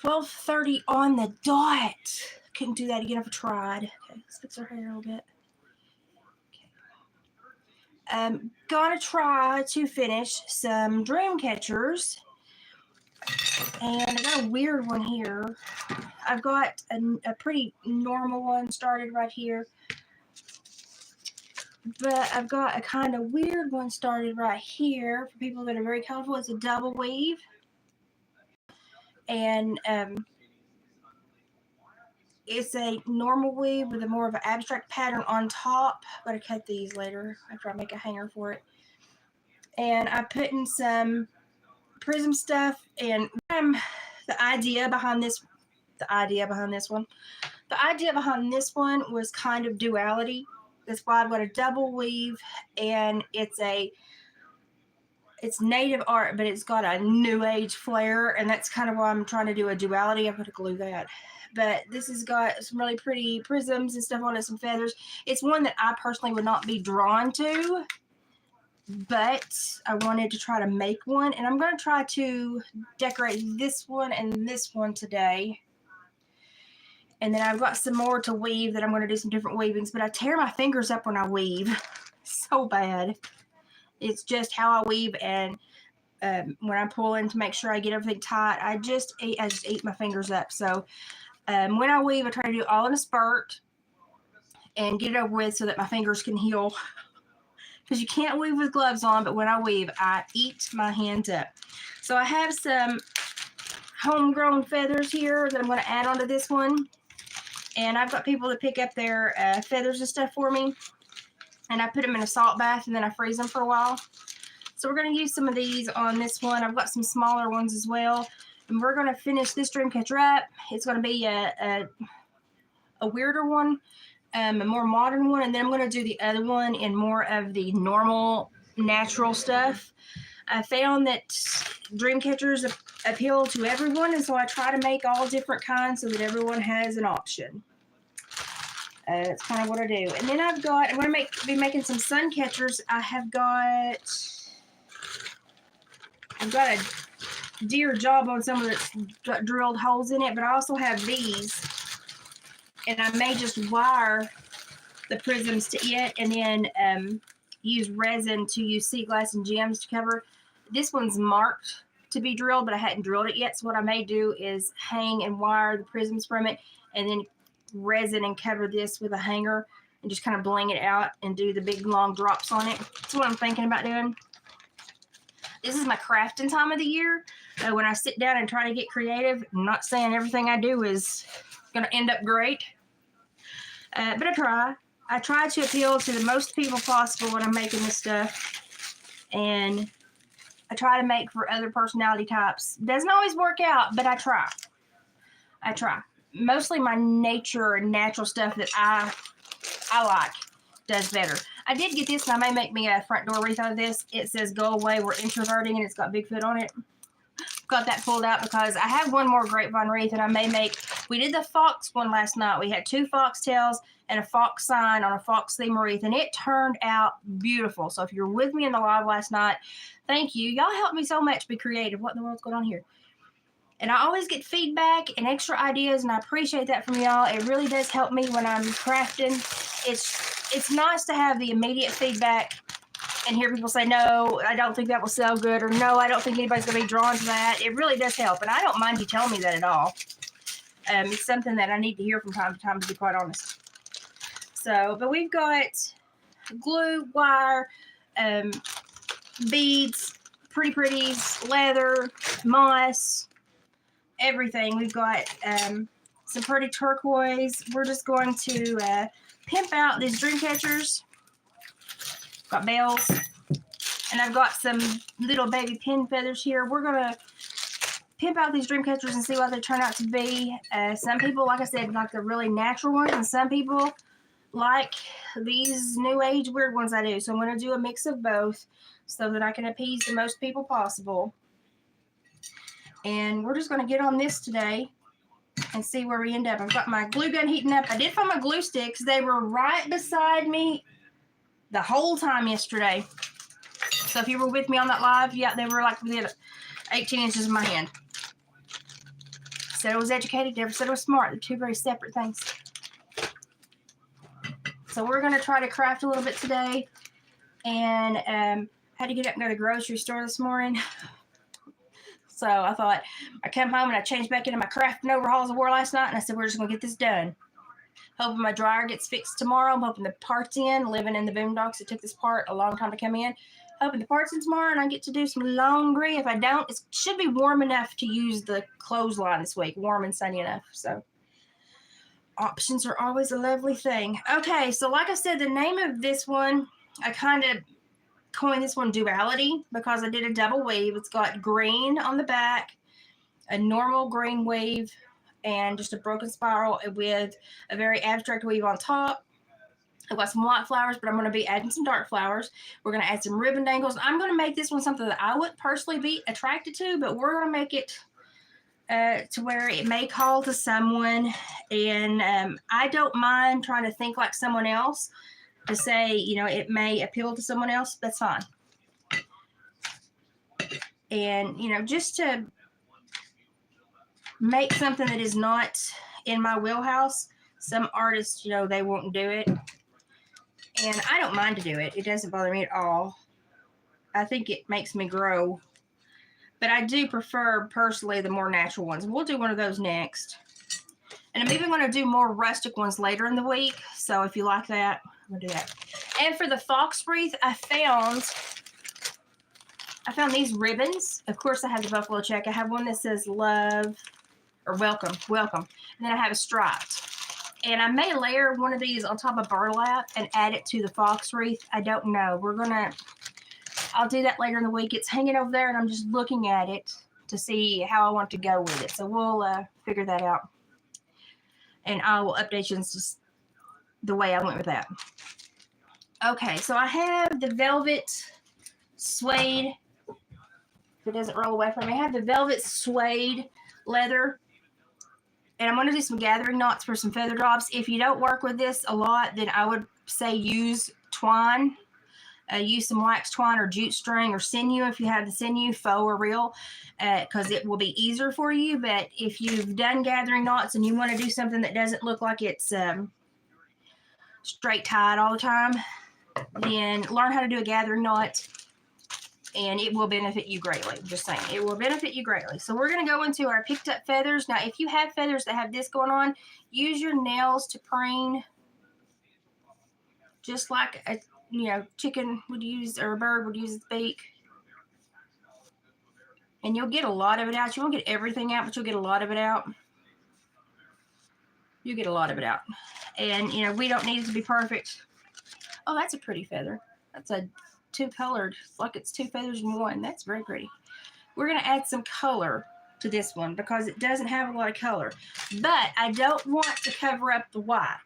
12:30 on the dot. Couldn't do that again if I tried. Okay, let's fix her hair a little bit. Okay. Gonna try to finish some dream catchers. And I got a weird one here. I've got a pretty normal one started right here. But I've got a kind of weird one started right here for people that are very colorful. It's a double weave. And it's a normal weave with a more of an abstract pattern on top. I'm going to cut these later after I make a hanger for it. And I put in some prism stuff, and the idea behind this one was kind of duality. That's why I've got a double weave, and it's native art, but it's got a new age flair, and that's kind of why I'm trying to do a duality. I'm going to glue that. But this has got some really pretty prisms and stuff on it, some feathers. It's one that I personally would not be drawn to, but I wanted to try to make one, and I'm going to try to decorate this one and this one today. And then I've got some more to weave that I'm going to do some different weavings, but I tear my fingers up when I weave so bad. It's just how I weave, and when I pull in to make sure I get everything tight, I just eat my fingers up. So when I weave, I try to do it all in a spurt and get it over with so that my fingers can heal. Because you can't weave with gloves on, but when I weave, I eat my hands up. So I have some homegrown feathers here that I'm going to add onto this one. And I've got people that pick up their feathers and stuff for me. And I put them in a salt bath, and then I freeze them for a while. So we're going to use some of these on this one. I've got some smaller ones as well. And we're going to finish this dream catcher up. It's going to be a weirder one. A more modern one, and then I'm going to do the other one in more of the normal, natural stuff. I found that dream catchers appeal to everyone, and so I try to make all different kinds so that everyone has an option. That's kind of what I do. And then I'm going to be making some sun catchers. I've got a deer jawbone, some of it's got drilled holes in it, but I also have these. And I may just wire the prisms to it, and then use resin to use sea glass and gems to cover. This one's marked to be drilled, but I hadn't drilled it yet. So what I may do is hang and wire the prisms from it, and then resin and cover this with a hanger and just kind of bling it out and do the big long drops on it. That's what I'm thinking about doing. This is my crafting time of the year. When I sit down and try to get creative, I'm not saying everything I do is going to end up great, but I try to appeal to the most people possible when I'm making this stuff, and I try to make for other personality types. Doesn't always work out, but I try. Mostly my nature and natural stuff that I like does better. I did get this, and I may make me a front door wreath out of this. It says "Go away, we're introverting," and it's got Bigfoot on it. Got that pulled out because I have one more grapevine wreath that I may make. We did the fox one last night. We had 2 foxtails and a fox sign on a fox theme wreath, and it turned out beautiful. So if you're with me in the live last night, thank you. Y'all helped me so much be creative. What in the world's going on here? And I always get feedback and extra ideas, and I appreciate that from y'all. It really does help me when I'm crafting. It's nice to have the immediate feedback and hear people say, no, I don't think that will sell good, or no, I don't think anybody's going to be drawn to that. It really does help, and I don't mind you telling me that at all. It's something that I need to hear from time to time, to be quite honest. So, but we've got glue, wire, beads, pretties, leather, moss, everything. We've got some pretty turquoise. We're just going to pimp out these dream catchers. Got bells, and I've got some little baby pin feathers here. We're going to pimp out these dream catchers and see what they turn out to be. Some people, like I said, like the really natural ones, and some people like these new age weird ones I do. So I'm going to do a mix of both so that I can appease the most people possible. And we're just going to get on this today and see where we end up. I've got my glue gun heating up. I did find my glue sticks. They were right beside me the whole time yesterday. So if you were with me on that live, yeah, they were like within 18 inches of my hand. said I was educated, never said I was smart. They're two very separate things. So we're going to try to craft a little bit today. And had to get up and go to the grocery store this morning. So I thought, I come home and I changed back into my crafting overalls I wore last night. And I said, we're just going to get this done. Hoping my dryer gets fixed tomorrow. I'm hoping the part's in. Living in the boondocks, it took this part a long time to come in. Hoping the part's in tomorrow and I get to do some laundry. If I don't, it should be warm enough to use the clothesline this week. Warm and sunny enough. So options are always a lovely thing. Okay, so like I said, the name of this one, I kind of coined this one Duality because I did a double weave. It's got green on the back, a normal green weave, and just a broken spiral with a very abstract weave on top. I've got some white flowers, but I'm going to be adding some dark flowers. We're going to add some ribbon dangles. I'm going to make this one something that I wouldn't personally be attracted to, but we're going to make it to where it may call to someone. And I don't mind trying to think like someone else to say, you know, it may appeal to someone else. That's fine. And, you know, just to make something that is not in my wheelhouse. Some artists, you know, they won't do it. And I don't mind to do it. It doesn't bother me at all. I think it makes me grow. But I do prefer, personally, the more natural ones. We'll do one of those next. And I'm even going to do more rustic ones later in the week. So if you like that, I'm going to do that. And for the fox wreath, I found these ribbons. Of course, I have the buffalo check. I have one that says love or welcome. And then I have a striped. And I may layer one of these on top of burlap and add it to the fox wreath. I don't know. I'll do that later in the week. It's hanging over there and I'm just looking at it to see how I want to go with it. So we'll figure that out. And I will update you on just the way I went with that. Okay, so I have the velvet suede. If it doesn't roll away from me, I have the velvet suede leather. And I'm going to do some gathering knots for some feather drops. If you don't work with this a lot, then I would say use twine. Use some wax twine or jute string or sinew if you have the sinew, faux or real, because it will be easier for you. But if you've done gathering knots and you want to do something that doesn't look like it's straight tied all the time, then learn how to do a gathering knot. And it will benefit you greatly. Just saying, it will benefit you greatly. So we're going to go into our picked up feathers. Now, if you have feathers that have this going on, use your nails to preen, just like a chicken would use, or a bird would use its beak. And you'll get a lot of it out. You won't get everything out, but you'll get a lot of it out. You get a lot of it out. And, we don't need it to be perfect. Oh, that's a pretty feather. That's a two-colored. It's like it's two feathers in one. That's very pretty. We're going to add some color to this one because it doesn't have a lot of color. But I don't want to cover up the white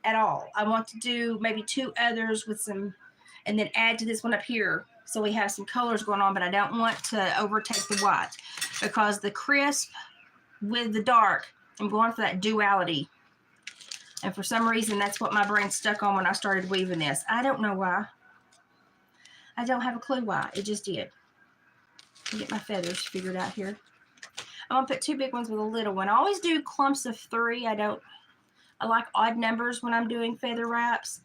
at all. I want to do maybe two others with some, and then add to this one up here so we have some colors going on, but I don't want to overtake the white because the crisp with the dark, I'm going for that duality. And for some reason, that's what my brain stuck on when I started weaving this. I don't know why. I don't have a clue why. It just did. Get my feathers figured out here. I'm going to put two big ones with a little one. I always do clumps of three. I like odd numbers when I'm doing feather wraps.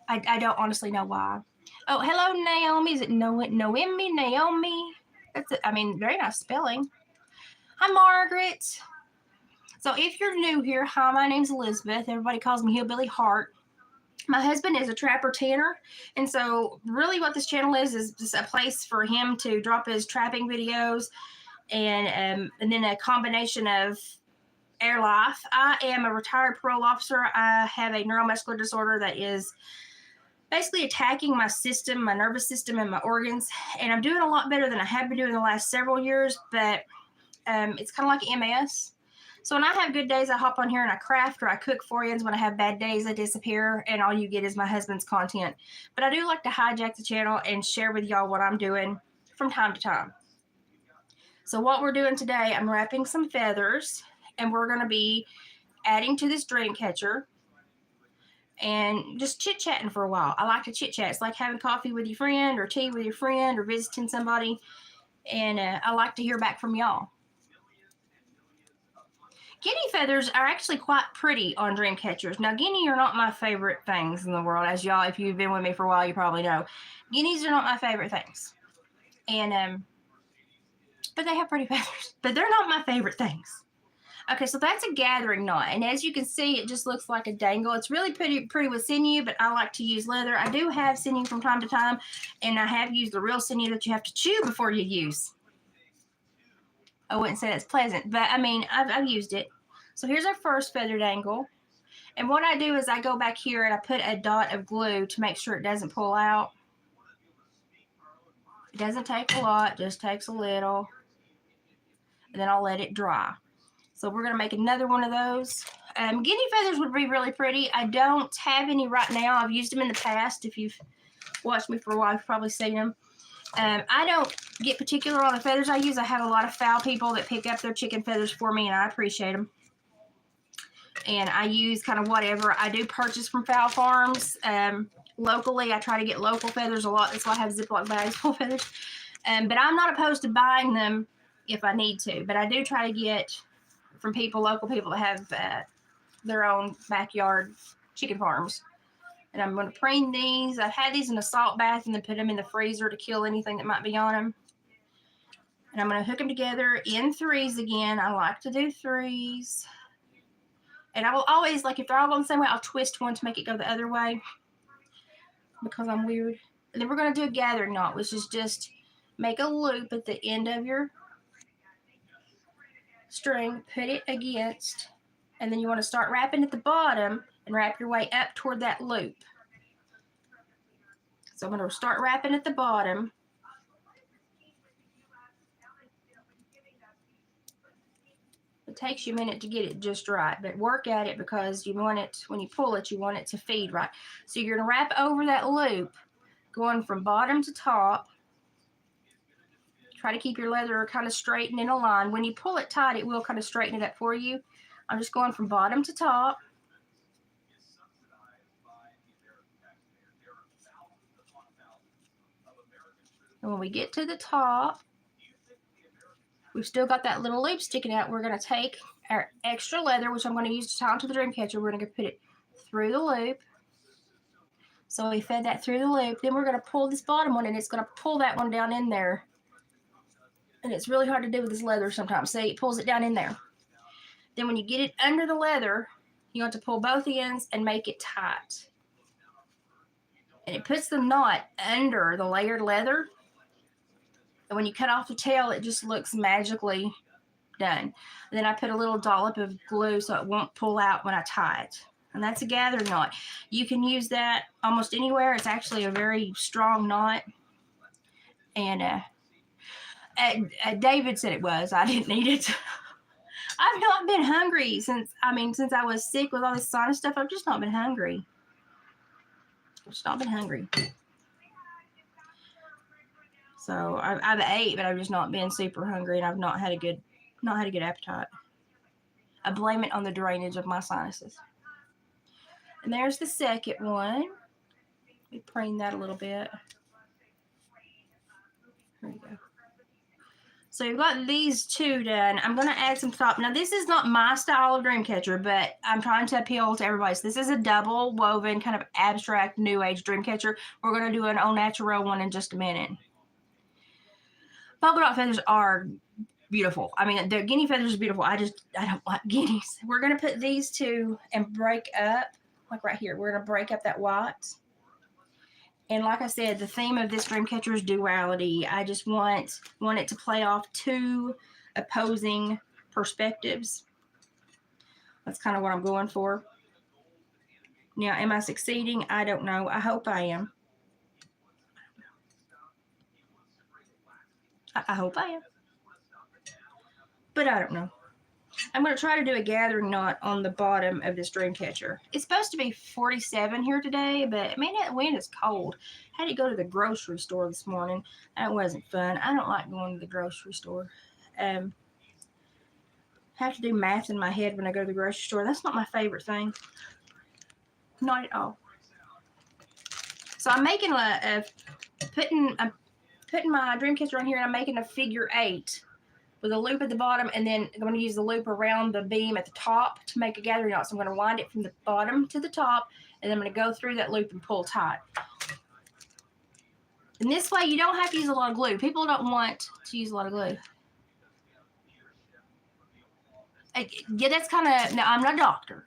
I don't honestly know why. Oh, hello, Naomi. Is it Noemi? Naomi? That's it. I mean, very nice spelling. Hi, Margaret. So if you're new here, hi, my name's Elizabeth. Everybody calls me Hillbilly Heart. My husband is a trapper tanner, and so really what this channel is just a place for him to drop his trapping videos and then a combination of air life. I am a retired parole officer. I have a neuromuscular disorder that is basically attacking my system, my nervous system, and my organs, and I'm doing a lot better than I have been doing the last several years, but it's kind of like MS. So when I have good days, I hop on here and I craft or I cook for you. And when I have bad days, I disappear and all you get is my husband's content. But I do like to hijack the channel and share with y'all what I'm doing from time to time. So what we're doing today, I'm wrapping some feathers and we're going to be adding to this dream catcher and just chit-chatting for a while. I like to chit-chat. It's like having coffee with your friend or tea with your friend or visiting somebody. And I like to hear back from y'all. Guinea feathers are actually quite pretty on dream catchers. Now, guinea are not my favorite things in the world. As y'all, if you've been with me for a while, you probably know. Guineas are not my favorite things. And, but they have pretty feathers. But they're not my favorite things. Okay, so that's a gathering knot. And as you can see, it just looks like a dangle. It's really pretty with sinew, but I like to use leather. I do have sinew from time to time, and I have used the real sinew that you have to chew before you use. I wouldn't say that's pleasant, but I mean, I've used it. So here's our first feather dangle. And what I do is I go back here and I put a dot of glue to make sure it doesn't pull out. It doesn't take a lot, just takes a little. And then I'll let it dry. So we're going to make another one of those. Guinea feathers would be really pretty. I don't have any right now. I've used them in the past. If you've watched me for a while, you've probably seen them. I don't get particular on the feathers I use. I have a lot of fowl people that pick up their chicken feathers for me, and I appreciate them. And I use kind of whatever. I do purchase from fowl farms. Locally, I try to get local feathers a lot. That's why I have Ziploc bags full of feathers. But I'm not opposed to buying them if I need to. But I do try to get from people, local people that have their own backyard chicken farms. And I'm going to preen these. I've had these in a salt bath and then put them in the freezer to kill anything that might be on them. And I'm going to hook them together in threes again. I like to do threes. And I will always, like if they're all going the same way, I'll twist one to make it go the other way because I'm weird. And then we're going to do a gathering knot, which is just make a loop at the end of your string, put it against, and then you want to start wrapping at the bottom and wrap your way up toward that loop. So I'm going to start wrapping at the bottom. It takes you a minute to get it just right, but work at it because you want it, when you pull it, you want it to feed right. So you're going to wrap over that loop, going from bottom to top. Try to keep your leather kind of straight and in a line. When you pull it tight, it will kind of straighten it up for you. I'm just going from bottom to top. And when we get to the top, we've still got that little loop sticking out. We're going to take our extra leather, which I'm going to use to tie onto the dream catcher. We're going to put it through the loop. So we fed that through the loop. Then we're going to pull this bottom one, and it's going to pull that one down in there. And it's really hard to do with this leather sometimes. See, it pulls it down in there. Then when you get it under the leather, you want to pull both ends and make it tight. And it puts the knot under the layered leather. And when you cut off the tail, it just looks magically done. And then I put a little dollop of glue so it won't pull out when I tie it. And that's a gathering knot. You can use that almost anywhere. It's actually a very strong knot. And David said it was. I didn't need it. I've not been hungry since I was sick with all this sinus stuff. I've just not been hungry. I've just not been hungry. So I've ate, but I've just not been super hungry, and I've not had a good appetite. I blame it on the drainage of my sinuses. And there's the second one. Let me preen that a little bit. There you go. So you've got these two done. I'm going to add some top. Now, this is not my style of dream catcher, but I'm trying to appeal to everybody. So this is a double woven kind of abstract new age dream catcher. We're going to do an au naturel one in just a minute. Polka dot feathers are beautiful. I mean, the guinea feathers are beautiful. I don't like guineas. We're going to put these two and break up, like right here. We're going to break up that white. And like I said, the theme of this dream catcher is duality. I just want it to play off two opposing perspectives. That's kind of what I'm going for. Now, am I succeeding? I don't know. I hope I am. I hope I am. But I don't know. I'm going to try to do a gathering knot on the bottom of this dream catcher. It's supposed to be 47 here today, but man, that wind is cold. I had to go to the grocery store this morning. That wasn't fun. I don't like going to the grocery store. Have to do math in my head when I go to the grocery store. That's not my favorite thing. Not at all. So I'm making putting my dream catcher on here, and I'm making a figure 8 with a loop at the bottom, and then I'm going to use the loop around the beam at the top to make a gathering knot. So I'm going to wind it from the bottom to the top, and then I'm going to go through that loop and pull tight. And this way you don't have to use a lot of glue. People don't want to use a lot of glue. Yeah, that's kind of, now I'm not a doctor,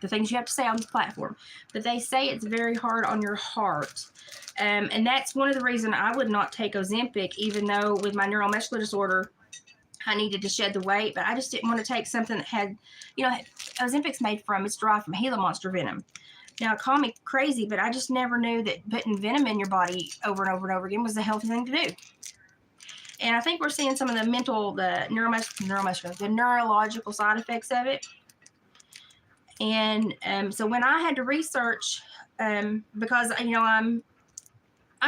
the things you have to say on this platform, but they say it's very hard on your heart. And that's one of the reasons I would not take Ozempic, even though with my neuromuscular disorder, I needed to shed the weight, but I just didn't want to take something that had, Ozempic's made from, it's derived from Gila monster venom. Now, call me crazy, but I just never knew that putting venom in your body over and over and over again was a healthy thing to do. And I think we're seeing some of the the neurological side effects of it. And so when I had to research, because I'm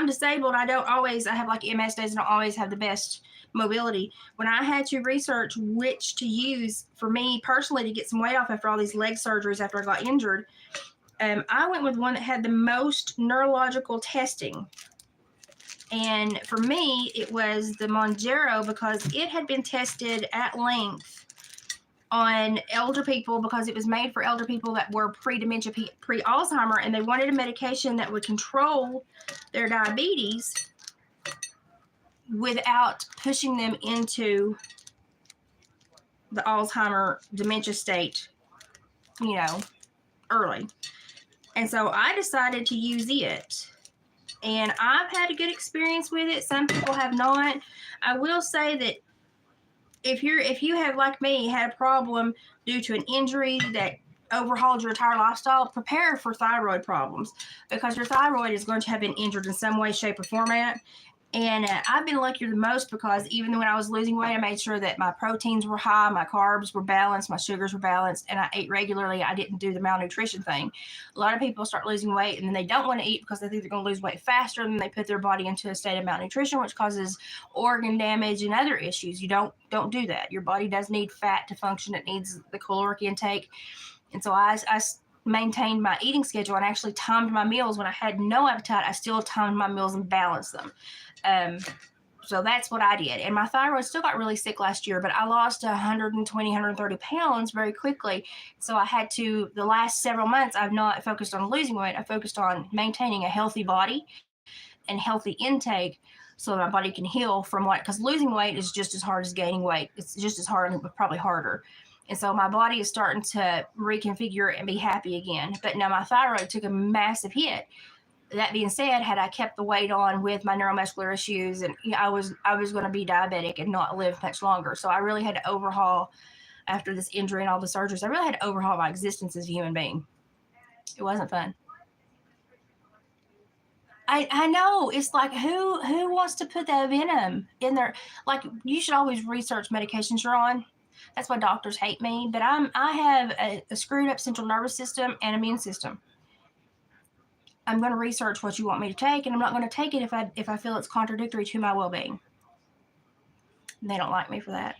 disabled, I have like MS days, and I don't always have the best mobility. When I had to research which to use for me personally to get some weight off after all these leg surgeries after I got injured, I went with one that had the most neurological testing. And for me, it was the Mounjaro, because it had been tested at length on elder people, because it was made for elder people that were pre-dementia, pre-Alzheimer, and they wanted a medication that would control their diabetes without pushing them into the Alzheimer dementia state, early. And so I decided to use it. And I've had a good experience with it. Some people have not. I will say that if you have, like me, had a problem due to an injury that overhauled your entire lifestyle, prepare for thyroid problems, because your thyroid is going to have been injured in some way, shape, or format. And I've been luckier than most, because even when I was losing weight, I made sure that my proteins were high, my carbs were balanced, my sugars were balanced, and I ate regularly. I didn't do the malnutrition thing. A lot of people start losing weight, and then they don't want to eat because they think they're going to lose weight faster, and they put their body into a state of malnutrition, which causes organ damage and other issues. You don't do that. Your body does need fat to function. It needs the caloric intake. And so I maintained my eating schedule and actually timed my meals. When I had no appetite, I still timed my meals and balanced them. So that's what I did. And my thyroid still got really sick last year, but I lost 120, 130 pounds very quickly. So I had to, the last several months, I've not focused on losing weight. I focused on maintaining a healthy body and healthy intake, so my body can heal from because losing weight is just as hard as gaining weight. It's just as hard, but probably harder. And so my body is starting to reconfigure and be happy again. But now my thyroid took a massive hit. That being said, had I kept the weight on with my neuromuscular issues, and I was going to be diabetic and not live much longer. So I really had to overhaul, after this injury and all the surgeries, I really had to overhaul my existence as a human being. It wasn't fun. I know, it's like, who wants to put that venom in there? Like, you should always research medications you're on. That's why doctors hate me. But I have a screwed up central nervous system and immune system. I'm going to research what you want me to take, and I'm not going to take it if I feel it's contradictory to my well-being. And they don't like me for that.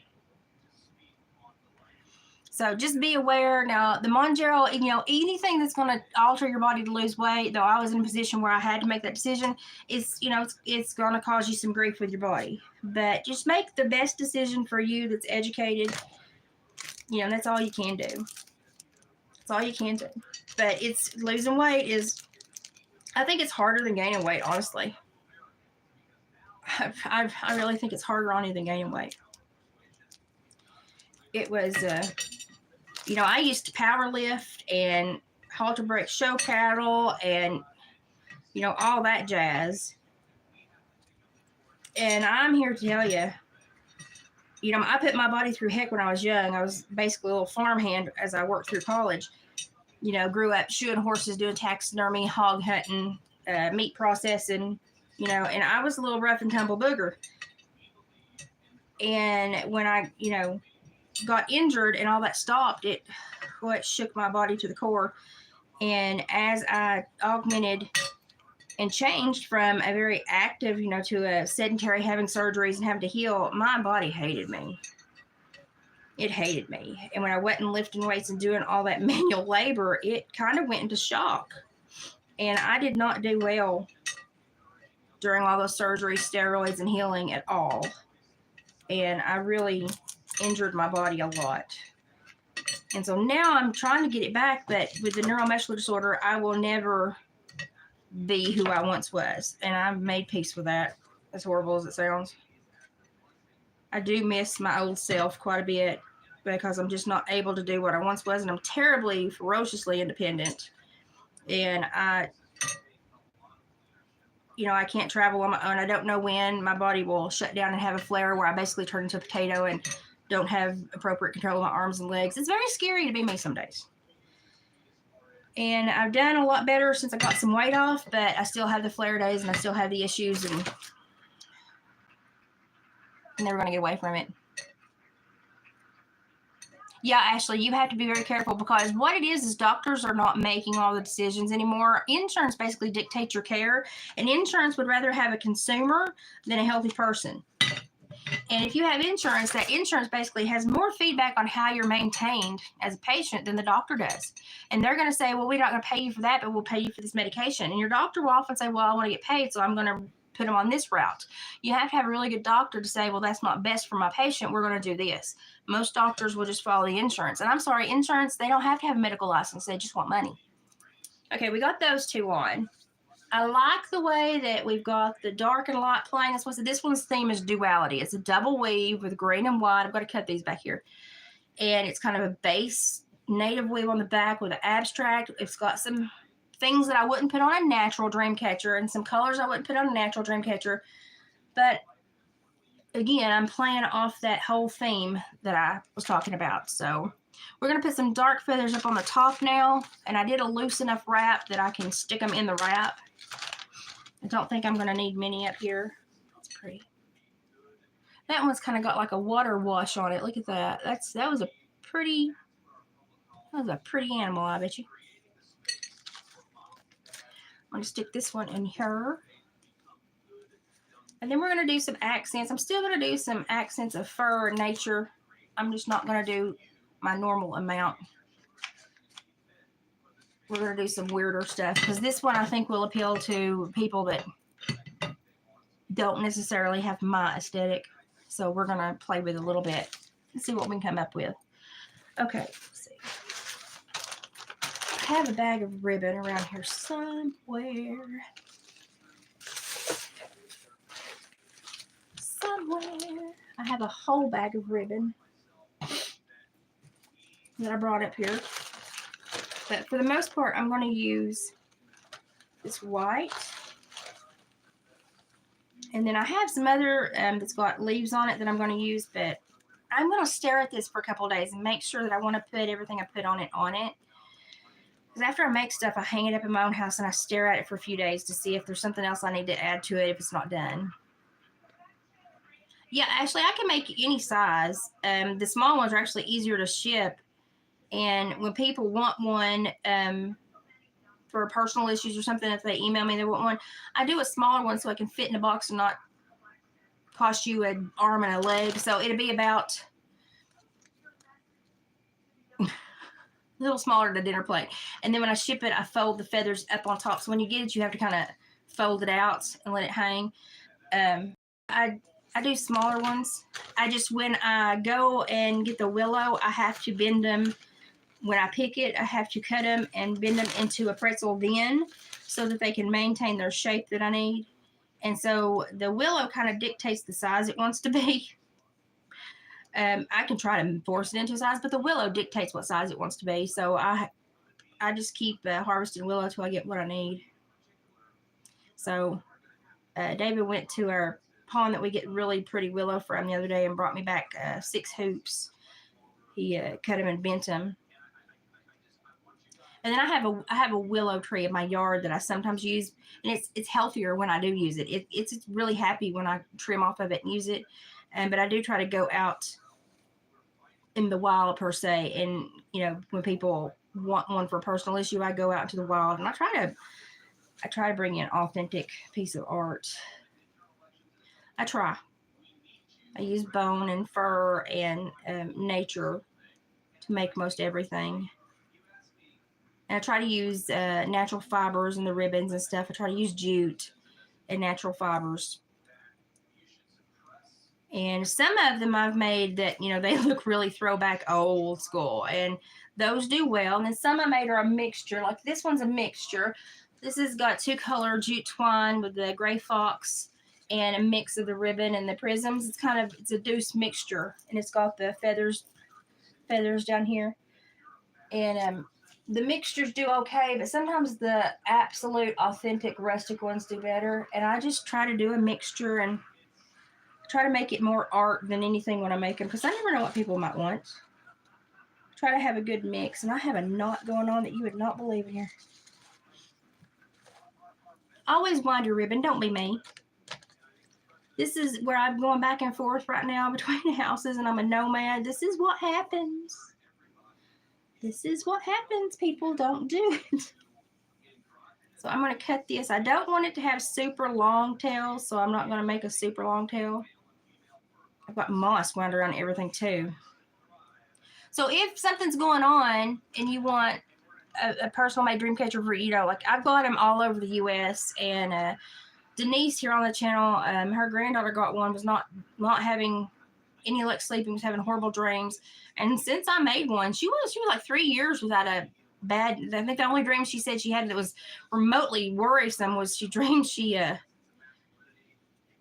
So just be aware. Now, the Mounjaro, anything that's going to alter your body to lose weight, though I was in a position where I had to make that decision, it's going to cause you some grief with your body. But just make the best decision for you that's educated. That's all you can do. That's all you can do. But losing weight is, I think it's harder than gaining weight, honestly. I really think it's harder on you than gaining weight. It was, I used to power lift and halter break show cattle and, all that jazz. And I'm here to tell you, I put my body through heck when I was young. I was basically a little farmhand as I worked through college. Grew up shoeing horses, doing taxidermy, hog hunting, meat processing, and I was a little rough and tumble booger. And when I, got injured and all that stopped, it shook my body to the core. And as I augmented and changed from a very active, to a sedentary, having surgeries and having to heal, my body hated me. It hated me. And when I wasn't lifting weights and doing all that manual labor, it kind of went into shock. And I did not do well during all those surgeries, steroids, and healing at all. and I really injured my body a lot. And so now I'm trying to get it back, but with the neuromuscular disorder, I will never be who I once was. And I've made peace with that, as horrible as it sounds. I do miss my old self quite a bit because I'm just not able to do what I once was, and I'm terribly, ferociously independent. And I can't travel on my own. I don't know when my body will shut down and have a flare where I basically turn into a potato and don't have appropriate control of my arms and legs. It's very scary to be me some days. And I've done a lot better since I got some weight off, but I still have the flare days and I still have the issues, and I'm never going to get away from it. Yeah, Ashley, you have to be very careful, because what it is doctors are not making all the decisions anymore. Insurance basically dictates your care, and insurance would rather have a consumer than a healthy person. And if you have insurance, that insurance basically has more feedback on how you're maintained as a patient than the doctor does. And they're going to say, well, we're not going to pay you for that, but we'll pay you for this medication. And your doctor will often say, well, I want to get paid, so I'm going to put them on this route. You have to have a really good doctor to say, well, that's not best for my patient. We're going to do this. Most doctors will just follow the insurance. And I'm sorry, insurance, they don't have to have a medical license. They just want money. Okay, we got those two on. I like the way that we've got the dark and light playing. This one's theme is duality. It's a double weave with green and white. I've got to cut these back here. And it's kind of a base native weave on the back with an abstract. It's got some things that I wouldn't put on a natural dream catcher and some colors I wouldn't put on a natural dream catcher. But again, I'm playing off that whole theme that I was talking about. So we're going to put some dark feathers up on the top now. And I did a loose enough wrap that I can stick them in the wrap. I don't think I'm going to need many up here. That's pretty. That one's kind of got like a water wash on it. Look at that. That was a pretty animal, I bet you. I'm going to stick this one in here. And then we're going to do some accents. I'm still going to do some accents of fur and nature. I'm just not going to do my normal amount. We're going to do some weirder stuff, because this one I think will appeal to people that don't necessarily have my aesthetic. So we're going to play with it a little bit and see what we can come up with. Okay, let's see. I have a bag of ribbon around here somewhere. I have a whole bag of ribbon that I brought up here. But for the most part, I'm going to use this white. And then I have some other that's got leaves on it that I'm going to use, but I'm going to stare at this for a couple of days and make sure that I want to put everything I put on it on it. Because after I make stuff, I hang it up in my own house and I stare at it for a few days to see if there's something else I need to add to it if it's not done. Yeah, actually, I can make any size. The small ones are actually easier to ship. And when people want one for personal issues or something, if they email me they want one, I do a smaller one so I can fit in a box and not cost you an arm and a leg. So it'll be about a little smaller than a dinner plate. And then when I ship it, I fold the feathers up on top. So when you get it, you have to kind of fold it out and let it hang. I do smaller ones. When I go and get the willow, I have to bend them. When I pick it, I have to cut them and bend them into a pretzel then so that they can maintain their shape that I need. And so the willow kind of dictates the size it wants to be. I can try to force it into a size, but the willow dictates what size it wants to be. So I just keep harvesting willow until I get what I need. So David went to our pond that we get really pretty willow from the other day and brought me back 6 hoops. He cut them and bent them. And then I have a willow tree in my yard that I sometimes use, and it's healthier when I do use it. It's really happy when I trim off of it and use it. But I do try to go out in the wild per se, and when people want one for a personal issue, I go out into the wild and I try to bring in an authentic piece of art. I use bone and fur and nature to make most everything. And I try to use natural fibers and the ribbons and stuff. I try to use jute and natural fibers. And some of them I've made that, you know, they look really throwback old school, and those do well. And then some I made are a mixture. Like this one's a mixture. This has got 2-color jute twine with the gray fox and a mix of the ribbon and the prisms. It's a deuce mixture, and it's got the feathers down here. And the mixtures do okay, but sometimes the absolute authentic rustic ones do better. And I just try to do a mixture and try to make it more art than anything when I make them, because I never know what people might want. Try to have a good mix. And I have a knot going on that you would not believe in here. Always wind your ribbon. Don't be me. This is where I'm going back and forth right now between the houses, and I'm a nomad. This is what happens. This is what happens. People don't do it. So I'm going to cut this. I don't want it to have super long tails, so I'm not going to make a super long tail. I've got moss wound around everything too. So if something's going on and you want a personal made dream catcher for, you know, like I've got them all over the U.S. and Denise here on the channel, her granddaughter got one, was not having any luck sleeping, was having horrible dreams. And since I made one, she was like 3 years without a bad. I think the only dream she said she had that was remotely worrisome was she dreamed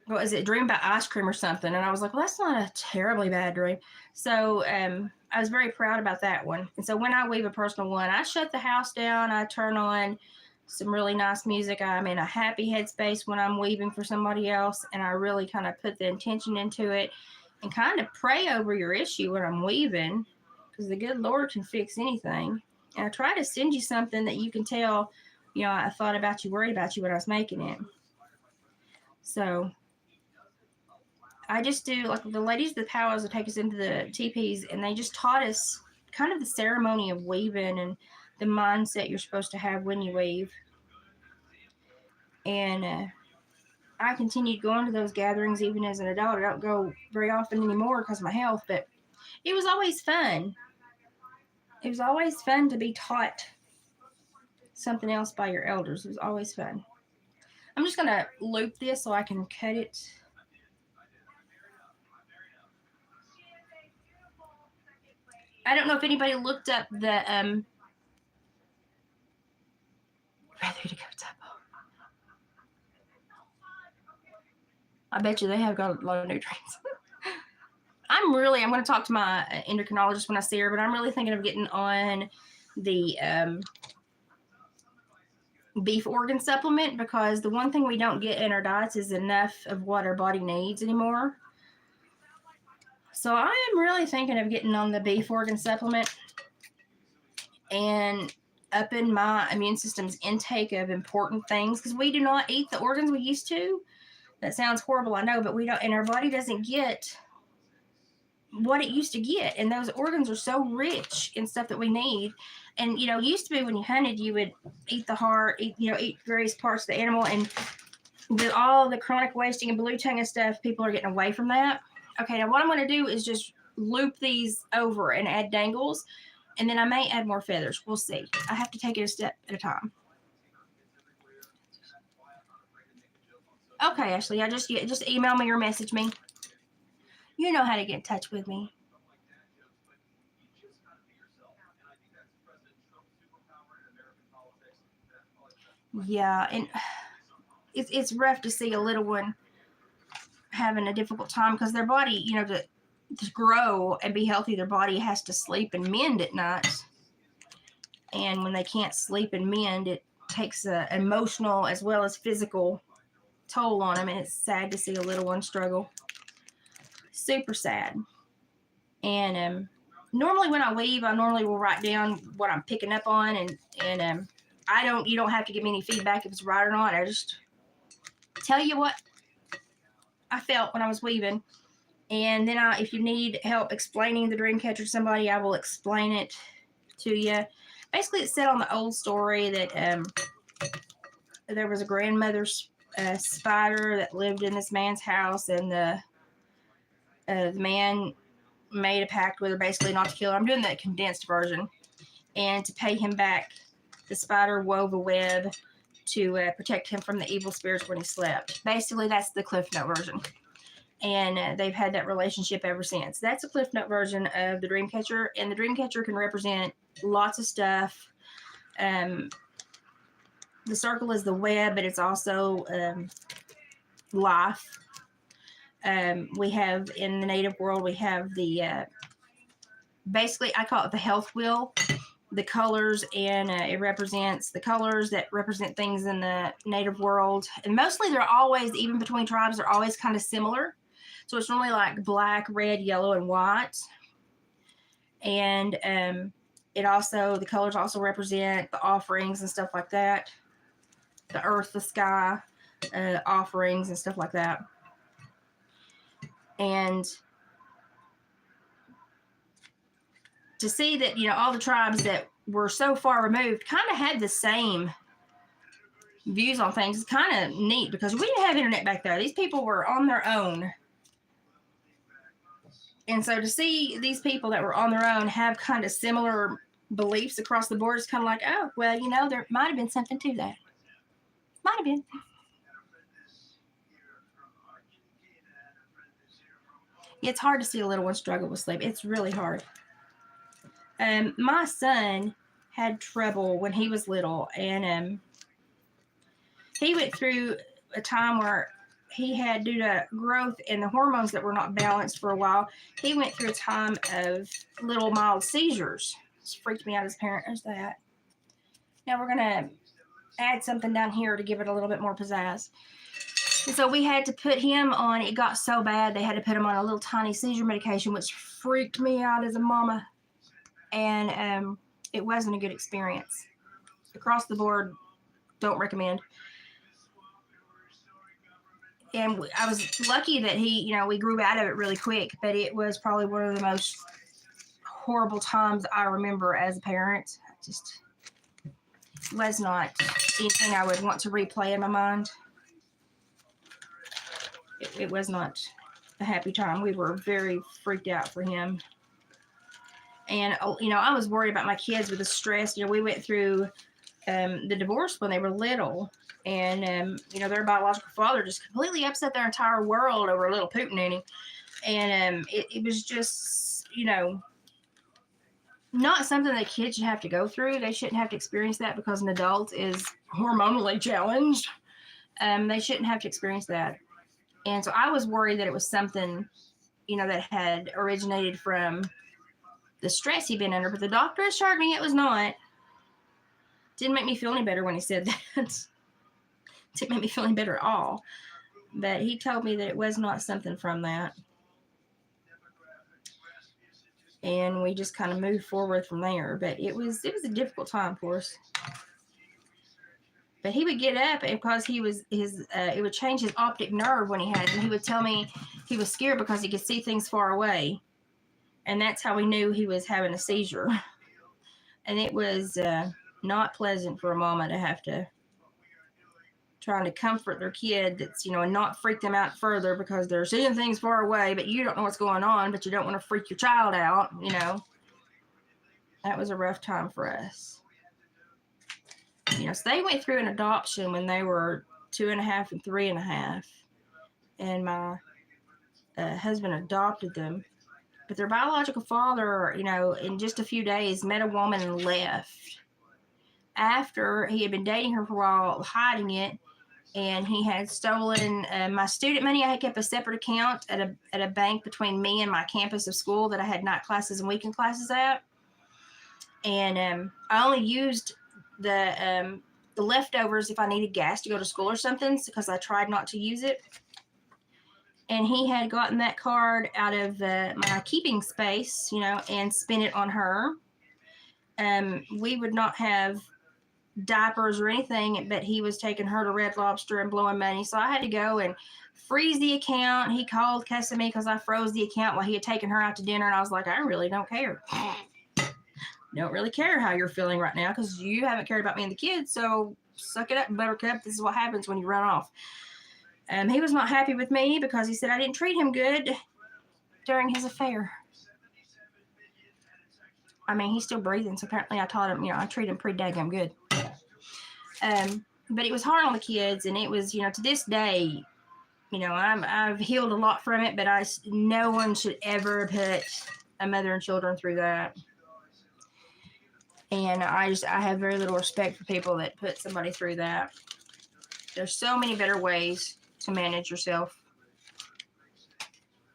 what was it, dream about ice cream or something. And I was like, well, that's not a terribly bad dream. So I was very proud about that one. And so when I weave a personal one, I shut the house down. I turn on some really nice music. I'm in a happy headspace when I'm weaving for somebody else. And I really kind of put the intention into it and kind of pray over your issue when I'm weaving, because the good Lord can fix anything. And I try to send you something that you can tell, you know, I thought about you, worried about you when I was making it. So I just do, like the ladies of the powwows will take us into the teepees, and they just taught us kind of the ceremony of weaving and the mindset you're supposed to have when you weave. And I continued going to those gatherings even as an adult. I don't go very often anymore because of my health, but it was always fun. It was always fun to be taught something else by your elders. It was always fun. I'm just going to loop this so I can cut it. I don't know if anybody looked up the ready to go Tuppo. I bet you they have got a lot of nutrients. I'm going to talk to my endocrinologist when I see her, but I'm really thinking of getting on the beef organ supplement, because the one thing we don't get in our diets is enough of what our body needs anymore. So I am really thinking of getting on the beef organ supplement and upping my immune system's intake of important things, because we do not eat the organs we used to. That sounds horrible, I know, but we don't, and our body doesn't get what it used to get. And those organs are so rich in stuff that we need. And, you know, used to be when you hunted, you would eat the heart, eat various parts of the animal. And with all the chronic wasting and blue tongue and stuff, people are getting away from that. Okay, now what I'm going to do is just loop these over and add dangles. And then I may add more feathers. We'll see. I have to take it a step at a time. Okay, Ashley, just email me or message me. You know how to get in touch with me. Yeah, and it's rough to see a little one having a difficult time, because their body, you know, to grow and be healthy, their body has to sleep and mend at night. And when they can't sleep and mend, it takes an emotional as well as physical toll on them, and it's sad to see a little one struggle. Super sad. And normally when I weave, I normally will write down what I'm picking up on, and you don't have to give me any feedback if it's right or not. I just tell you what I felt when I was weaving. And then if you need help explaining the dream catcher to somebody, I will explain it to you. Basically, it's set on the old story that there was a grandmother's spider that lived in this man's house, and the man made a pact with her basically not to kill her. I'm doing the condensed version. And to pay him back, the spider wove a web to protect him from the evil spirits when he slept. Basically, that's the Cliff Note version. and they've had that relationship ever since. That's a Cliff Note version of the Dreamcatcher, and the Dreamcatcher can represent lots of stuff. The circle is the web, but it's also life. We have in the native world, we have the basically I call it the health wheel. The colors, and it represents the colors that represent things in the native world, and mostly they're always, even between tribes, they're always kind of similar. So it's normally like black, red, yellow, and white. And it also, the colors also represent the offerings and stuff like that, the earth, the sky, offerings and stuff like that. And to see that, you know, all the tribes that were so far removed kind of had the same views on things is kind of neat, because we didn't have internet back there. These people were on their own. And so to see these people that were on their own have kind of similar beliefs across the board is kind of like, oh, well, you know, there might have been something to that. Might have been. It's hard to see a little one struggle with sleep. It's really hard. My son had trouble when he was little, and he went through a time where he had, due to growth and the hormones that were not balanced for a while, he went through a time of little mild seizures. It's freaked me out as a parent as that. Now we're going to add something down here to give it a little bit more pizzazz. And so we had to put him on, it got so bad, they had to put him on a little tiny seizure medication, which freaked me out as a mama. And it wasn't a good experience. Across the board, don't recommend. And I was lucky that he, you know, we grew out of it really quick, but it was probably one of the most horrible times I remember as a parent. It just was not anything I would want to replay in my mind. It was not a happy time. We were very freaked out for him. And, you know, I was worried about my kids with the stress. You know, we went through the divorce when they were little. And, you know, their biological father just completely upset their entire world over a little pootenanny. And it was just, you know, not something that kids should have to go through. They shouldn't have to experience that because an adult is hormonally challenged. They shouldn't have to experience that. And so I was worried that it was something, you know, that had originated from the stress he'd been under. But the doctor assured me it was not. Didn't make me feel any better when he said that. Didn't make me feel any better at all. But he told me that it was not something from that. And we just kind of moved forward from there. But it was a difficult time for us. But he would get up, and because he was it would change his optic nerve when he had it. And he would tell me he was scared because he could see things far away. And that's how we knew he was having a seizure. And it was not pleasant for a mama to have to trying to comfort their kid that's, you know, and not freak them out further because they're seeing things far away, but you don't know what's going on, but you don't want to freak your child out, you know. That was a rough time for us. You know, so they went through an adoption when they were 2.5 and 3.5, and my husband adopted them. But their biological father, you know, in just a few days, met a woman and left. After he had been dating her for a while, hiding it, and he had stolen my student money. I had kept a separate account at a bank between me and my campus of school that I had night classes and weekend classes at. And I only used the leftovers if I needed gas to go to school or something, because I tried not to use it. And he had gotten that card out of my keeping space, you know, and spent it on her. We would not have diapers or anything, but he was taking her to Red Lobster and blowing money. So I had to go and freeze the account. He called cussing me because I froze the account while he had taken her out to dinner. And I was like, I really don't care. Don't really care how you're feeling right now because you haven't cared about me and the kids. So suck it up, buttercup. This is what happens when you run off. He was not happy with me because he said I didn't treat him good during his affair. I mean, he's still breathing, so apparently I taught him, you know, I treat him pretty daggum good. But it was hard on the kids, and it was, you know, to this day, You know, I've healed a lot from it, but no one should ever put a mother and children through that. And I have very little respect for people that put somebody through that. There's so many better ways to manage yourself.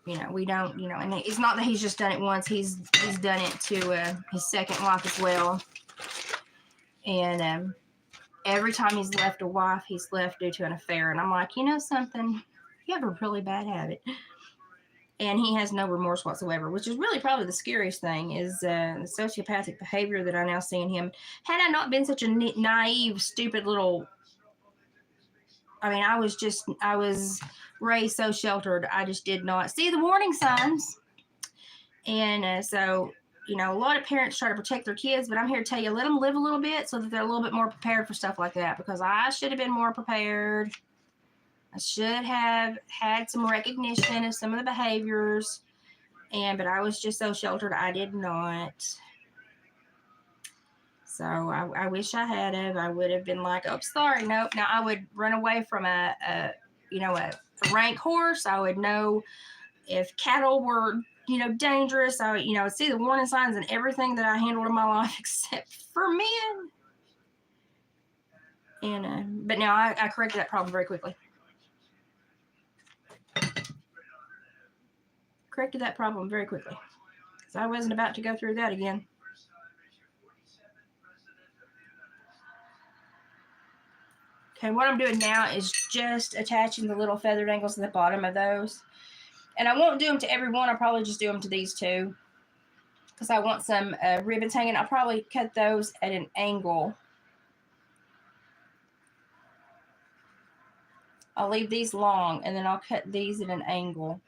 You know, we don't, you know, and it's not that he's just done it once. He's done it to his second wife as well. And every time he's left a wife, he's left due to an affair. And I'm like, you know something? You have a really bad habit. And he has no remorse whatsoever, which is really probably the scariest thing, is the sociopathic behavior that I now see in him. Had I not been such a naive, stupid little... I mean, I was raised so sheltered, I just did not see the warning signs. And so, you know, a lot of parents try to protect their kids, but I'm here to tell you, let them live a little bit so that they're a little bit more prepared for stuff like that, because I should have been more prepared. I should have had some recognition of some of the behaviors, but I was just so sheltered, I did not. So I wish I had have. I would have been like, oh, sorry, nope. Now I would run away from a rank horse. I would know if cattle were, you know, dangerous. I would, you know, see the warning signs and everything that I handled in my life except for men. And but now I corrected that problem very quickly. Corrected that problem very quickly, because I wasn't about to go through that again. Okay, what I'm doing now is just attaching the little feather dangles to the bottom of those. And I won't do them to every one. I'll probably just do them to these two, because I want some ribbons hanging. I'll probably cut those at an angle. I'll leave these long, and then I'll cut these at an angle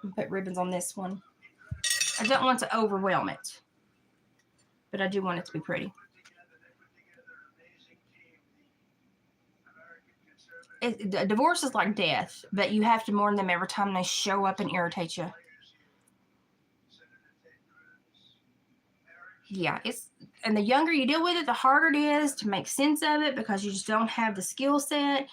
and put ribbons on this one. I don't want to overwhelm it, but I do want it to be pretty. Divorce is like death, but you have to mourn them every time they show up and irritate you. Yeah, and the younger you deal with it, the harder it is to make sense of it, because you just don't have the skill set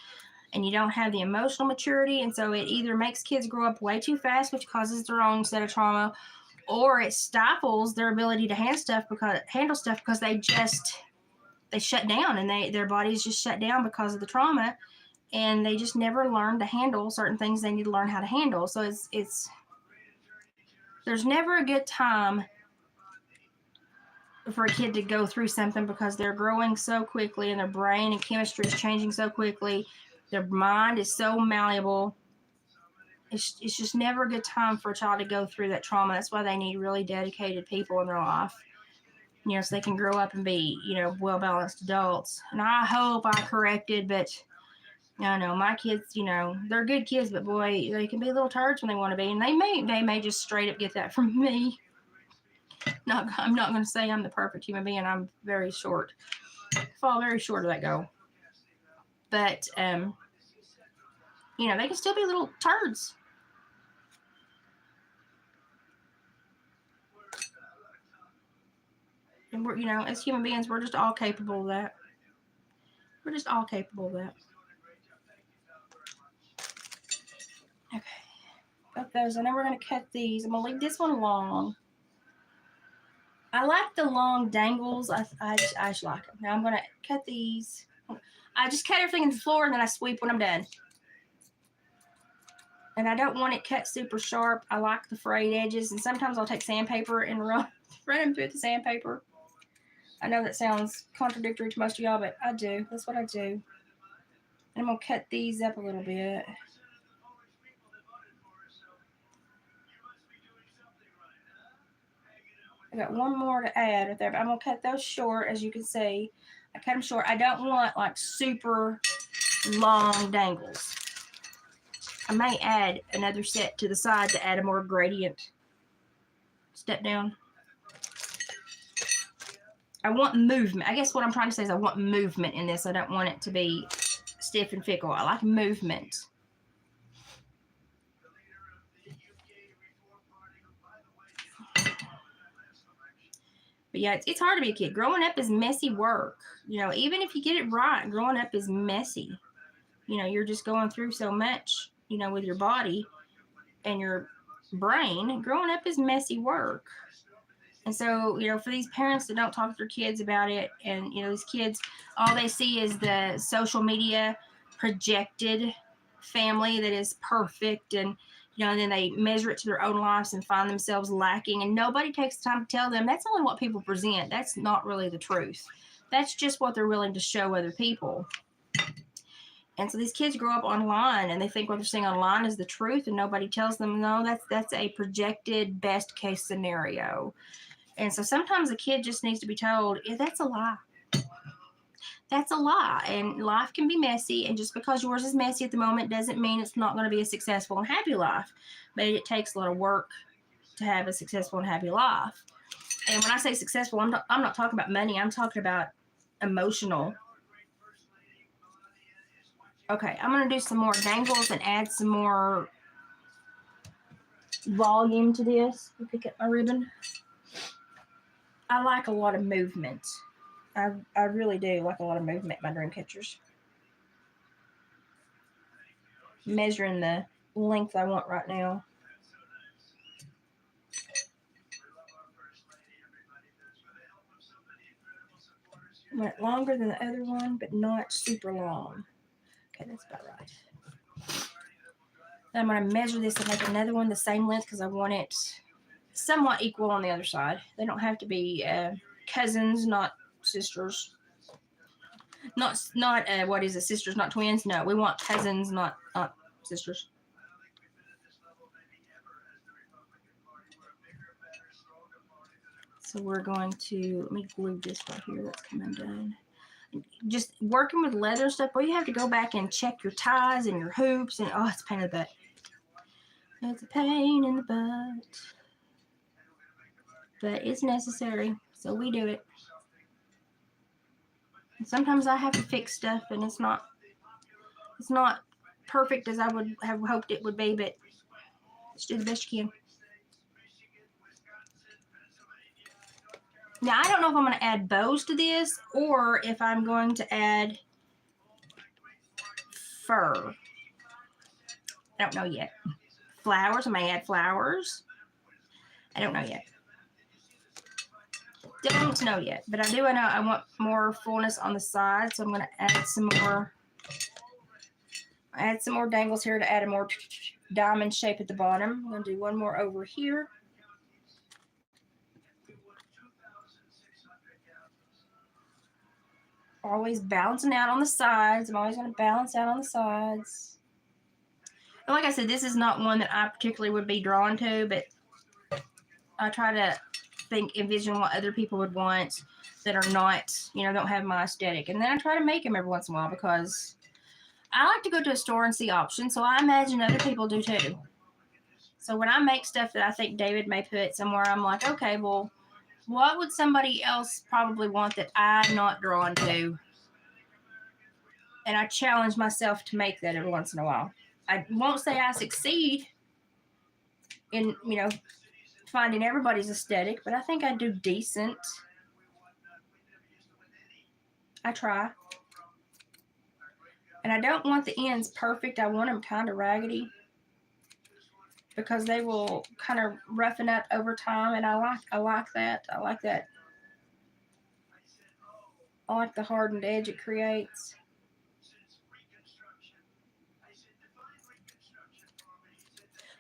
and you don't have the emotional maturity. And so it either makes kids grow up way too fast, which causes their own set of trauma, or it stifles their ability to handle stuff because they shut down, and their bodies just shut down because of the trauma, and they just never learn to handle certain things they need to learn how to handle. So there's never a good time for a kid to go through something, because they're growing so quickly and their brain and chemistry is changing so quickly. Their mind is so malleable. It's just never a good time for a child to go through that trauma. That's why they need really dedicated people in their life, you know, so they can grow up and be, you know, well-balanced adults. And I hope I corrected, but I know my kids, you know, they're good kids, but boy, they can be little turds when they want to be, and they may just straight up get that from me. I'm not going to say I'm the perfect human being. I'm very short. Fall very short of that goal. But, you know, they can still be little turds. And we're, you know, as human beings, we're just all capable of that. We're just all capable of that. Okay. Got those. I know we're going to cut these. I'm going to leave this one long. I like the long dangles. I just like them. Now I'm going to cut these. I just cut everything in the floor, and then I sweep when I'm done. And I don't want it cut super sharp. I like the frayed edges, and sometimes I'll take sandpaper and run them through the sandpaper. I know that sounds contradictory to most of y'all, but I do. That's what I do. And I'm going to cut these up a little bit. I got one more to add right there, but I'm going to cut those short, as you can see. I cut them short. I don't want like super long dangles. I may add another set to the side to add a more gradient step down. I want movement. I guess what I'm trying to say is I want movement in this. I don't want it to be stiff and fickle. I like movement. But yeah, it's hard to be a kid. Growing up is messy work. You know, even if you get it right, growing up is messy. you're just going through so much, with your body and your brain. Growing up is messy work. And so, for these parents that don't talk to their kids about it, and, these kids, all they see is the social media projected family that is perfect. And then they measure it to their own lives and find themselves lacking. And nobody takes the time to tell them that's only what people present. That's not really the truth. That's just what they're willing to show other people. And so these kids grow up online and they think what they're seeing online is the truth, and nobody tells them, no, that's a projected best case scenario. And so sometimes a kid just needs to be told, yeah, that's a lie. That's a lie. And life can be messy. And just because yours is messy at the moment doesn't mean it's not going to be a successful and happy life. But it takes a lot of work to have a successful and happy life. And when I say successful, I'm not talking about money. I'm talking about emotional. Okay, I'm going to do some more dangles and add some more volume to this. Let me pick up my ribbon. I like a lot of movement. I really do like a lot of movement, my dream catchers. Measuring the length I want right now. Went longer than the other one, but not super long. Okay, that's about right. Then I'm going to measure this and make another one the same length because I want it somewhat equal on the other side. They don't have to be cousins, not sisters. Not what is it, sisters, not twins? No, we want cousins, not sisters. So we're going to, let me glue this right here. That's coming done. Just working with leather stuff, well, you have to go back and check your ties and your hoops, and it's a pain in the butt. It's a pain in the butt. But it's necessary, so we do it. And sometimes I have to fix stuff, and it's not perfect as I would have hoped it would be, but just do the best you can. Now, I don't know if I'm going to add bows to this or if I'm going to add fur. I don't know yet. Flowers, I may add flowers. I don't know yet. Don't know yet, but I do know I want more fullness on the side, so I'm going to add some more dangles here to add a more diamond shape at the bottom. I'm going to do one more over here. Always balancing out on the sides. I'm always going to balance out on the sides. And like I said, this is not one that I particularly would be drawn to, but I try to envision what other people would want that are not, don't have my aesthetic. And then I try to make them every once in a while because I like to go to a store and see options. So I imagine other people do too. So when I make stuff that I think David may put somewhere, I'm like, okay, well, what would somebody else probably want that I'm not drawn to? And I challenge myself to make that every once in a while. I won't say I succeed in, finding everybody's aesthetic, but I think I do decent. I try. And I don't want the ends perfect. I want them kind of raggedy because they will kind of roughen up over time, and I like that. I like that. I like the hardened edge it creates.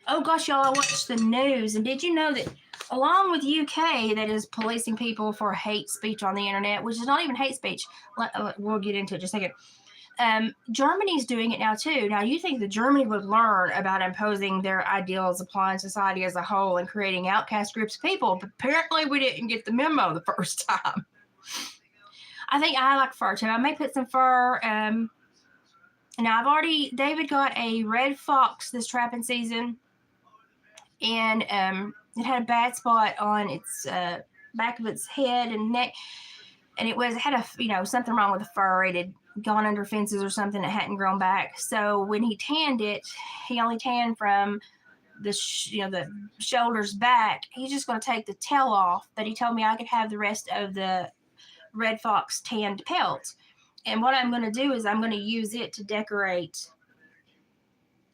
Oh gosh, y'all, I watched the news, and did you know that along with UK that is policing people for hate speech on the internet, which is not even hate speech, we'll get into it in just a second. Germany's doing it now too. Now you think that Germany would learn about imposing their ideals upon society as a whole and creating outcast groups of people, but apparently we didn't get the memo the first time. I think I like fur too. I may put some fur. Now David got a red fox this trapping season, and it had a bad spot on its back of its head and neck, and it had something wrong with the fur. It had gone under fences or something that hadn't grown back. So when he tanned it, he only tanned from the shoulders back. He's just going to take the tail off, but he told me I could have the rest of the red fox tanned pelt. And what I'm going to do is I'm going to use it to decorate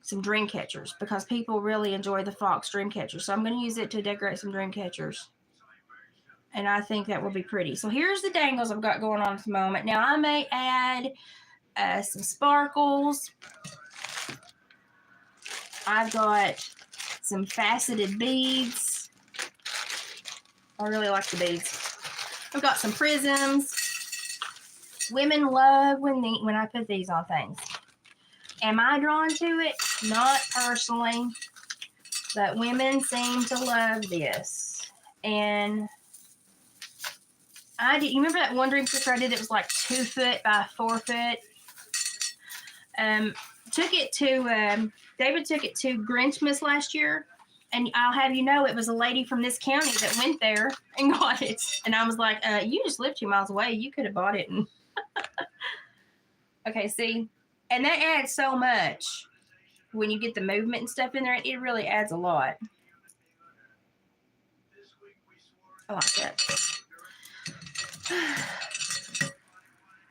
some dream catchers because people really enjoy the fox dream catchers. So I'm going to use it to decorate some dream catchers. And I think that will be pretty. So here's the dangles I've got going on at the moment. Now I may add some sparkles. I've got some faceted beads. I really like the beads. I've got some prisms. Women love when I put these on things. Am I drawn to it? Not personally, but women seem to love this. And you remember that one dream catcher I did that was like 2 foot by 4 foot? David took it to Grinchmas last year. And I'll have you know, it was a lady from this county that went there and got it. And I was like, you just live 2 miles away. You could have bought it. And okay, see? And that adds so much when you get the movement and stuff in there. It really adds a lot. I like that.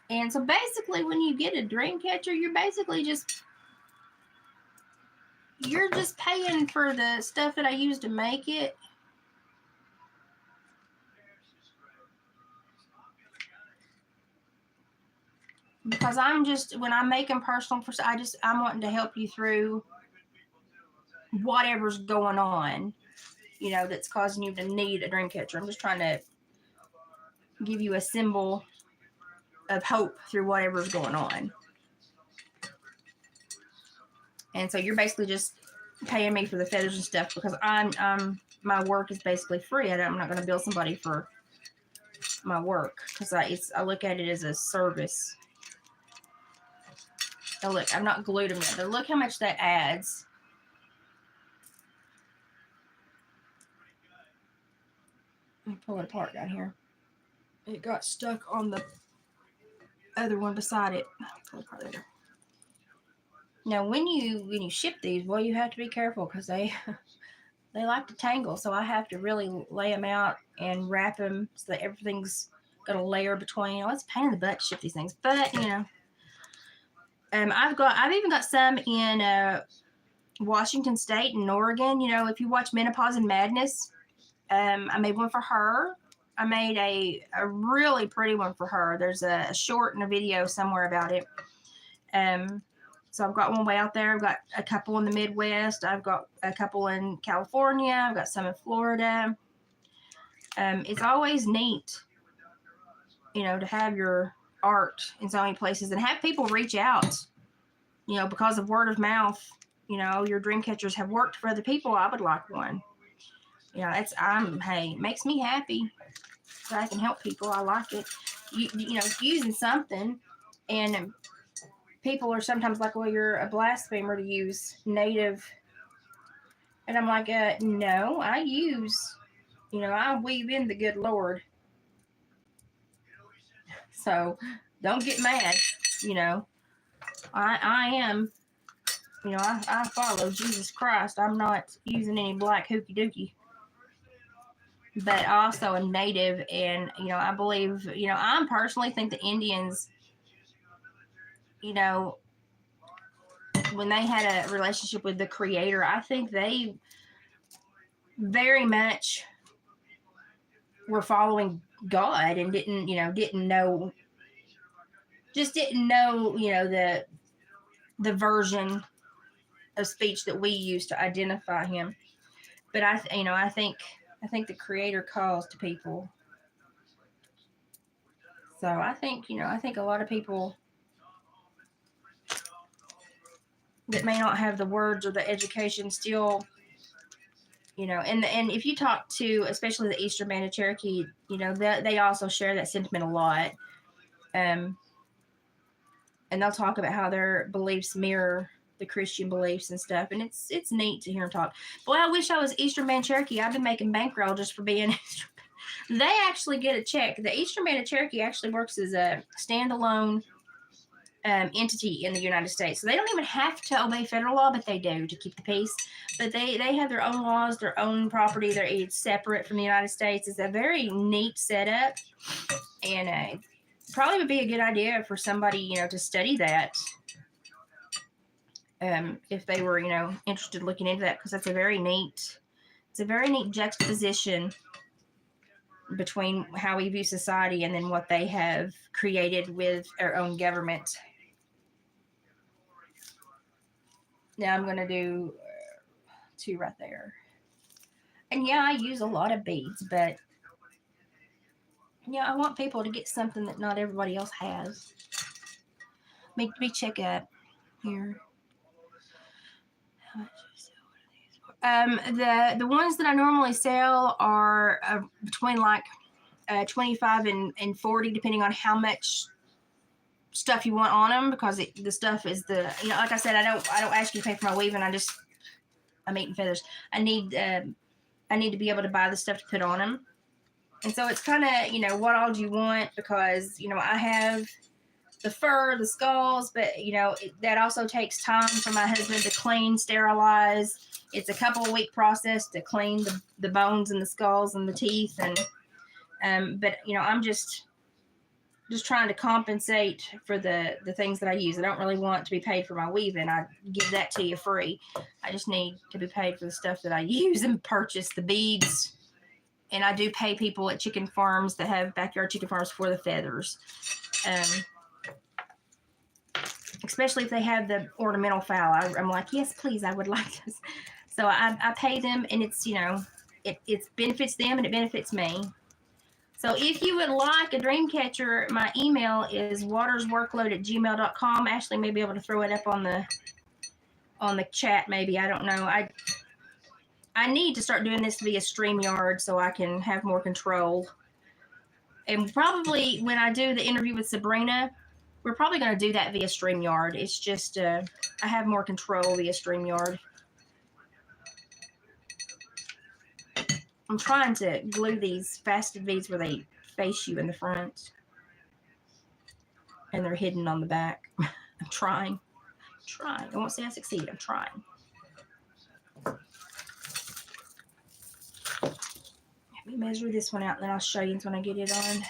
And so basically when you get a dream catcher, you're just paying for the stuff that I use to make it. Because when I make them personal, I'm wanting to help you through whatever's going on, that's causing you to need a dream catcher. I'm just trying to give you a symbol of hope through whatever's going on. And so you're basically just paying me for the feathers and stuff because my work is basically free. I'm not going to bill somebody for my work because I look at it as a service. Oh, look, I'm not glued them yet, but look how much that adds. Let me pull it apart down here. It got stuck on the other one beside it. I'll pull it apart later. Now, when you ship these, well, you have to be careful because they like to tangle. So I have to really lay them out and wrap them so that everything's got a layer between. Oh, it's a pain in the butt to ship these things, but I've even got some in Washington State and Oregon. If you watch Menopause and Madness, I made one for her. I made a really pretty one for her. There's a short and a video somewhere about it. So I've got one way out there. I've got a couple in the Midwest. I've got a couple in California. I've got some in Florida. It's always neat, to have your art in so many places and have people reach out, because of word of mouth. Your dream catchers have worked for other people. I would like one. Hey, makes me happy that I can help people. I like it. Using something, and people are sometimes like, well, you're a blasphemer to use native. And I'm like, no, I weave in the good Lord. So don't get mad. I am, I follow Jesus Christ. I'm not using any black hooky dookie. But also a native, and I believe, I personally think the Indians, when they had a relationship with the Creator, I think they very much were following God and didn't know the version of speech that we use to identify Him. But I think the Creator calls to people. So I think a lot of people that may not have the words or the education still, and if you talk to especially the Eastern Band of Cherokee, they also share that sentiment a lot. And they'll talk about how their beliefs mirror the Christian beliefs and stuff, and it's neat to hear them talk. Boy, I wish I was Eastern Band Cherokee. I've been making bankroll just for being Eastern. They actually get a check. The Eastern Band of Cherokee actually works as a standalone entity in the United States, so they don't even have to obey federal law, but they do to keep the peace. But they have their own laws, their own property. It's separate from the United States. It's a very neat setup, and probably would be a good idea for somebody, you know, to study that. If they were, you know, interested in looking into that, because that's a very neat, it's a very neat juxtaposition between how we view society and then what they have created with our own government. Now I'm going to do two right there. And yeah, I use a lot of beads, but yeah, I want people to get something that not everybody else has. Make me check up here. How much the ones that I normally sell are between like 25 and 40, depending on how much stuff you want on them, because the stuff is the, you know, like I said, I don't ask you to pay for my weaving. I'm eating feathers. I need to be able to buy the stuff to put on them. And so it's kind of, you know, what all do you want? Because, you know, I have the fur, the skulls, but, you know, that also takes time for my husband to clean, sterilize. It's a couple of week process to clean the bones and the skulls and the teeth. And, but, you know, I'm just trying to compensate for the things that I use. I don't really want to be paid for my weaving. I give that to you free. I just need to be paid for the stuff that I use and purchase, the beads. And I do pay people at chicken farms that have backyard chicken farms for the feathers. Especially if they have the ornamental fowl. I'm like, yes, please, I would like this. So I pay them, and it's, you know, it benefits them and it benefits me. So if you would like a dream catcher, my email is watersworkload@gmail.com. Ashley may be able to throw it up on the chat, maybe. I don't know. I need to start doing this via StreamYard so I can have more control. And probably when I do the interview with Sabrina, we're probably going to do that via StreamYard. It's just I have more control via StreamYard. I'm trying to glue these faceted beads where they face you in the front. And they're hidden on the back. I'm trying. I won't say I succeed. I'm trying. Let me measure this one out, and then I'll show you when I get it on.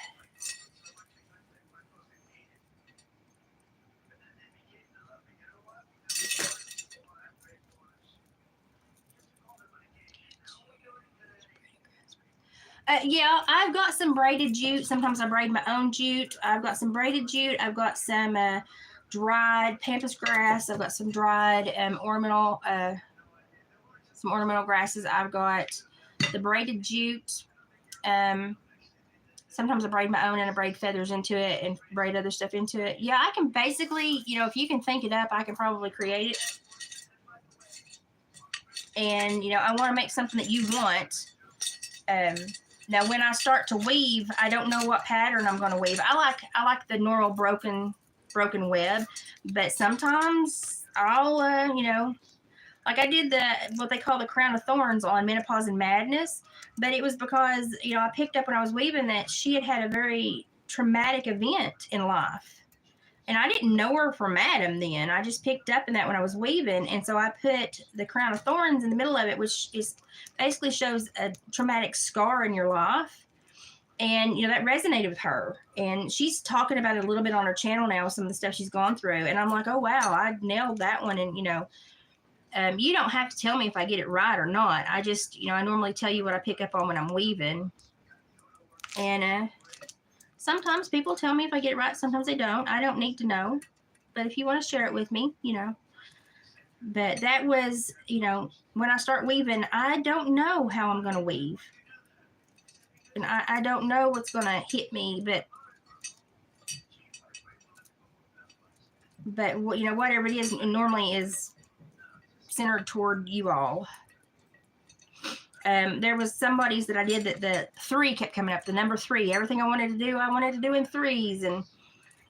Yeah, I've got some braided jute. Sometimes I braid my own jute. I've got some braided jute. I've got some dried pampas grass. I've got some dried ornamental grasses. I've got the braided jute. Sometimes I braid my own and I braid feathers into it and braid other stuff into it. Yeah, I can basically, you know, if you can think it up, I can probably create it. And, you know, I want to make something that you want. Now, when I start to weave, I don't know what pattern I'm going to weave. I like the normal broken web, but sometimes I'll, you know, like I did what they call the crown of thorns on Menopause and Madness, but it was because, you know, I picked up when I was weaving that she had a very traumatic event in life. And I didn't know her from Adam then. I just picked up in that when I was weaving. And so I put the crown of thorns in the middle of it, which is basically shows a traumatic scar in your life. And, you know, that resonated with her. And she's talking about it a little bit on her channel now, some of the stuff she's gone through. And I'm like, oh, wow, I nailed that one. And, you know, you don't have to tell me if I get it right or not. I just, you know, I normally tell you what I pick up on when I'm weaving. And sometimes people tell me if I get it right. Sometimes they don't. I don't need to know. But if you want to share it with me, you know. But that was, you know, when I start weaving, I don't know how I'm going to weave. And I don't know what's going to hit me. But, you know, whatever it is, normally is centered toward you all. There was some buddies that I did that the 3 kept coming up, the number 3. Everything I wanted to do in 3s. And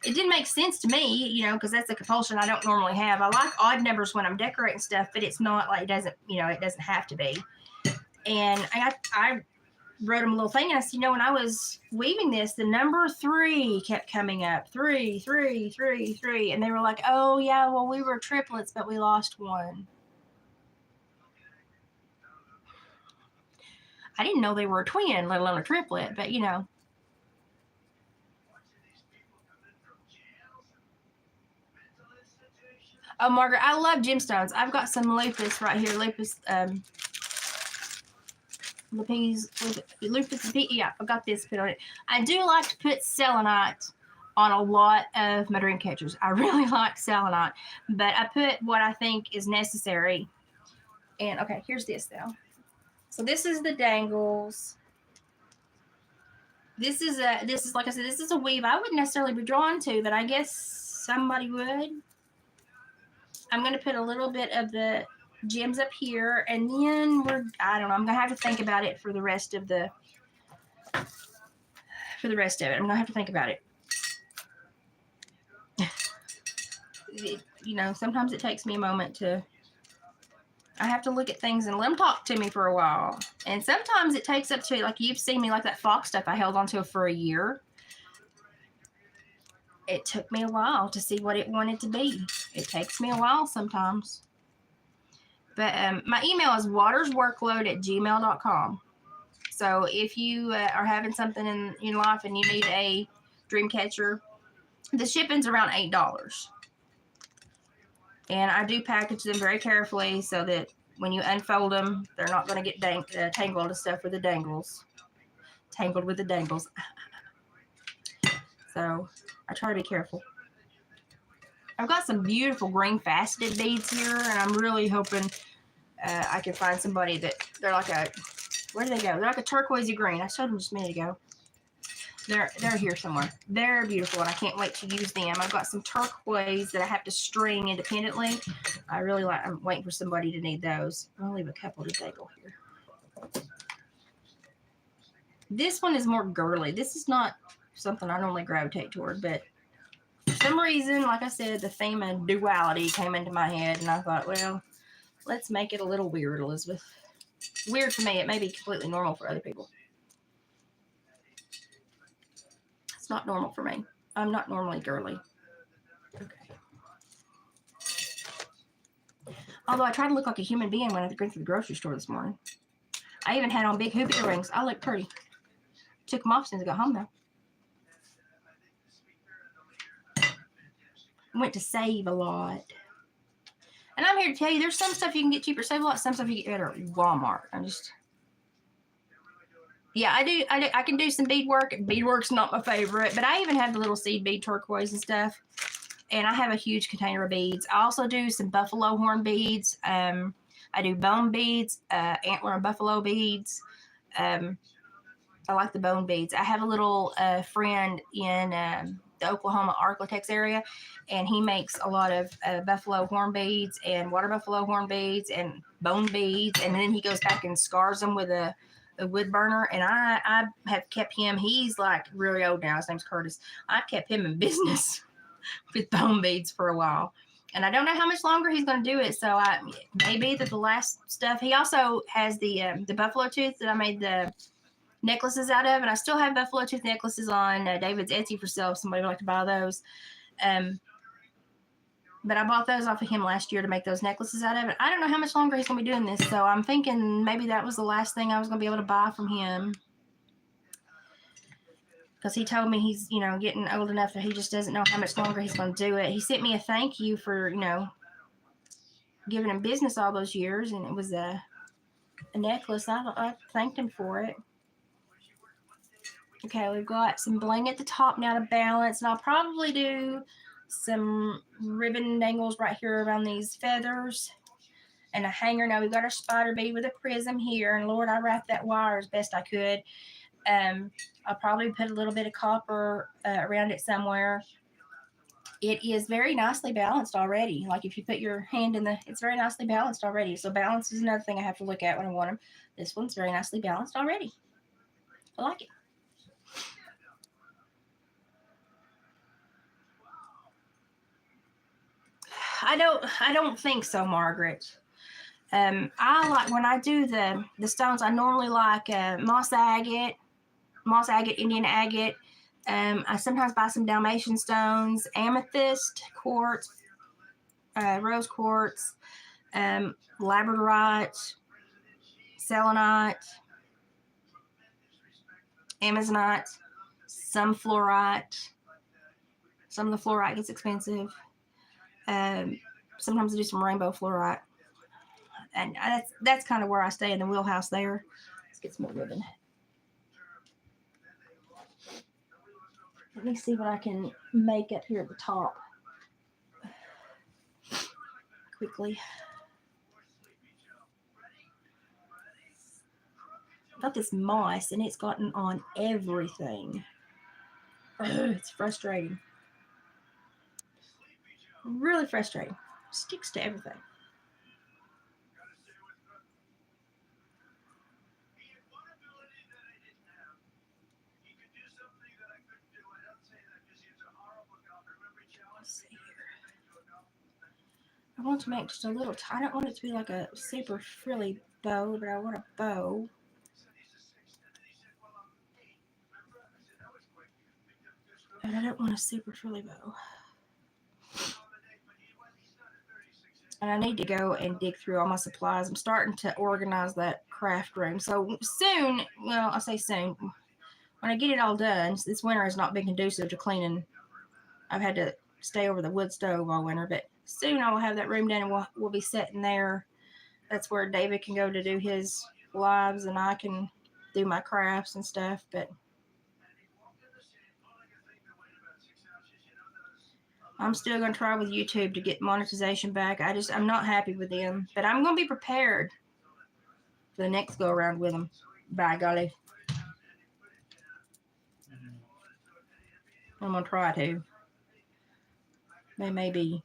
it didn't make sense to me, you know, because that's a compulsion I don't normally have. I like odd numbers when I'm decorating stuff, but it's not like it doesn't have to be. And I wrote them a little thing, and I said, you know, when I was weaving this, the number 3 kept coming up. 3, 3, 3, 3. And they were like, oh, yeah, well, we were triplets, but we lost one. I didn't know they were a twin, let alone a triplet, but, you know. Oh, Margaret, I love gemstones. I've got some lupus right here. Lupus, yeah, I got this put on it. I do like to put selenite on a lot of my dream catchers. I really like selenite, but I put what I think is necessary. And okay, here's this though. So this is the dangles. This is like I said, this is a weave I wouldn't necessarily be drawn to, but I guess somebody would. I'm going to put a little bit of the gems up here, and then I don't know, I'm going to have to think about it for the rest of it. I'm going to have to think about it. You know, sometimes it takes me a moment I have to look at things and let them talk to me for a while. And sometimes it takes up to, like you've seen me, like that fox stuff I held onto for a year. It took me a while to see what it wanted to be. It takes me a while sometimes. But my email is watersworkload@gmail.com. So if you are having something in life and you need a dream catcher, the shipping's around $8. And I do package them very carefully so that when you unfold them, they're not going to get tangled and stuff with the dangles. Tangled with the dangles. So I try to be careful. I've got some beautiful green faceted beads here, and I'm really hoping I can find somebody that they're like a, where do they go? They're like a turquoisey green. I showed them just a minute ago. They're here somewhere. They're beautiful, and I can't wait to use them. I've got some turquoise that I have to string independently. I'm waiting for somebody to need those. I'll leave a couple to dangle here. This one is more girly. This is not something I normally gravitate toward, but for some reason, like I said, the theme of duality came into my head, and I thought, well, let's make it a little weird, Elizabeth. Weird for me. It may be completely normal for other people. It's not normal for me. I'm not normally girly. Okay. Although I tried to look like a human being when I went to the grocery store this morning. I even had on big hoop earrings. I look pretty. Took them off since I got home, though. Went to Save a Lot. And I'm here to tell you, there's some stuff you can get cheaper, Save a Lot, some stuff you get better at Walmart. Yeah, I can do some beadwork. Beadwork's not my favorite, but I even have the little seed bead turquoise and stuff. And I have a huge container of beads. I also do some buffalo horn beads. I do bone beads, antler and buffalo beads. I like the bone beads. I have a little friend in the Oklahoma Arklatex area, and he makes a lot of buffalo horn beads and water buffalo horn beads and bone beads, and then he goes back and scars them with a wood burner. And I have kept him. He's like really old now. His name's Curtis. I've kept him in business with bone beads for a while, and I don't know how much longer he's going to do it. So maybe that the last stuff. He also has the buffalo tooth that I made the necklaces out of, and I still have buffalo tooth necklaces on David's Etsy for sale if somebody would like to buy those. But I bought those off of him last year to make those necklaces out of it. I don't know how much longer he's going to be doing this, so I'm thinking maybe that was the last thing I was going to be able to buy from him, because he told me he's, getting old enough that he just doesn't know how much longer he's going to do it. He sent me a thank you for, giving him business all those years, and it was a necklace. I thanked him for it. Okay, we've got some bling at the top now to balance, and I'll probably do some ribbon dangles right here around these feathers and a hanger. Now we've got our spider bead with a prism here, and Lord, I wrapped that wire as best I could. I'll probably put a little bit of copper around it somewhere. It is very nicely balanced already. Like if you put your hand it's very nicely balanced already. So balance is another thing I have to look at when I want them. This one's very nicely balanced already. I like it. I don't think so, Margaret. I like, when I do the stones, I normally like moss agate, Indian agate. I sometimes buy some Dalmatian stones, amethyst quartz, rose quartz, labradorite, selenite, amazonite, some fluorite. Some of the fluorite gets expensive. sometimes I do some rainbow fluorite. And that's kind of where I stay in the wheelhouse there. Let's get some more ribbon. Let me see what I can make up here at the top quickly. I got this moss and it's gotten on everything. It's frustrating. Really frustrating. Sticks to everything. Let's see here. I want to make just a little, I don't want it to be like a super frilly bow, but I want a bow. And I don't want a super frilly bow. And I need to go and dig through all my supplies. I'm starting to organize that craft room. So soon, well, I say soon, when I get it all done, this winter has not been conducive to cleaning. I've had to stay over the wood stove all winter, but soon I will have that room done and we'll be sitting there. That's where David can go to do his lives and I can do my crafts and stuff. But I'm still going to try with YouTube to get monetization back. I'm not happy with them, but I'm going to be prepared for the next go around with them. By golly. I'm going to try to. They may be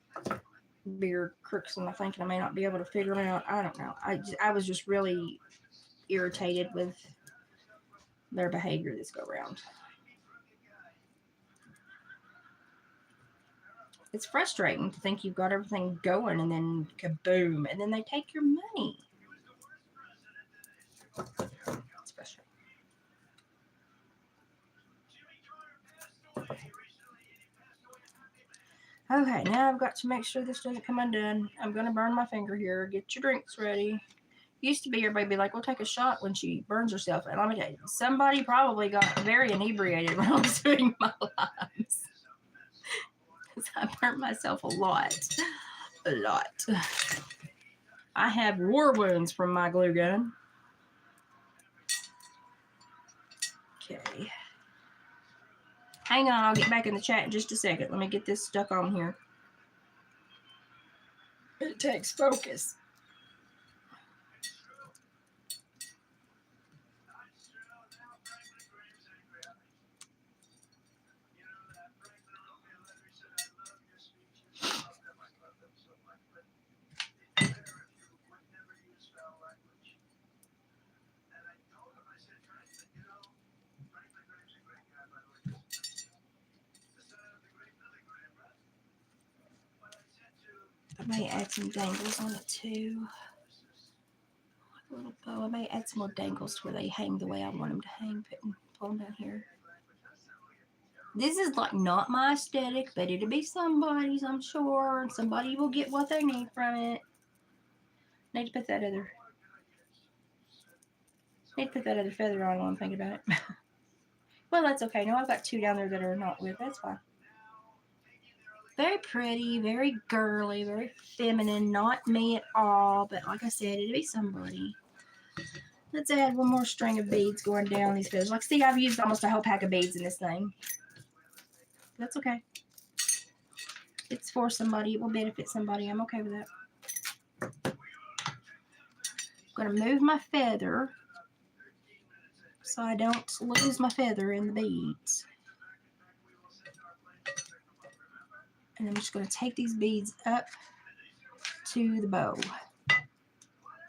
bigger crooks than I think, and I may not be able to figure them out. I don't know. I was just really irritated with their behavior this go around. It's frustrating to think you've got everything going and then kaboom, and then they take your money. It's frustrating. Okay, now I've got to make sure this doesn't come undone. I'm going to burn my finger here. Get your drinks ready. Used to be everybody be like, we'll take a shot when she burns herself. And let me tell you, somebody probably got very inebriated when I was doing my lives. Because I burnt myself a lot. A lot. I have war wounds from my glue gun. Okay. Hang on, I'll get back in the chat in just a second. Let me get this stuck on here. It takes focus. I may add some dangles on it too. Like a little bow. I may add some more dangles to where they hang the way I want them to hang. Pull them down here. This is like not my aesthetic, but it'll be somebody's, I'm sure. Somebody will get what they need from it. Need to put that other feather on while I'm thinking about it. Well, that's okay. No, I've got two down there that are not with. That's fine. Very pretty, very girly, very feminine. Not me at all, but like I said, it'll be somebody. Let's add one more string of beads going down these feathers. Like, see, I've used almost a whole pack of beads in this thing. That's okay. It's for somebody. It will benefit somebody. I'm okay with that. I'm going to move my feather so I don't lose my feather in the beads. And I'm just going to take these beads up to the bow.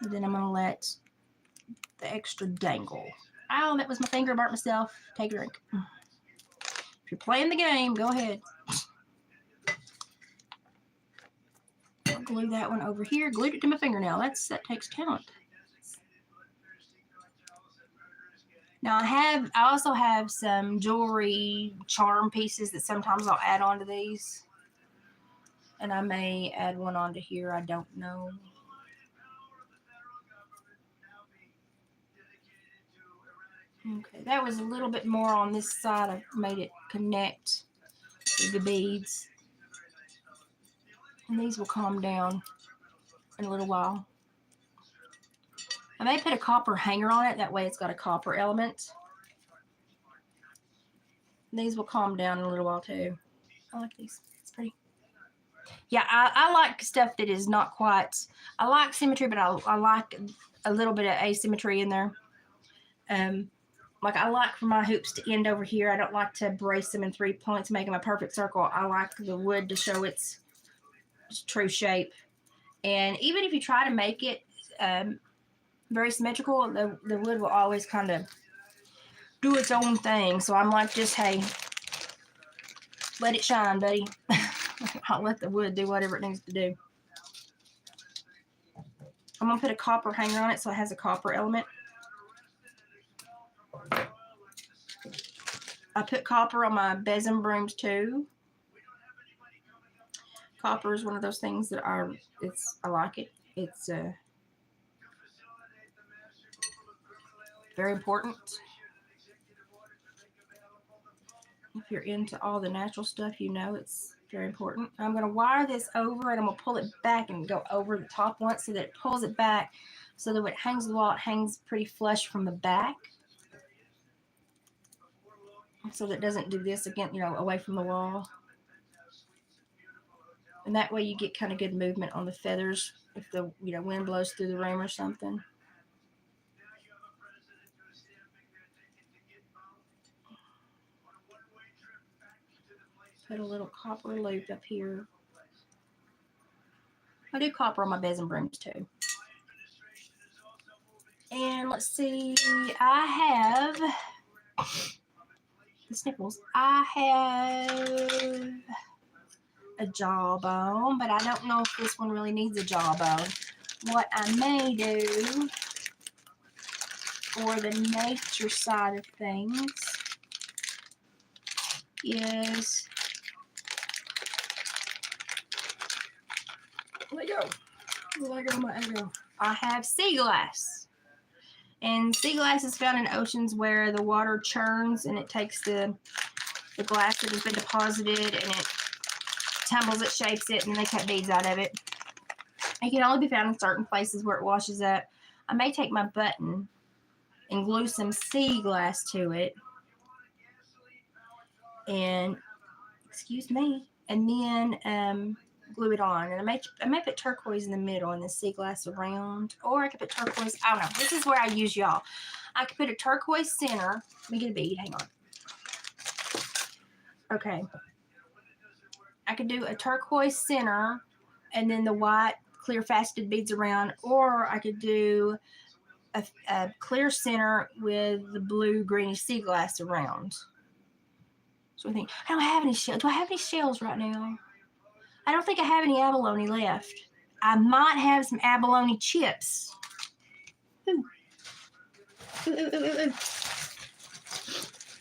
And then I'm going to let the extra dangle. Ow, that was my finger. Burnt myself. Take a drink. If you're playing the game, go ahead. I'll glue that one over here. Glued it to my fingernail. That takes talent. Now I also have some jewelry charm pieces that sometimes I'll add onto these. And I may add one onto here. I don't know. Okay, that was a little bit more on this side. I made it connect with the beads. And these will calm down in a little while. I may put a copper hanger on it. That way it's got a copper element. These will calm down in a little while too. I like these. It's pretty. Yeah, I like stuff that is not quite. I like symmetry, but I like a little bit of asymmetry in there. Like I like for my hoops to end over here. I don't like to brace them in 3 points, make them a perfect circle. I like the wood to show its true shape. And even if you try to make it very symmetrical, the wood will always kind of do its own thing. So I'm like, just, hey, let it shine, buddy. I'll let the wood do whatever it needs to do. I'm going to put a copper hanger on it so it has a copper element. I put copper on my besom brooms too. Copper is one of those things that I like it. It's very important. If you're into all the natural stuff, you know it's very important. I'm going to wire this over and I'm going to pull it back and go over the top once so that it pulls it back so that when it hangs the wall, it hangs pretty flush from the back. So that it doesn't do this again, away from the wall. And that way you get kind of good movement on the feathers if the wind blows through the room or something. Put a little copper loop up here. I do copper on my besom brooms too. And let's see, I have the snipples. I have a jawbone, but I don't know if this one really needs a jawbone. What I may do for the nature side of things is I have sea glass. And sea glass is found in oceans where the water churns and it takes the glass that has been deposited and it tumbles it, shapes it, and they cut beads out of it. It can only be found in certain places where it washes up. I may take my button and glue some sea glass to it. And, excuse me, and then glue it on. And I may put turquoise in the middle and the sea glass around. Or I could put turquoise, I don't know. This is where I use y'all. I could put a turquoise center. Let me get a bead, hang on. Okay. I could do a turquoise center and then the white clear faceted beads around, or I could do a clear center with the blue greenish sea glass around. So I think, I don't have any shells. Do I have any shells right now? I don't think I have any abalone left. I might have some abalone chips. Ooh. Ooh.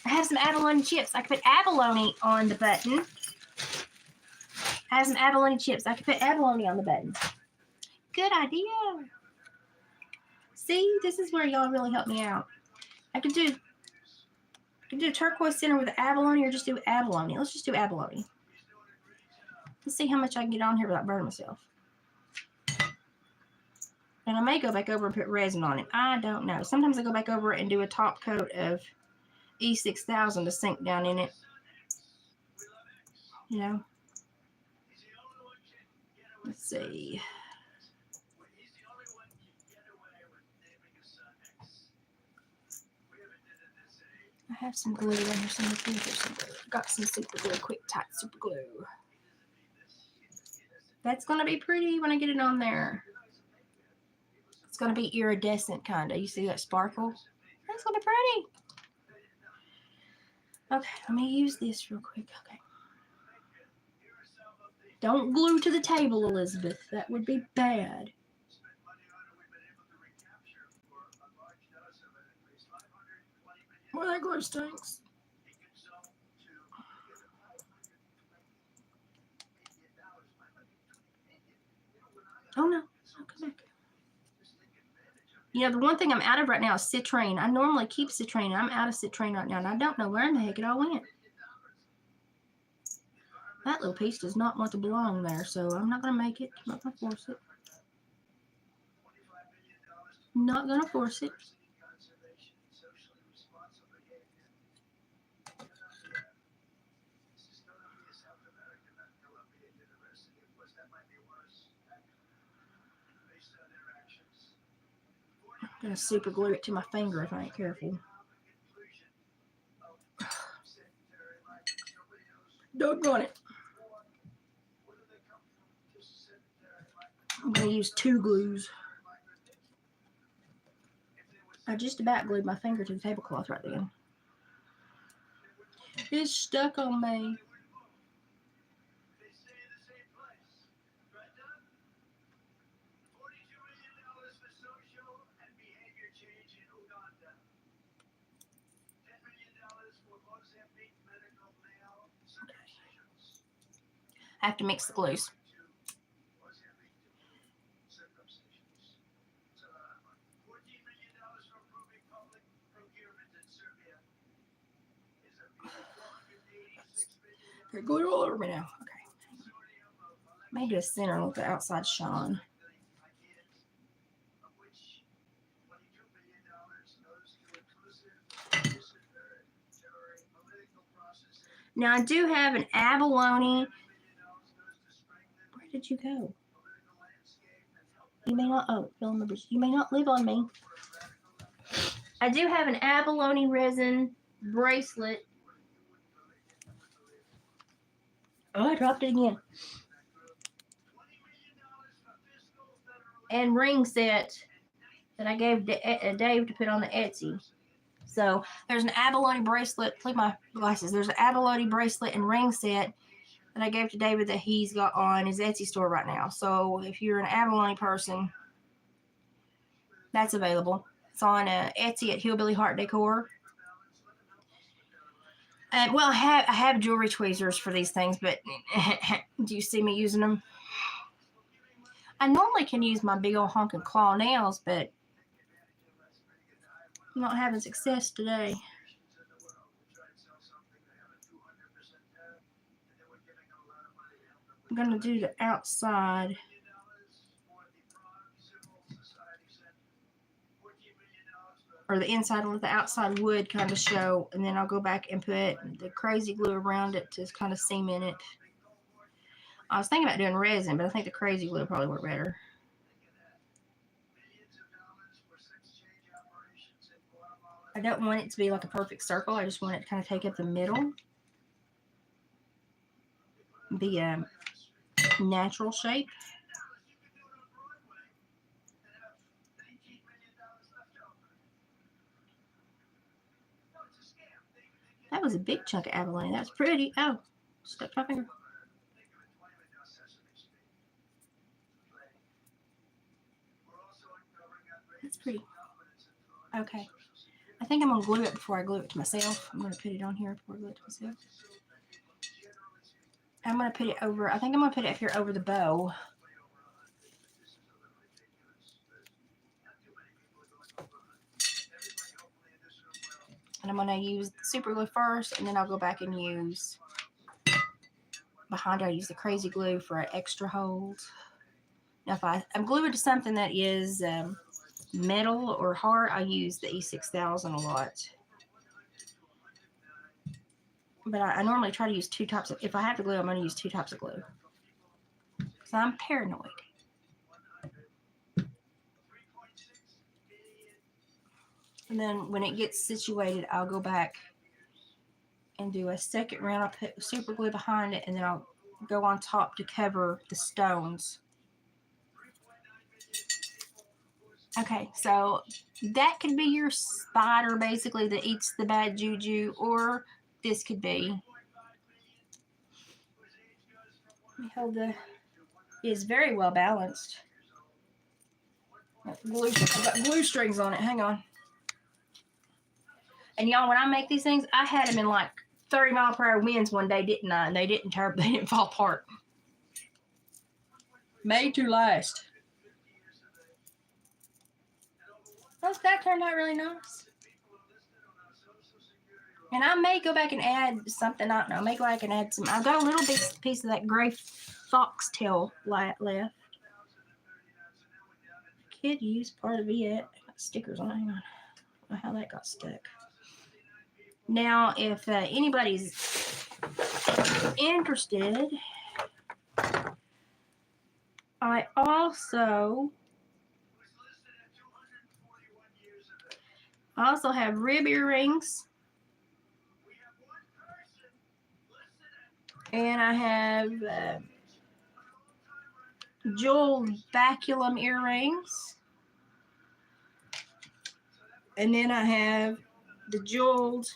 I have some abalone chips. I could put abalone on the button. I have some abalone chips. I could put abalone on the button. Good idea. See, this is where y'all really help me out. I could do a turquoise center with abalone or just do abalone. Let's just do abalone. Let's see how much I can get on here without burning myself. And I may go back over and put resin on it. I don't know. Sometimes I go back over and do a top coat of E6000 to sink down in it. Let's see. I have some glue in here. Some glue. Got some super glue, quick tight super glue. That's going to be pretty when I get it on there. It's going to be iridescent kind of. You see that sparkle? That's going to be pretty. Okay, let me use this real quick. Okay. Don't glue to the table, Elizabeth. That would be bad. Well, that glue stinks. Oh, no. I'll come back. The one thing I'm out of right now is citrine. I normally keep citrine. I'm out of citrine right now, and I don't know where in the heck it all went. That little piece does not want to belong there, so I'm not going to make it. I'm not going to force it. Not going to force it. I'm going to super glue it to my finger if I ain't careful. Doggone it. I'm going to use 2 glues. I just about glued my finger to the tablecloth right then. It's stuck on me. I have to mix the glues. They're glued all over me now. Okay. Maybe a center and let the outside shine. Now I do have an abalone. Where did you go? You may not. Oh, film numbers. You may not live on me. I do have an abalone resin bracelet. Oh, I dropped it again. And ring set that I gave Dave to put on the Etsy. So there's an abalone bracelet. Look at my glasses. There's an abalone bracelet and ring set that I gave to David that he's got on his Etsy store right now. So if you're an abalone person, that's available. It's on Etsy at Hillbilly Heart Decor. Well, I have jewelry tweezers for these things, but do you see me using them? I normally can use my big old honking claw nails, but I'm not having success today. I'm going to do the outside. Or the inside, let the outside wood kind of show, and then I'll go back and put the crazy glue around it to kind of cement it. I was thinking about doing resin, but I think the crazy glue probably work better. I don't want it to be like a perfect circle. I just want it to kind of take up the middle. Be a natural shape. That was a big chunk of abalone. That's pretty. Oh, stuck my finger. That's pretty. Okay. I think I'm going to glue it before I glue it to myself. I'm going to put it on here before I glue it to myself. I'm going to put it over. I think I'm going to put it up here over the bow. And I'm going to use super glue first, and then I'll go back and use behind. I use the crazy glue for an extra hold. Now, if I'm gluing to something that is metal or hard, I use the E6000 a lot. But I normally try to use 2 types of. If I have to glue, I'm going to use 2 types of glue. So I'm paranoid. And then when it gets situated, I'll go back and do a second round. I'll put super glue behind it, and then I'll go on top to cover the stones. Okay, so that could be your spider, basically, that eats the bad juju, or this could be. Let me hold the. It's very well balanced. I've got glue strings on it. Hang on. And y'all, when I make these things, I had them in like 30-mile-per-hour winds one day, didn't I? And they didn't turn. They didn't fall apart. Made to last. Oh, that turned out really nice. And I may go back and add something. I don't know. I may go back and add some. I've got a little piece of that gray foxtail left. Could use part of it. Got stickers on it. Hang on. I don't know how that got stuck. Now, if anybody's interested, I also have rib earrings. And I have jeweled baculum earrings. And then I have the jeweled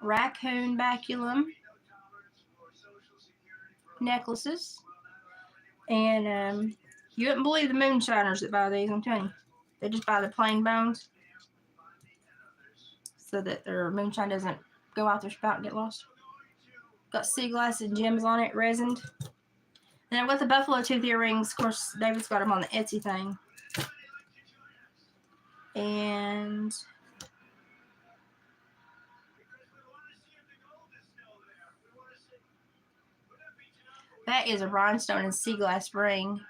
raccoon baculum necklaces. And you wouldn't believe the moonshiners that buy these, I'm telling you. They just buy the plain bones so that their moonshine doesn't go out their spout and get lost. Got sea glass and gems on it, resined. And with the buffalo tooth earrings, of course, David's got them on the Etsy thing. And that is a rhinestone and sea glass ring.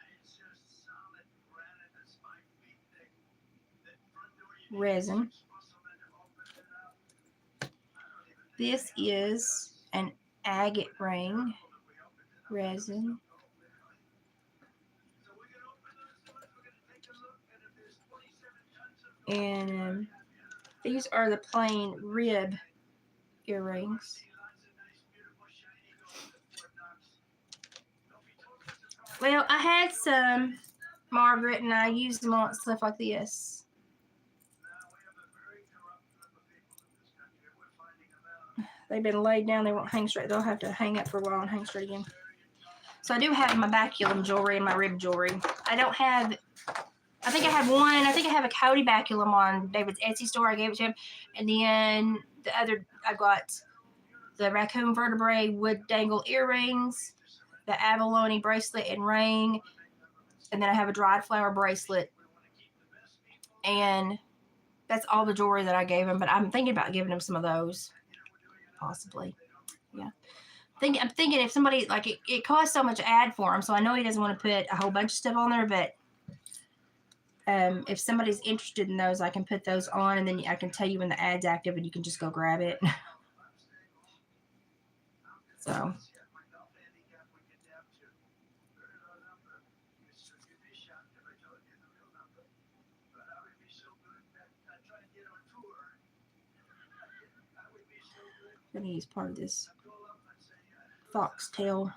Resin. This is an agate ring. Resin. And these are the plain rib earrings. Well, I had some Margaret, and I used them on stuff like this. They've been laid down. They won't hang straight. They'll have to hang up for a while and hang straight again. So I do have my baculum jewelry and my rib jewelry. I don't have... I think I have one. I think I have a Cody baculum on David's Etsy store. I gave it to him. And then the other, I got the raccoon vertebrae wood dangle earrings, the abalone bracelet and ring, and then I have a dried flower bracelet. And that's all the jewelry that I gave him. But I'm thinking about giving him some of those, possibly. Yeah. I'm thinking if somebody, like, it costs so much to add for him, so I know he doesn't want to put a whole bunch of stuff on there, but if somebody's interested in those, I can put those on, and then I can tell you when the ad's active, and you can just go grab it. So. I'm going to use part of this foxtail.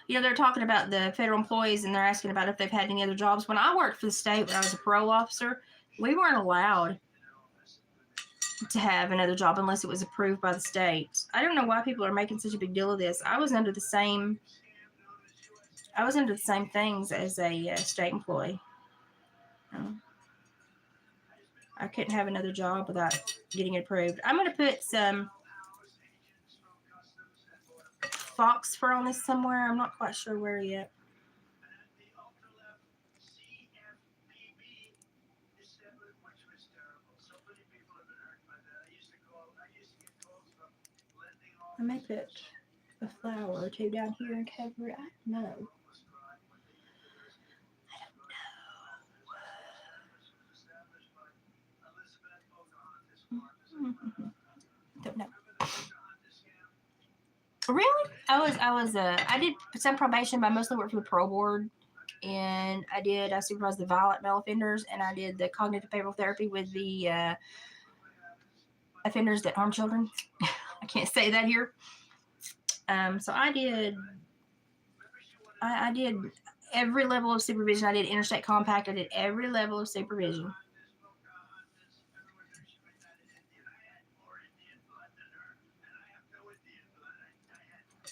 You know, they're talking about the federal employees, and they're asking about if they've had any other jobs. When I worked for the state, when I was a parole officer, we weren't allowed to have another job unless it was approved by the state. I don't know why people are making such a big deal of this. I was under the same things as a state employee. I couldn't have another job without getting it approved. I'm going to put some fox fur on this somewhere. I'm not quite sure where yet. I may put a flower or two down here and cover it. I don't know. Don't know. Really? I did some probation, but I mostly worked for the parole board. And I supervised the violent male offenders, and I did the cognitive behavioral therapy with the offenders that harm children. I can't say that here. So I did every level of supervision. I did interstate compact. I did every level of supervision.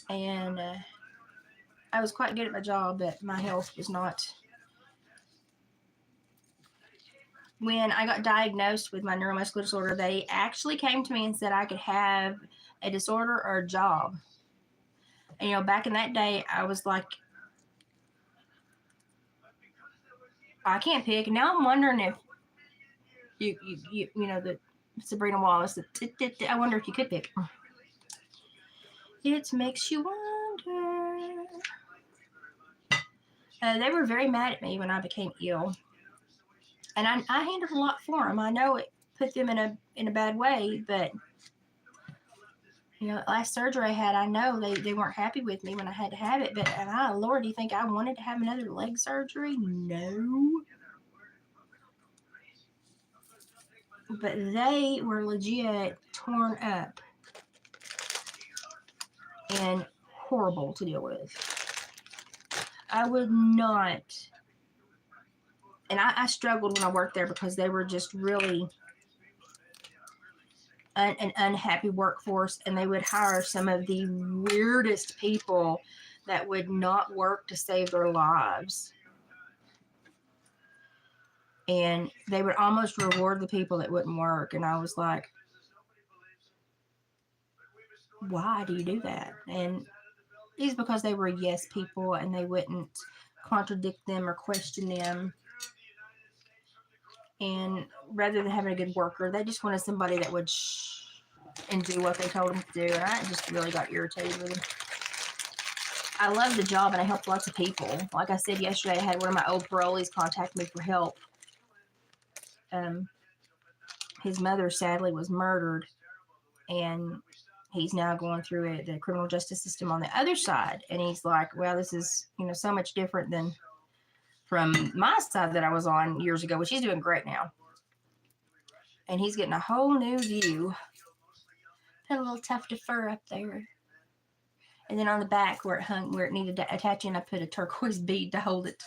And I was quite good at my job, but my health was not when I got diagnosed with my neuromuscular disorder, they actually came to me and said I could have a disorder or a job. And, back in that day, I was like, I can't pick. Now I'm wondering if the Sabrina Wallace, I wonder if you could pick. It makes you wonder. They were very mad at me when I became ill. And I handled a lot for them. I know it put them in a bad way, but last surgery I had, I know they weren't happy with me when I had to have it. But Lord, do you think I wanted to have another leg surgery? No. But they were legit torn up and horrible to deal with. I would not. And I struggled when I worked there because they were just really an unhappy workforce, and they would hire some of the weirdest people that would not work to save their lives. And they would almost reward the people that wouldn't work. And I was like, why do you do that? And it's because they were yes people and they wouldn't contradict them or question them. And rather than having a good worker, they just wanted somebody that would and do what they told them to do. And I just really got irritated with them. I love the job and I helped lots of people. Like I said yesterday, I had one of my old parolees contact me for help. His mother sadly was murdered, and he's now going through the criminal justice system on the other side. And he's like, well, this is, so much different than from my side that I was on years ago, which he's doing great now. And he's getting a whole new view. Put a little tuft of fur up there. And then on the back where it needed attaching, I put a turquoise bead to hold it.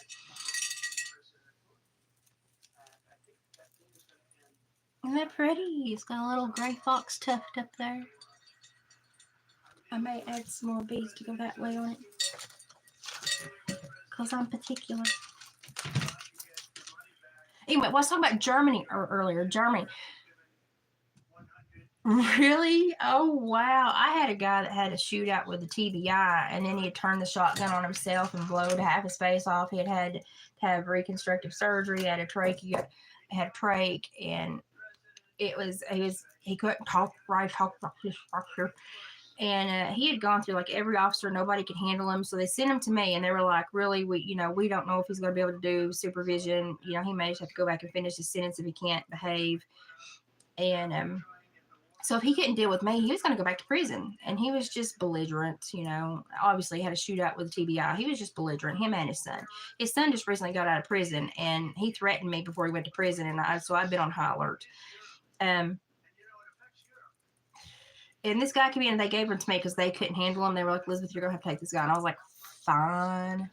Isn't that pretty? It's got a little gray fox tuft up there. I may add some more beads to go that way on it, because I'm particular. Anyway, I was talking about Germany earlier. Germany. Really? Oh, wow. I had a guy that had a shootout with a TBI, and then he had turned the shotgun on himself and blowed half his face off. He had to have reconstructive surgery, had a trach, and he couldn't talk right, and he had gone through like every officer. Nobody could handle him, so they sent him to me, and they were like, really, we don't know if he's going to be able to do supervision. He may just have to go back and finish his sentence if he can't behave. And so if he couldn't deal with me, he was going to go back to prison. And he was just belligerent. Obviously he had a shootout with a TBI. He was just belligerent, him and his son. His son just recently got out of prison, and he threatened me before he went to prison, and so I've been on high alert. And this guy came in, and they gave him to me because they couldn't handle him. They were like, Elizabeth, you're going to have to take this guy. And I was like, fine.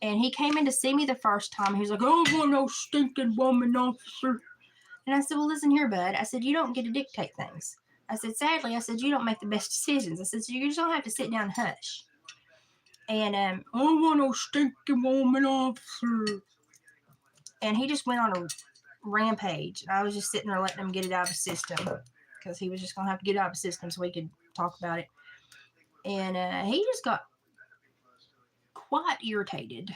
And he came in to see me the first time. He was like, I don't want no stinking woman officer. And I said, well, listen here, bud. I said, you don't get to dictate things. I said, sadly, you don't make the best decisions. I said, so you just don't have to sit down and hush. And I don't want no stinking woman officer. And he just went on a rampage. I was just sitting there letting him get it out of his system, because he was just going to have to get it out of his system so we could talk about it. And he just got quite irritated.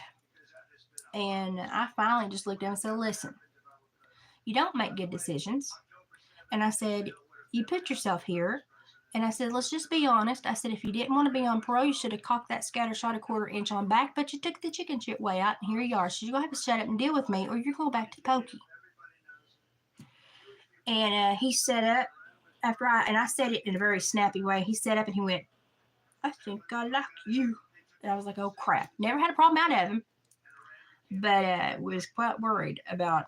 And I finally just looked at him and said, listen, you don't make good decisions. And I said, you put yourself here. And I said, let's just be honest. I said, if you didn't want to be on parole, you should have cocked that scatter shot a 1/4 inch on back, but you took the chicken shit way out, and here you are. So you're going to have to shut up and deal with me, or you're going back to pokey. And he sat up and I said it in a very snappy way. He sat up and he went, I think I like you. And I was like, oh, crap. Never had a problem out of him, but was quite worried about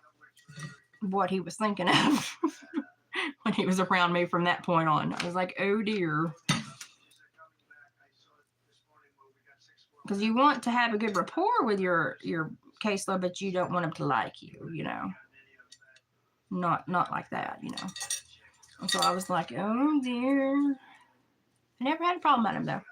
what he was thinking of when he was around me from that point on. I was like, oh dear. Because you want to have a good rapport with your caseload, but you don't want them to like you, Not like that, And so I was like, oh dear. I never had a problem about him though.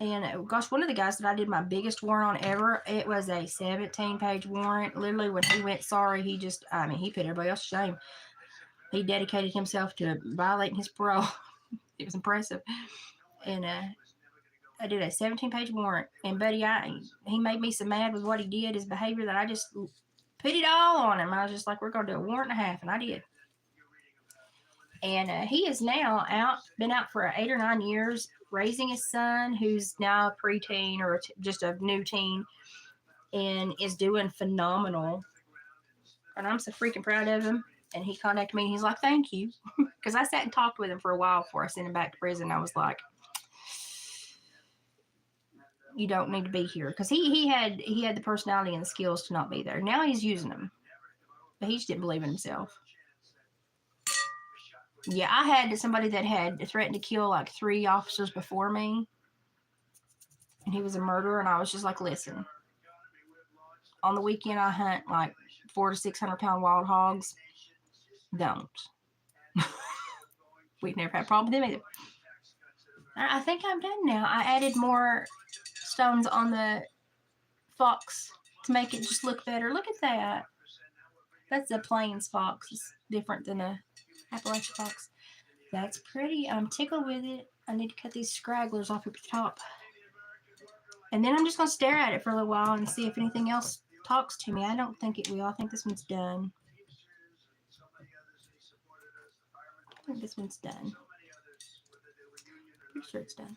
And gosh, one of the guys that I did my biggest warrant on ever, it was a 17-page warrant. Literally, when he went sorry, he just, I mean, he put everybody else to shame. He dedicated himself to violating his parole. It was impressive. And I did a 17-page warrant. And buddy, he made me so mad with what he did, his behavior, that I just put it all on him. I was just like, we're going to do a warrant and a half. And I did. And he is now been out for 8 or 9 years, raising his son, who's now a preteen or just a new teen, and is doing phenomenal. And I'm so freaking proud of him. And he contacted me and he's like, thank you. Because I sat and talked with him for a while before I sent him back to prison. I was like, you don't need to be here. Because he had the personality and the skills to not be there. Now he's using them. But he just didn't believe in himself. Yeah, I had somebody that had threatened to kill like 3 officers before me. And he was a murderer. And I was just like, listen, on the weekend I hunt like 400 to 600 pound wild hogs. Don't. We've never had a problem with them either. I think I'm done now. I added more stones on the fox to make it just look better. Look at that. That's a plains fox. It's different than a Appalachian fox. That's pretty. I'm tickled with it. I need to cut these scragglers off at the top. And then I'm just going to stare at it for a little while and see if anything else talks to me. I don't think it will. I think this one's done. I think this one's done. Pretty sure it's done.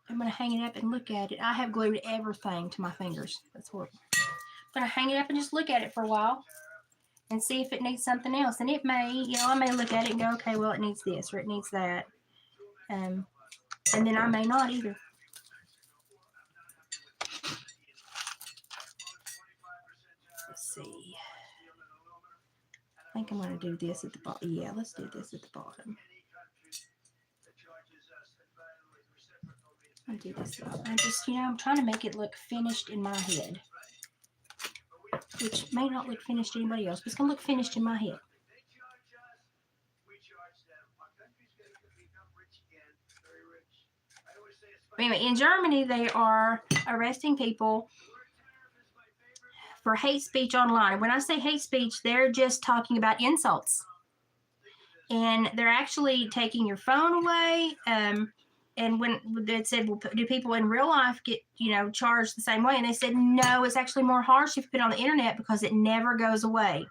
I'm going to hang it up and look at it. I have glued everything to my fingers. That's horrible. I'm going to hang it up and just look at it for a while and see if it needs something else. And it may, I may look at it and go, okay, well, it needs this or it needs that. And then I may not either. Let's see. I think I'm going to do this at the bottom. Yeah, let's do this at the bottom. I'll do this. I just, I'm trying to make it look finished in my head. Which may not look finished to anybody else, but it's going to look finished in my head. Anyway, in Germany, they are arresting people for hate speech online. When I say hate speech, they're just talking about insults. And they're actually taking your phone away. And when they said, well, do people in real life get, charged the same way? And they said, no, it's actually more harsh if you put it on the internet because it never goes away.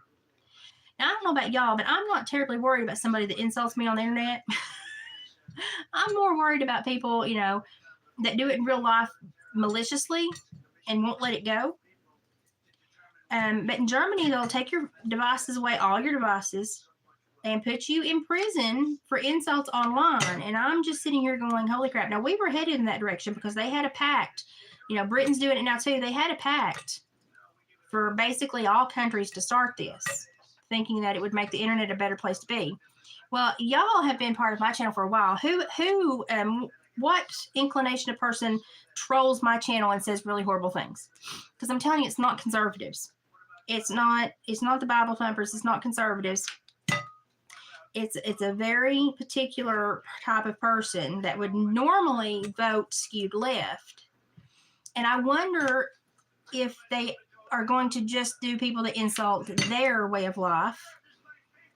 Now, I don't know about y'all, but I'm not terribly worried about somebody that insults me on the internet. I'm more worried about people, that do it in real life maliciously and won't let it go. But in Germany, they'll take your devices away, all your devices, and put you in prison for insults online. And I'm just sitting here going, holy crap. Now, we were headed in that direction because they had a pact. Britain's doing it now, too. They had a pact for basically all countries to start this, thinking that it would make the internet a better place to be. Well, y'all have been part of my channel for a while. What inclination of person trolls my channel and says really horrible things? Because I'm telling you, it's not conservatives. It's not the Bible thumpers. It's not conservatives. It's a very particular type of person that would normally vote skewed left. And I wonder if they are going to just do people that insult their way of life,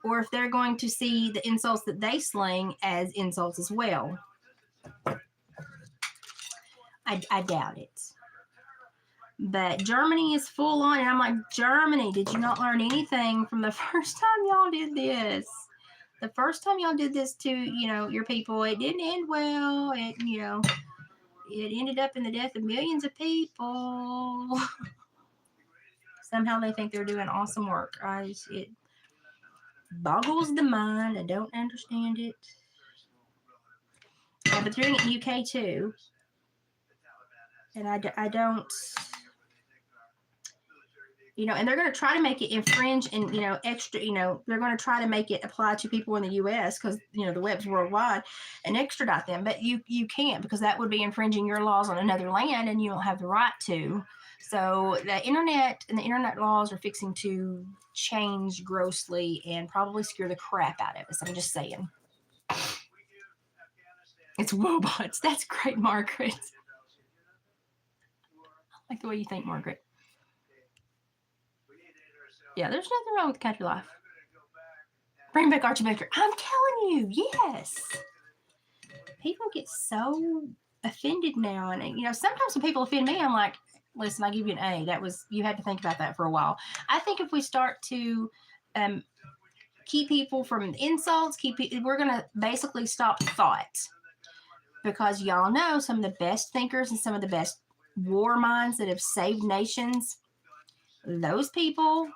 or if they're going to see the insults that they sling as insults as well. I doubt it. But Germany is full on, and I'm like, Germany, did you not learn anything from the first time y'all did this? The first time y'all did this to, your people, it didn't end well. It ended up in the death of millions of people. Somehow they think they're doing awesome work. It boggles the mind. I don't understand it. But they're doing it in UK too. And I don't, and they're going to try to make it infringe and, extra, they're going to try to make it apply to people in the U.S. because, the web's worldwide and extradite them. But you can't, because that would be infringing your laws on another land and you don't have the right to. So the internet and the internet laws are fixing to change grossly and probably scare the crap out of us. I'm just saying. It's robots. That's great, Margaret. I like the way you think, Margaret. Yeah, there's nothing wrong with country life. Bring back Archie Baker. I'm telling you, yes. People get so offended now, and sometimes when people offend me, I'm like, listen, I give you an A. You had to think about that for a while. I think if we start to keep people from insults, we're gonna basically stop thought, because y'all know some of the best thinkers and some of the best war minds that have saved nations. Those people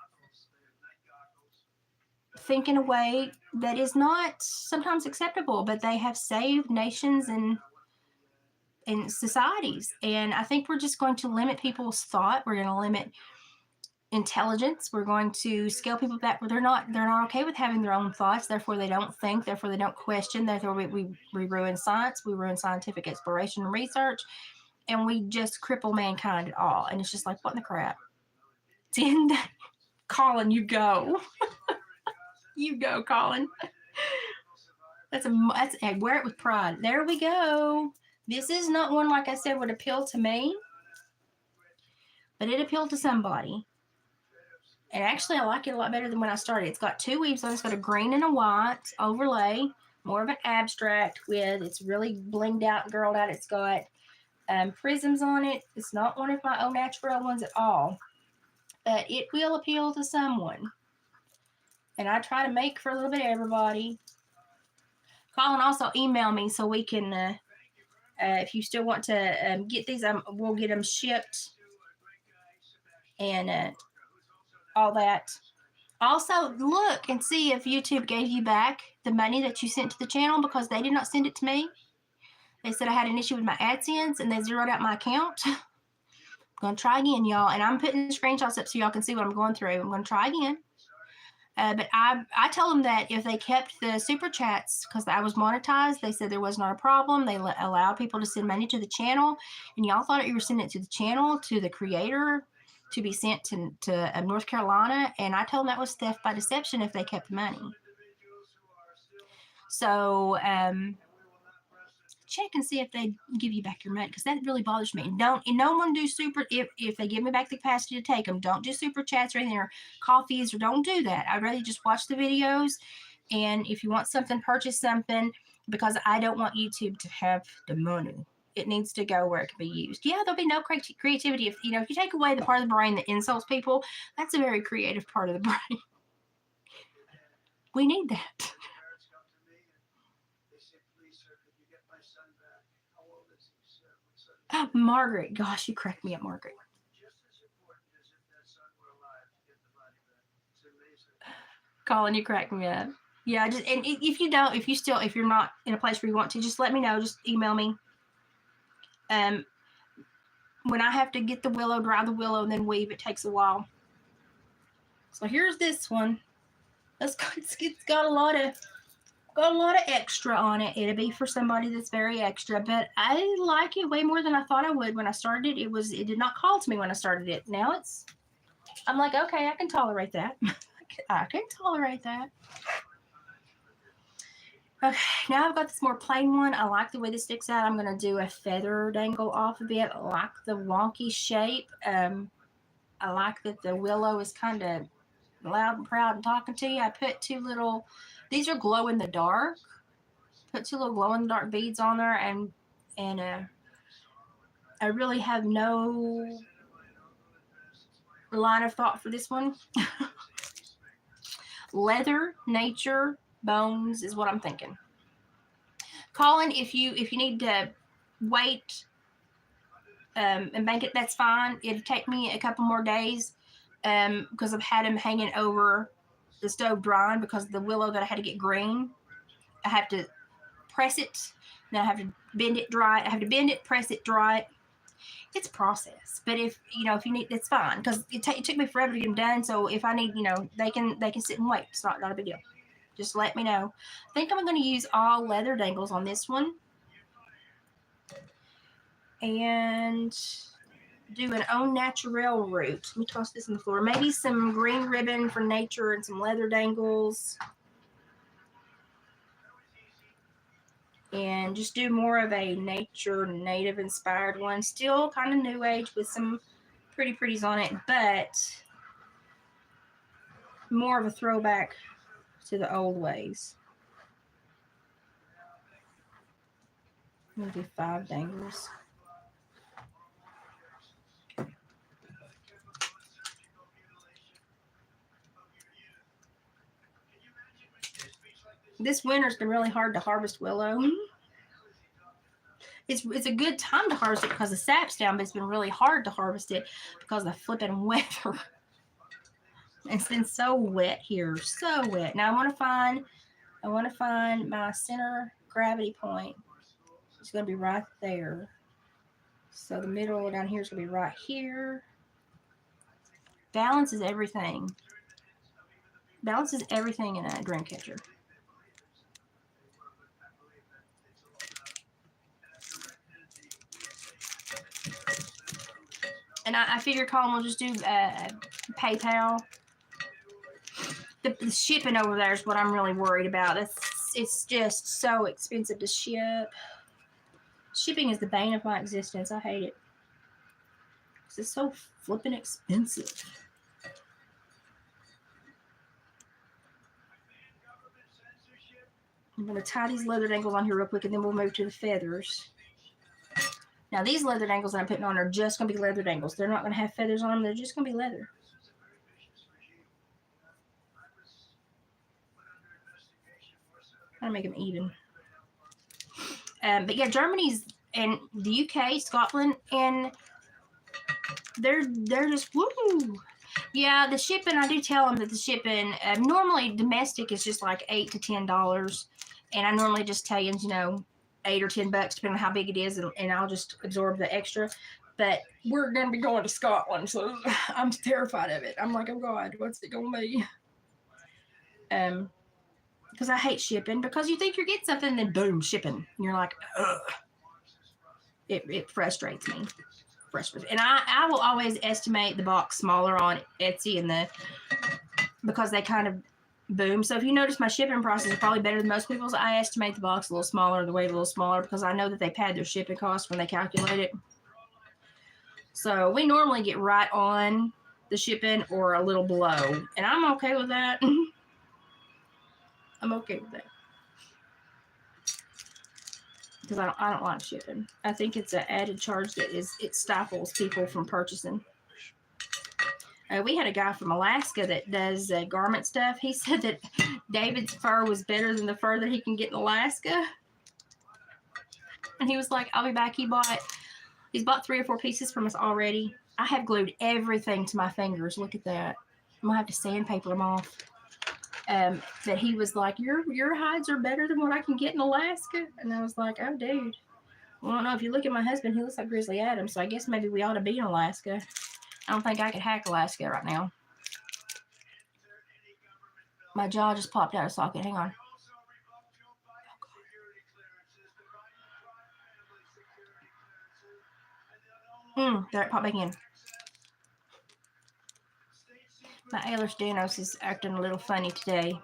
think in a way that is not sometimes acceptable, but they have saved nations and societies. And I think we're just going to limit people's thought. We're going to limit intelligence. We're going to scale people back where they're not okay with having their own thoughts. Therefore, they don't think. Therefore, they don't question. Therefore, we ruin science. We ruin scientific exploration and research, and we just cripple mankind at all. And it's just like, what in the crap? Colin, you go. You go, Colin. That's wear it with pride. There we go. This is not one, like I said, would appeal to me, but it appealed to somebody. And actually, I like it a lot better than when I started. It's got two weaves on it. It's got a green and a white overlay, more of an abstract with, it's really blinged out and girled out. It's got prisms on it. It's not one of my own natural ones at all, but it will appeal to someone. And I try to make for a little bit of everybody. Colin, also email me so we can, if you still want to get these, we'll get them shipped and all that. Also, look and see if YouTube gave you back the money that you sent to the channel, because they did not send it to me. They said I had an issue with my AdSense and they zeroed out my account. I'm going to try again, y'all. And I'm putting screenshots up so y'all can see what I'm going through. I'm going to try again. But I tell them that if they kept the super chats, because I was monetized, they said there was not a problem. They allowed people to send money to the channel. And y'all thought you were sending it to the channel, to the creator, to be sent to North Carolina. And I told them that was theft by deception if they kept the money. So check and see if they give you back your money, because that really bothers me. No one do super, if they give me back the capacity to take them, don't do super chats or anything, or coffees, or don't do that. I'd rather just watch the videos. And if you want something, purchase something, because I don't want YouTube to have the money. It needs to go where it can be used. Yeah, there'll be no creativity. If you take away the part of the brain that insults people, that's a very creative part of the brain. We need that. Oh, Margaret, gosh, you cracked me up, Margaret. Colin, you cracked me up. Yeah, and if you're not in a place where you want to, just let me know. Just email me. When I have to get the willow, dry the willow, and then weave, it takes a while. So here's this one. It's got a lot of extra on it. It'll be for somebody that's very extra, but I like it way more than I thought I would when I started it. It did not call to me when I started it. Now I'm like, okay, I can tolerate that. I can tolerate that. Okay, now I've got this more plain one. I like the way this sticks out. I'm going to do a feather dangle off of it. I like the wonky shape. I like that the willow is kind of loud and proud and talking to you. I put these are glow in the dark. Put two little glow in the dark beads on there, and I really have no line of thought for this one. Leather, nature, bones is what I'm thinking. Colin, if you need to wait and make it, that's fine. It'll take me a couple more days because I've had them hanging over the stove drying, because the willow that I had to get green, I have to press it. Now I have to bend it, dry it. I have to bend it, press it, dry it. It's a process. But if you need, it's fine, because it took me forever to get them done. So if I need, they can sit and wait. It's not a big deal. Just let me know. I think I'm going to use all leather dangles on this one, and do an au naturel route. Let me toss this on the floor. Maybe some green ribbon for nature and some leather dangles. and just do more of a nature native inspired one. Still kind of new age with some pretties on it, but more of a throwback to the old ways. I'm gonna do 5 dangles. This winter's been really hard to harvest willow. It's a good time to harvest it because the sap's down, but it's been really hard to harvest it because of the flipping weather. It's been so wet here, so wet. Now I want to find my center gravity point. It's going to be right there. So the middle down here is going to be right here. Balance is everything. Balance is everything in a dreamcatcher. And I figure Colin will just do PayPal. The shipping over there is what I'm really worried about. It's just so expensive to ship. Shipping is the bane of my existence. I hate it. It's so flipping expensive. I'm going to tie these leather dangles on here real quick, and then we'll move to the feathers. Now, these leather dangles that I'm putting on are just going to be leather dangles. They're not going to have feathers on them. They're just going to be leather. Trying to make them even. But yeah, Germany's and the UK, Scotland, and they're just woo. Yeah, the shipping, I do tell them that the shipping, normally domestic is just like $8 to $10. And I normally just tell you, you know, $8 or $10, depending on how big it is, and I'll just absorb the extra. But we're going to be going to Scotland, so I'm terrified of it. I'm like, oh God, what's it going to be? Because I hate shipping, because you think you're getting something, and then boom, shipping. And you're like, ugh. It frustrates me. And I will always estimate the box smaller on Etsy and because they kind of boom. So if you notice, my shipping process is probably better than most people's. I estimate the box a little smaller, the weight a little smaller, because I know that they pad their shipping costs when they calculate it. So we normally get right on the shipping or a little below, and I'm okay with that. I'm okay with that. Because I don't like shipping. I think it's an added charge that it stifles people from purchasing. We had a guy from Alaska that does garment stuff. He said that David's fur was better than the fur that he can get in Alaska. And he was like, I'll be back. He's bought 3 or 4 pieces from us already. I have glued everything to my fingers. Look at that. I'm going to have to sandpaper them off. But he was like, your hides are better than what I can get in Alaska. And I was like, oh, dude. Well, I don't know. If you look at my husband, he looks like Grizzly Adams. So I guess maybe we ought to be in Alaska. I don't think I could hack Alaska right now. My jaw just popped out of socket. Hang on. There it popped back in. My Ehlers-Danlos is acting a little funny today.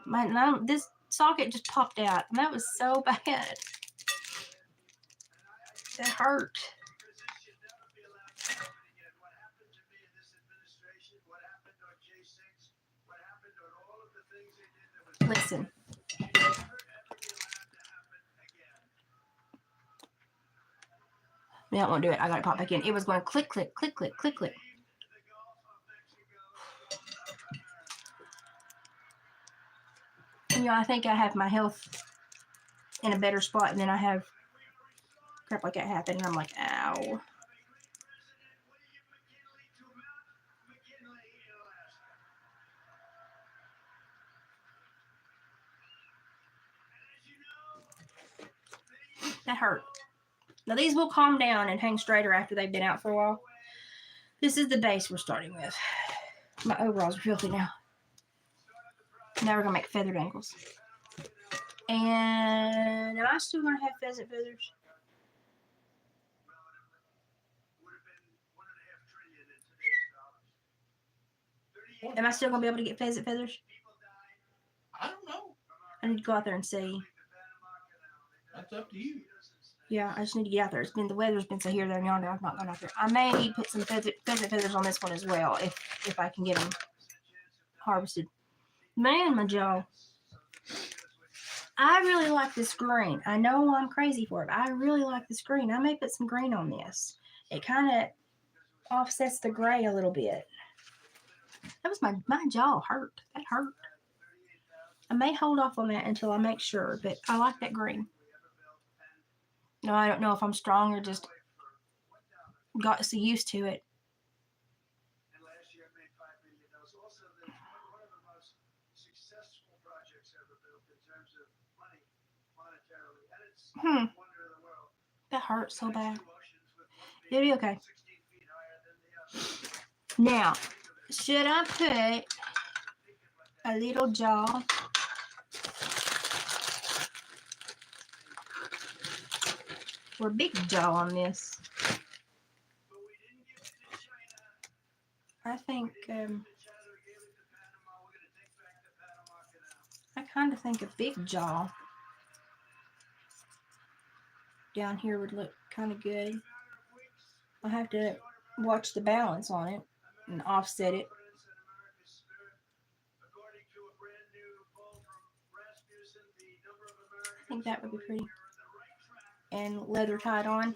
This socket just popped out, and that was so bad. That hurt. Listen. Yeah, I won't do it. I got it pop back in. It was going click, click, click, click, click, click. And, I think I have my health in a better spot, and then I have crap like that happen, and I'm like, ow. That hurt. Now these will calm down and hang straighter after they've been out for a while. This is the base we're starting with. My overalls are filthy now. Now we're going to make feathered ankles. And am I still going to have pheasant feathers? Am I still going to be able to get pheasant feathers? I don't know. I need to go out there and see. That's up to you. Yeah, I just need to get out there. The weather's been so here, there, and yonder. I've not gone out there. I may put some pheasant feathers on this one as well if I can get them harvested. Man, my jaw. I really like this green. I know I'm crazy for it, but I really like this green. I may put some green on this. It kind of offsets the gray a little bit. That was my jaw hurt. That hurt. I may hold off on that until I make sure, but I like that green. No, I don't know if I'm strong or just got so used to it. That hurts so bad. It'll be okay. Now, should I put a little jaw or big jaw on this? I think I kind of think a big jaw down here would look kind of good. I'll have to watch the balance on it and offset it. I think that would be pretty. And leather tied on.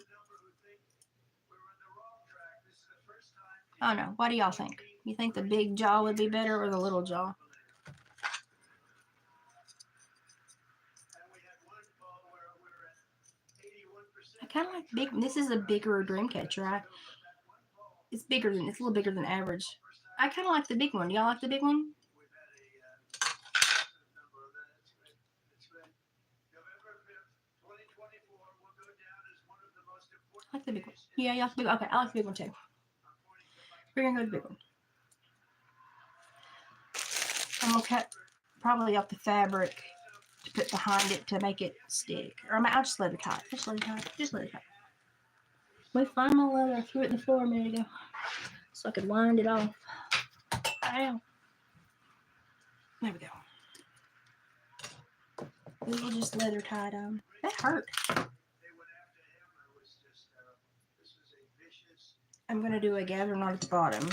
Oh no, what do y'all think? You think the big jaw would be better or the little jaw? I kind of like big. This is a bigger dream catcher. It's a little bigger than average. I kind of like the big one. Do y'all like the big one? I like the big one. Yeah, you like the big one. Okay, I like the big one too. We're gonna go with the big one. I'm gonna cut probably off the fabric to put behind it to make it stick. Or I'll just let it tie. Just let it tie. Wait, find my leather. I threw it in the floor a minute ago. So I could wind it off. Ow. There we go. We will just leather tie it on. That hurt. I'm going to do a gather knot at the bottom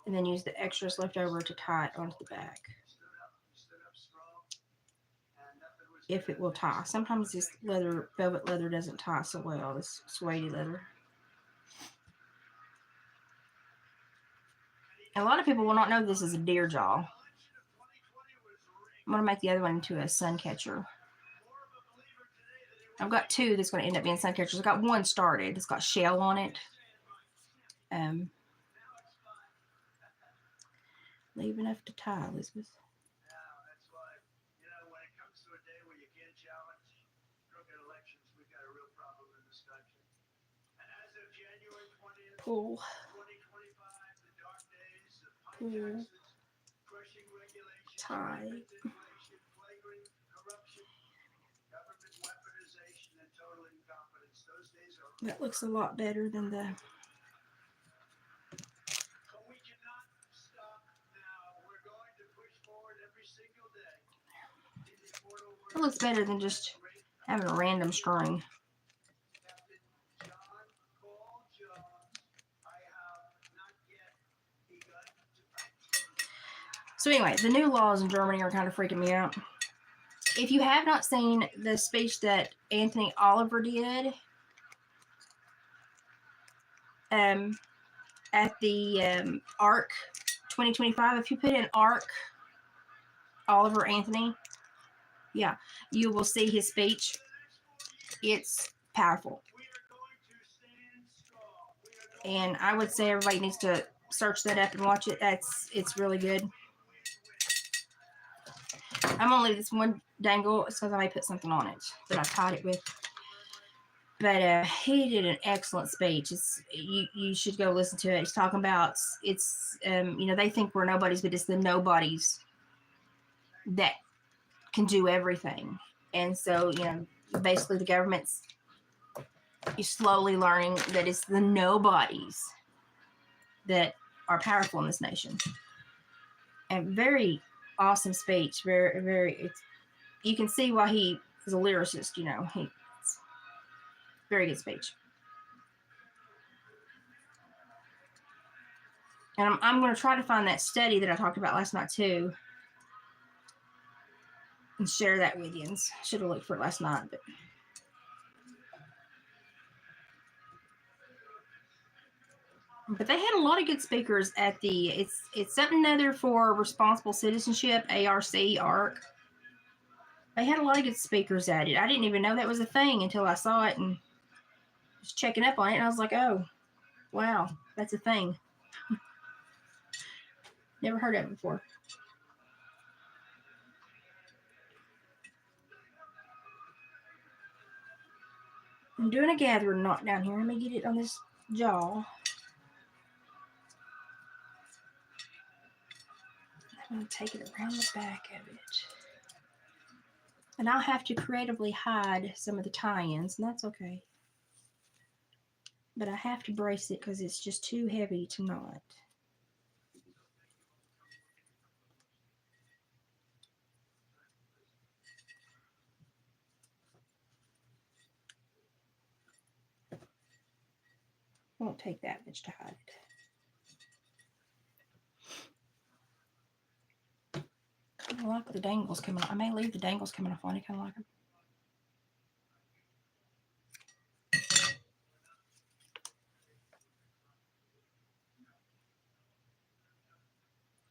and then use the extras left over to tie it onto the back. If it will tie. Sometimes this velvet leather doesn't tie so well, this suede leather. A lot of people will not know this is a deer jaw. I'm going to make the other one into a sun catcher. I've got two that's going to end up being sun catchers. I've got one started. It's got shell on it. Leave enough to tie, Elizabeth. Pull. Pull. Tie. That looks a lot better than the... It looks better than just having a random string. So anyway, the new laws in Germany are kind of freaking me out. If you have not seen the speech that Anthony Oliver did at the ARC 2025, if you put in ARC Oliver Anthony, yeah, you will see his speech. It's powerful. And I would say everybody needs to search that up and watch it. It's really good. I'm gonna leave this one dangle because I may put something on it that I tied it with. But he did an excellent speech. You should go listen to it. He's talking about they think we're nobodies, but it's the nobodies that can do everything. And so basically the government's slowly learning that it's the nobodies that are powerful in this nation. And very awesome speech. Very, very. You can see why he He's a lyricist, you know. He's very good speech. And I'm going to try to find that study that I talked about last night too, and share that with you. And should have looked for it last night, but they had a lot of good speakers at the it's something other for responsible citizenship, ARC. They had a lot of good speakers at it. I didn't even know that was a thing until I saw it and was checking up on it, and I was like, oh, wow, that's a thing. Never heard of it before. I'm doing a gathering knot down here. Let me get it on this jaw. I'm going to take it around the back of it. And I'll have to creatively hide some of the tie-ins, and that's okay. But I have to brace it because it's just too heavy to knot. Won't take that much to hide it. I like the dangles coming off. I may leave the dangles coming off on it. Kind of like them.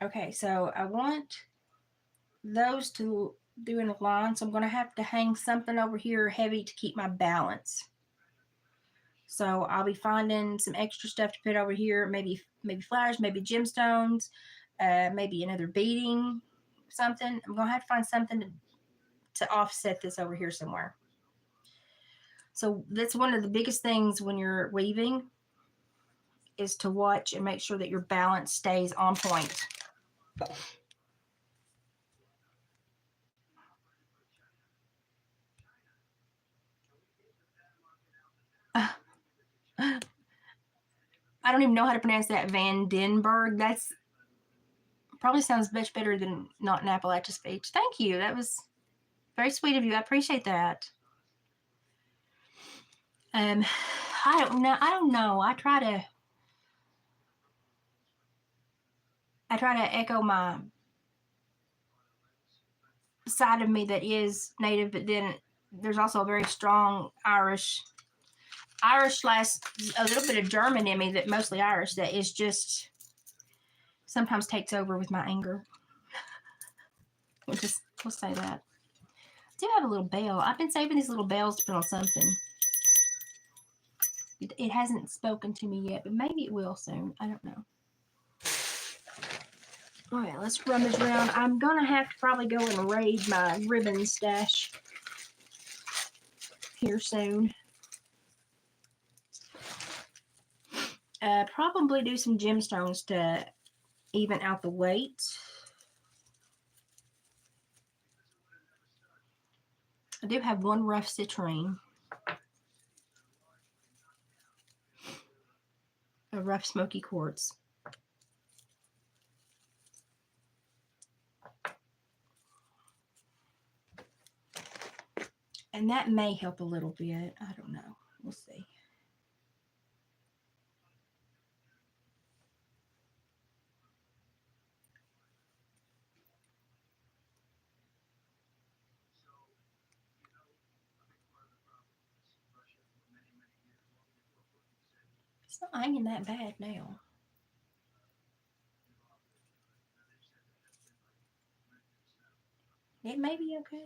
Okay, so I want those to do in a line, so I'm going to have to hang something over here heavy to keep my balance. So I'll be finding some extra stuff to put over here, maybe flowers, maybe gemstones, maybe another beading, something. I'm going to have to find something to offset this over here somewhere. So that's one of the biggest things when you're weaving, is to watch and make sure that your balance stays on point. I don't even know how to pronounce that. Van Denberg. That's probably sounds much better than not an Appalachia speech. Thank you. That was very sweet of you. I appreciate that. I don't know. I try to echo my side of me that is native, but then there's also a very strong Irish slash a little bit of German in me, that mostly Irish, that is just sometimes takes over with my anger. We'll say that. I do have a little bell. I've been saving these little bells to put on something. It hasn't spoken to me yet, but maybe it will soon. I don't know. All right, let's run this around. I'm going to have to probably go and raid my ribbon stash here soon. Probably do some gemstones to even out the weight. I do have one rough citrine. A rough smoky quartz. And that may help a little bit. I don't know. We'll see. It's not hanging that bad now. It may be okay.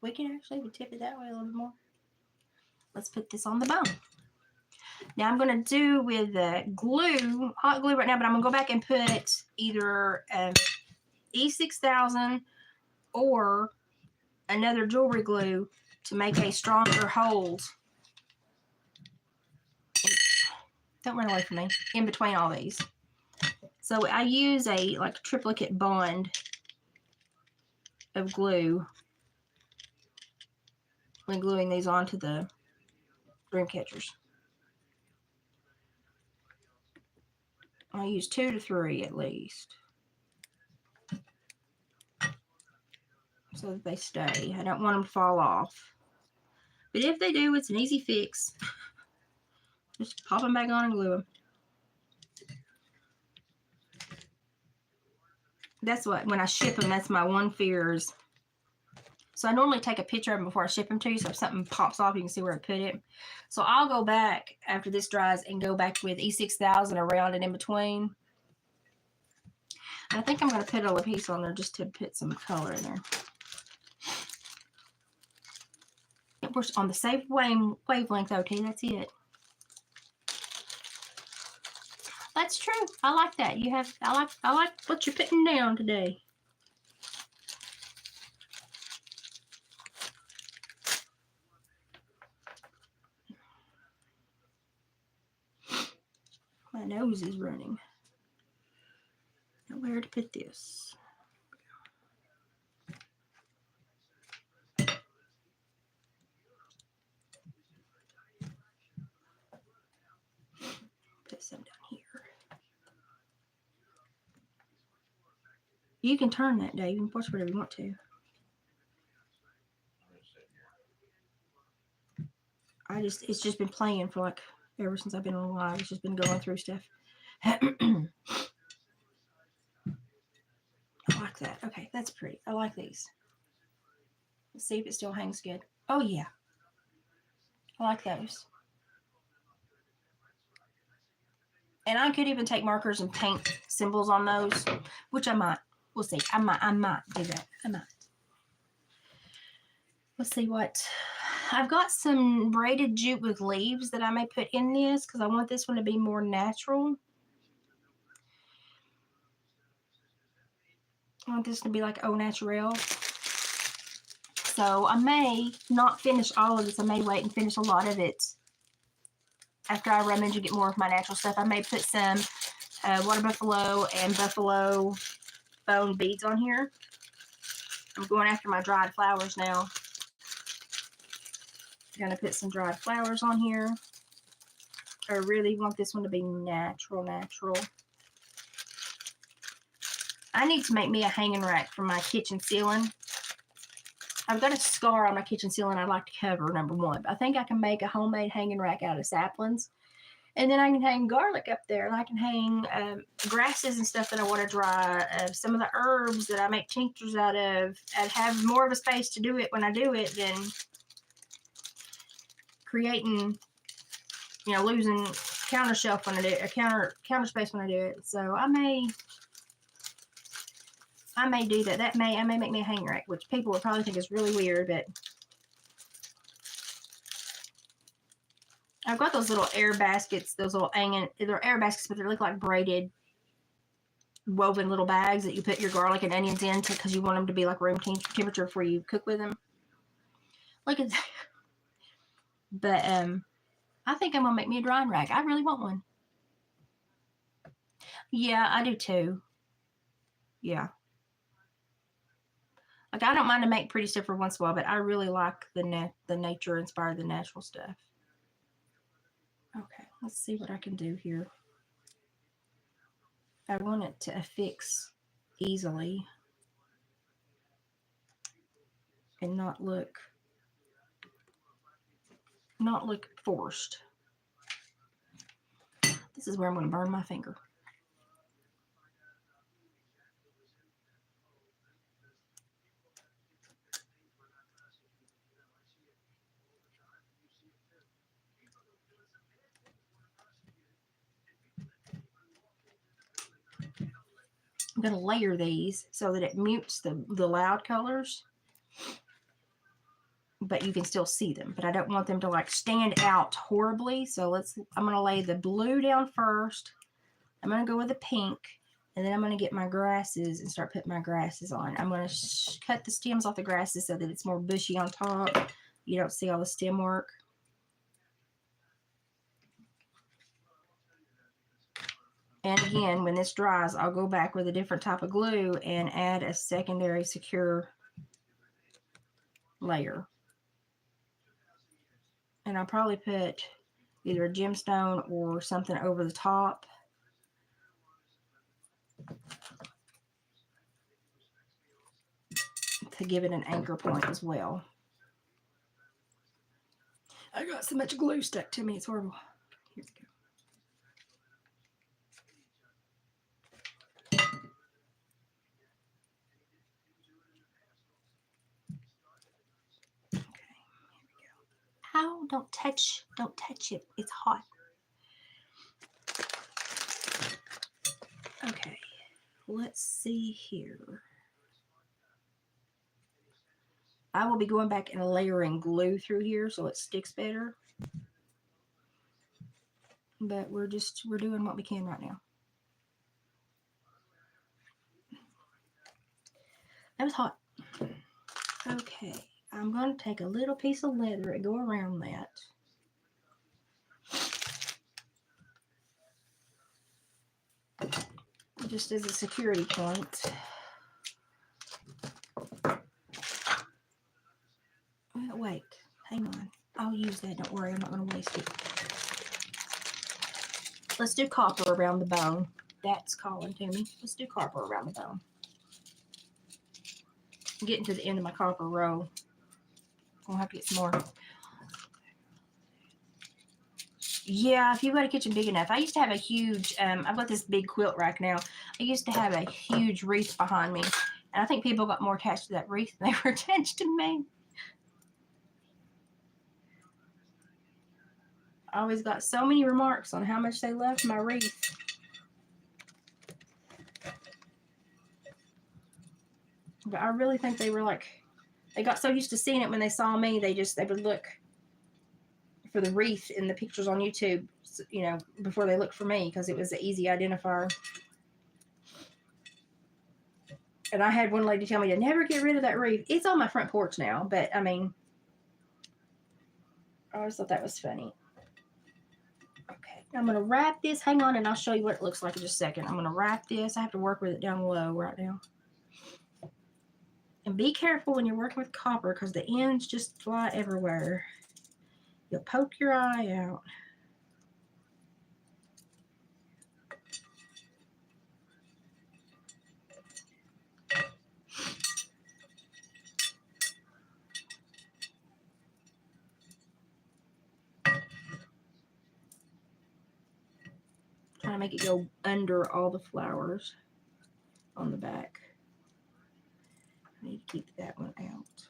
We can actually tip it that way a little bit more. Let's put this on the bone. Now I'm going to do with glue, hot glue right now, but I'm going to go back and put either E6000 or another jewelry glue to make a stronger hold. Don't run away from me. In between all these. So I use a like triplicate bond of glue when gluing these onto the dream catchers. I use 2 to 3 at least. so that they stay. I don't want them to fall off. But if they do, it's an easy fix. Just pop them back on and glue them. That's what, when I ship them, that's my one fear is. So I normally take a picture of them before I ship them to you, so if something pops off, you can see where I put it. So I'll go back after this dries and go back with E6000 around and in between. And I think I'm going to put a little piece on there just to put some color in there. We're on the same wavelength, OT, that's it. That's true. I like that. I like what you're putting down today. My nose is running. Now where to put this? Put some down here. You can turn that, Dave. You can push whatever you want to. It's just been playing for like ever since I've been on live. It's just been going through stuff. I like that. Okay, that's pretty. I like these. Let's see if it still hangs good. Oh yeah. I like those. And I could even take markers and paint symbols on those, which I might. We'll see. I might do that. I might. Let's see what. I've got some braided jute with leaves that I may put in this because I want this one to be more natural. I want this to be like au naturel. So I may not finish all of this. I may wait and finish a lot of it after I rummage and get more of my natural stuff. I may put some water buffalo and buffalo bone beads on here. I'm going after my dried flowers now. I'm going to put some dried flowers on here. I really want this one to be natural. I need to make me a hanging rack for my kitchen ceiling. I've got a scar on my kitchen ceiling I'd like to cover, number one. But I think I can make a homemade hanging rack out of saplings. And then I can hang garlic up there. And I can hang grasses and stuff that I want to dry. Some of the herbs that I make tinctures out of. I'd have more of a space to do it when I do it than creating, losing counter shelf when I do it, or counter space when I do it. So I may do that. I may make me a hang rack, which people would probably think is really weird, but I've got those little air baskets, they're air baskets, but they look like braided, woven little bags that you put your garlic and onions in because you want them to be like room temperature before you cook with them. Look at that. But I think I'm gonna make me a drying rack. I really want one. Yeah, I do too. Yeah. Like, I don't mind to make pretty stuff for once in a while, but I really like the nature inspired, the natural stuff. Okay, let's see what I can do here. I want it to affix easily and not look forced. This is where I'm going to burn my finger. I'm going to layer these so that it mutes the loud colors, but you can still see them. But I don't want them to like stand out horribly. So I'm going to lay the blue down first. I'm going to go with the pink, and then I'm going to get my grasses and start putting my grasses on. I'm going to cut the stems off the grasses so that it's more bushy on top. You don't see all the stem work. And again, when this dries, I'll go back with a different type of glue and add a secondary secure layer. And I'll probably put either a gemstone or something over the top. to give it an anchor point as well. I got so much glue stuck to me, it's horrible. Here we go. Ow, don't touch it. It's hot. Okay, let's see here. I will be going back and layering glue through here so it sticks better. But we're doing what we can right now. That was hot. Okay, I'm going to take a little piece of leather and go around that. Just as a security point. Wait, hang on. I'll use that. Don't worry, I'm not going to waste it. Let's do copper around the bone. That's calling to me. Let's do copper around the bone. I'm getting to the end of my copper row. I'll have to get some more. Yeah, if you've got a kitchen big enough. I used to have a huge, I've got this big quilt rack now. I used to have a huge wreath behind me. And I think people got more attached to that wreath than they were attached to me. I always got so many remarks on how much they loved my wreath. But I really think they were like, they got so used to seeing it when they saw me, they would look for the wreath in the pictures on YouTube, you know, before they looked for me, because it was an easy identifier. And I had one lady tell me to never get rid of that wreath. It's on my front porch now, but I mean, I always thought that was funny. Okay, I'm going to wrap this. Hang on, and I'll show you what it looks like in just a second. I'm going to wrap this. I have to work with it down low right now. And be careful when you're working with copper, because the ends just fly everywhere. You'll poke your eye out. Trying to make it go under all the flowers on the back. I need to keep that one out.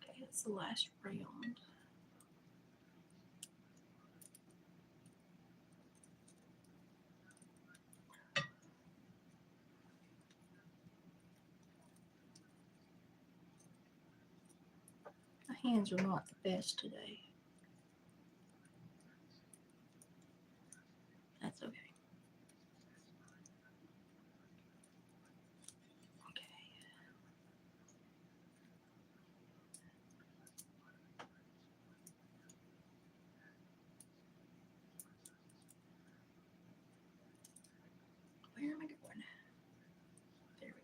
Okay, that's the last round. My hands are not the best today. That's okay. Where am I going? There we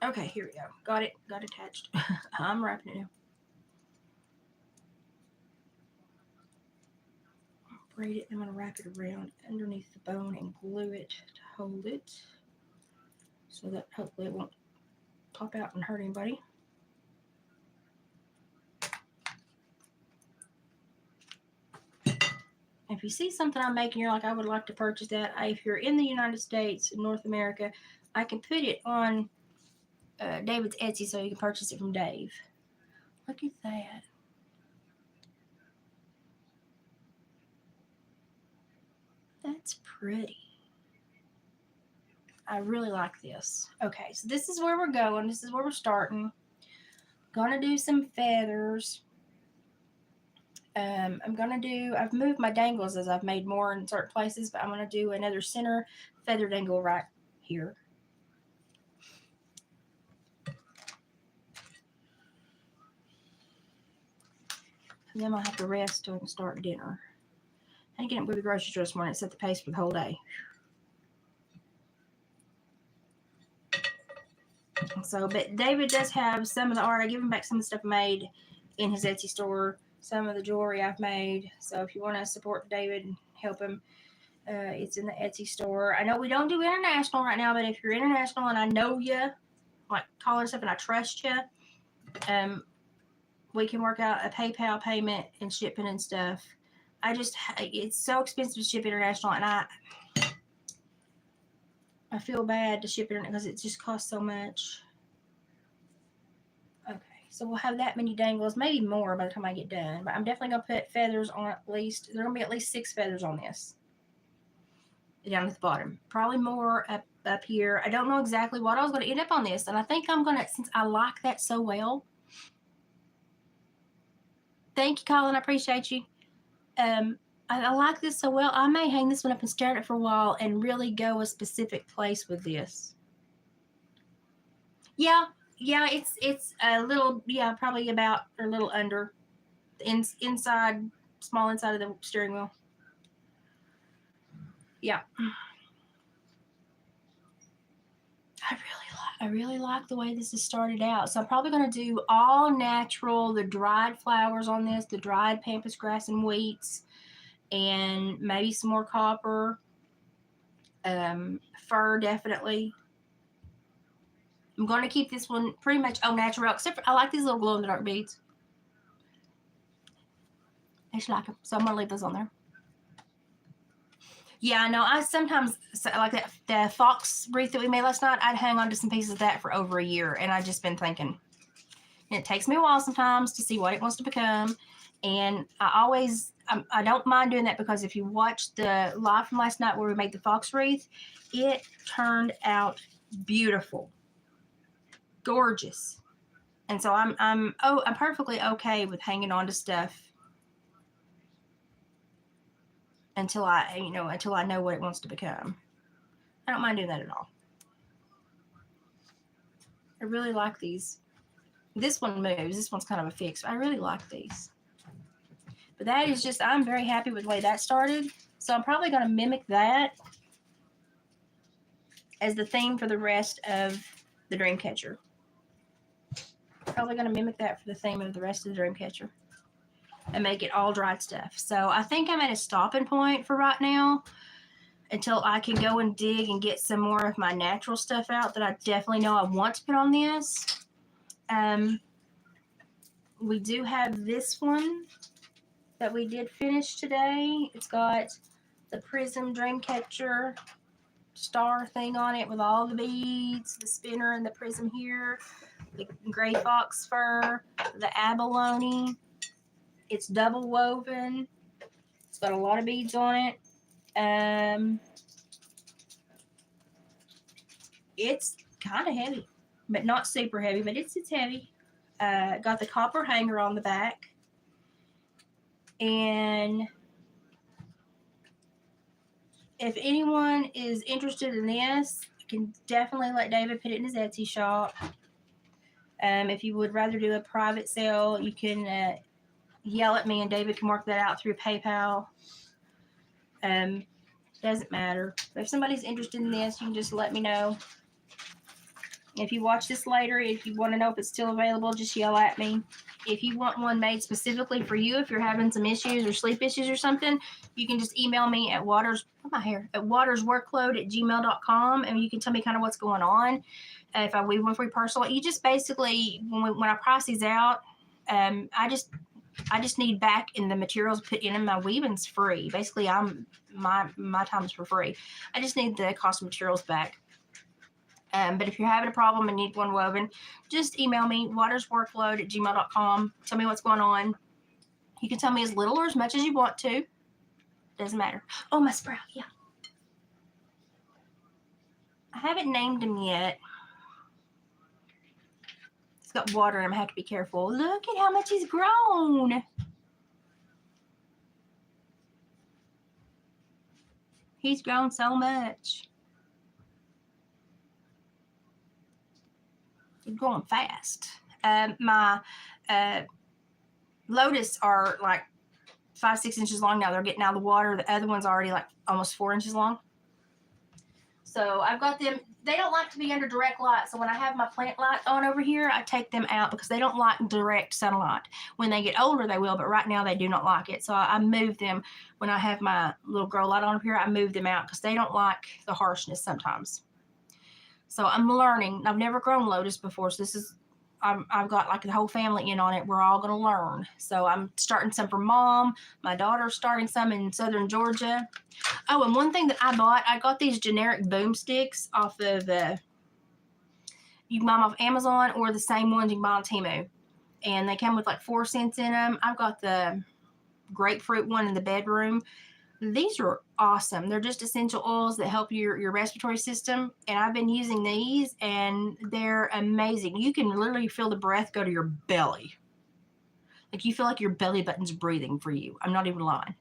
go. Okay, here we go. Got it. Got attached. I'm wrapping it now. Braid it. I'm going to wrap it around underneath the bone and glue it to hold it, so that hopefully it won't pop out and hurt anybody. If you see something I'm making, you're like, I would like to purchase that. If you're in the United States, North America, I can put it on David's Etsy so you can purchase it from Dave. Look at that. That's pretty. I really like this. Okay, so this is where we're going. This is where we're starting. Gonna do some feathers. I've moved my dangles as I've made more in certain places, but I'm going to do another center feather dangle right here. And then I'll have to rest so I can start dinner. I didn't get up with the grocery store this morning. It set the pace for the whole day. So, but David does have some of the art. I give him back some of the stuff I made in his Etsy store, some of the jewelry I've made. So if you want to support David and help him, it's in the Etsy store. I know we don't do international right now, but if you're international and I know you, like call and stuff, and I trust you, we can work out a PayPal payment and shipping and stuff. It's so expensive to ship international, and I feel bad to ship it because it just costs so much. Okay, so we'll have that many dangles, maybe more by the time I get done. But I'm definitely going to put feathers on at least. There are going to be at least 6 feathers on this. Down at the bottom. Probably more up here. I don't know exactly what I was going to end up on this. And I think I'm going to, since I like that so well. Thank you, Colin. I appreciate you. I like this so well. I may hang this one up and stare at it for a while and really go a specific place with this. Yeah, it's a little, probably about or a little under the inside, small inside of the steering wheel. Yeah. I really like the way this has started out. So I'm probably going to do all natural, the dried flowers on this, the dried pampas grass and wheats, and maybe some more copper, fur definitely. I'm going to keep this one pretty much au natural, except for I like these little glow in the dark beads. I just like them, so I'm going to leave those on there. Yeah, I know. I sometimes, like the fox wreath that we made last night, I'd hang on to some pieces of that for over a year, and I've just been thinking. And it takes me a while sometimes to see what it wants to become, and I don't mind doing that because if you watch the live from last night where we made the fox wreath, it turned out beautiful, gorgeous, and so I'm perfectly okay with hanging on to stuff until I know what it wants to become. I don't mind doing that at all. I really like these. This one moves. This one's kind of a fix. I really like these. But that is just, I'm very happy with the way that started. So I'm probably going to mimic that as the theme for the rest of the Dreamcatcher. Probably going to mimic that for the theme of the rest of the Dreamcatcher. And make it all dried stuff. So I think I'm at a stopping point for right now until I can go and dig and get some more of my natural stuff out that I definitely know I want to put on this. We do have this one that we did finish today. It's got the Prism Dreamcatcher star thing on it with all the beads, the spinner and the prism here, the gray fox fur, the abalone. It's double woven. It's got a lot of beads on it. It's kind of heavy, but not super heavy, but it's heavy. Got the copper hanger on the back. And if anyone is interested in this, I can definitely let David put it in his Etsy shop. If you would rather do a private sale, you can yell at me and David can work that out through PayPal. Doesn't matter. But if somebody's interested in this, you can just let me know. If you watch this later, if you want to know if it's still available, just yell at me. If you want one made specifically for you, if you're having some issues or sleep issues or something, you can just email me at watersworkload@gmail.com, and you can tell me kind of what's going on. If we went for personal, you just basically, when I price these out, I just need back in the materials put in them. My weaving's free. Basically, my time is for free. I just need the cost of materials back. But if you're having a problem and need one woven, just email me, watersworkload@gmail.com. Tell me what's going on. You can tell me as little or as much as you want to. Doesn't matter. Oh, my sprout, yeah. I haven't named him yet. It's got water and I'm going to have to be careful. Look at how much he's grown. He's grown so much. He's growing fast. My lotus are like 5-6 inches long now. They're getting out of the water. The other one's already like almost 4 inches long. So I've got them. They don't like to be under direct light. So when I have my plant light on over here, I take them out because they don't like direct sunlight. When they get older, they will, but right now they do not like it. So I move them when I have my little grow light on up here. I move them out because they don't like the harshness sometimes. So I'm learning. I've never grown lotus before, so this is I've got like the whole family in on it. We're all going to learn. So I'm starting some for Mom. My daughter's starting some in southern Georgia. Oh, and one thing that I got these generic boomsticks off of you can buy them off Amazon or the same ones you can buy on Temu. And they come with like 4 cents in them. I've got the grapefruit one in the bedroom. These are awesome. They're just essential oils that help your respiratory system. And I've been using these and they're amazing. You can literally feel the breath go to your belly. Like you feel like your belly button's breathing for you. I'm not even lying.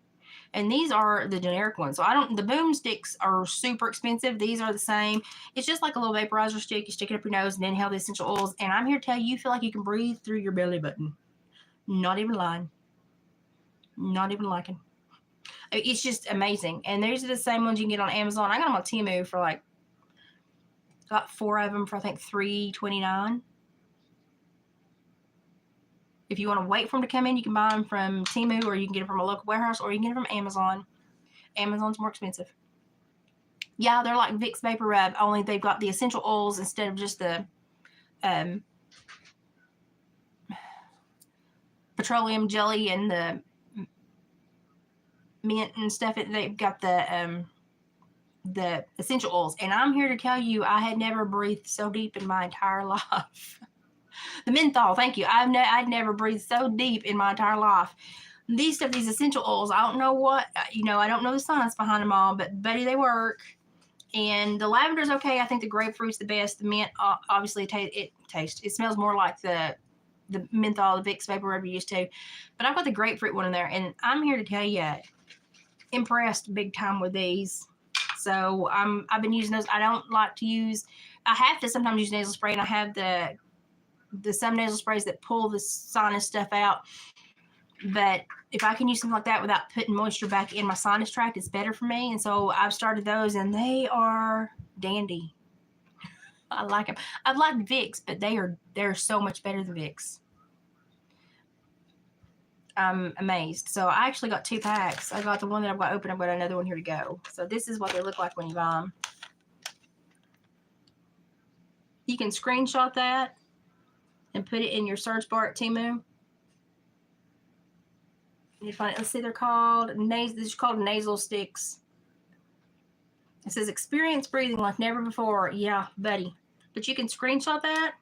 And these are the generic ones. So the boomsticks are super expensive. These are the same. It's just like a little vaporizer stick. You stick it up your nose and inhale the essential oils. And I'm here to tell you, you feel like you can breathe through your belly button. Not even lying. Not even liking. It's just amazing. And these are the same ones you can get on Amazon. I got them on Temu for like, got 4 of them for I think $3.29. If you want to wait for them to come in, you can buy them from Temu, or you can get them from a local warehouse, or you can get them from Amazon. Amazon's more expensive. Yeah, they're like Vicks Vapor Rub, only they've got the essential oils instead of just the petroleum jelly and the mint and stuff. They've got the essential oils. And I'm here to tell you, I had never breathed so deep in my entire life. The menthol, thank you. I'd never breathed so deep in my entire life. These essential oils, I don't know what, I don't know the science behind them all, but buddy, they work. And the lavender's okay. I think the grapefruit's the best. The mint, obviously, it smells more like the menthol, the Vicks Vapor Rub you used to. But I've got the grapefruit one in there, and I'm here to tell you, impressed big time with these. So I've been using those. I don't like to use. I have to sometimes use nasal spray, and I have some nasal sprays that pull the sinus stuff out. But if I can use something like that without putting moisture back in my sinus tract, it's better for me. And so I've started those, and they are dandy. I like them. I've liked Vicks, but they're so much better than Vicks. I'm amazed. So I actually got 2 packs. I got the one that I've got open. I've got another one here to go. So this is what they look like when you buy them. You can screenshot that and put it in your search bar at Temu. You find it. Let's see, they're called nasal sticks. It says experience breathing like never before. Yeah, buddy. But you can screenshot that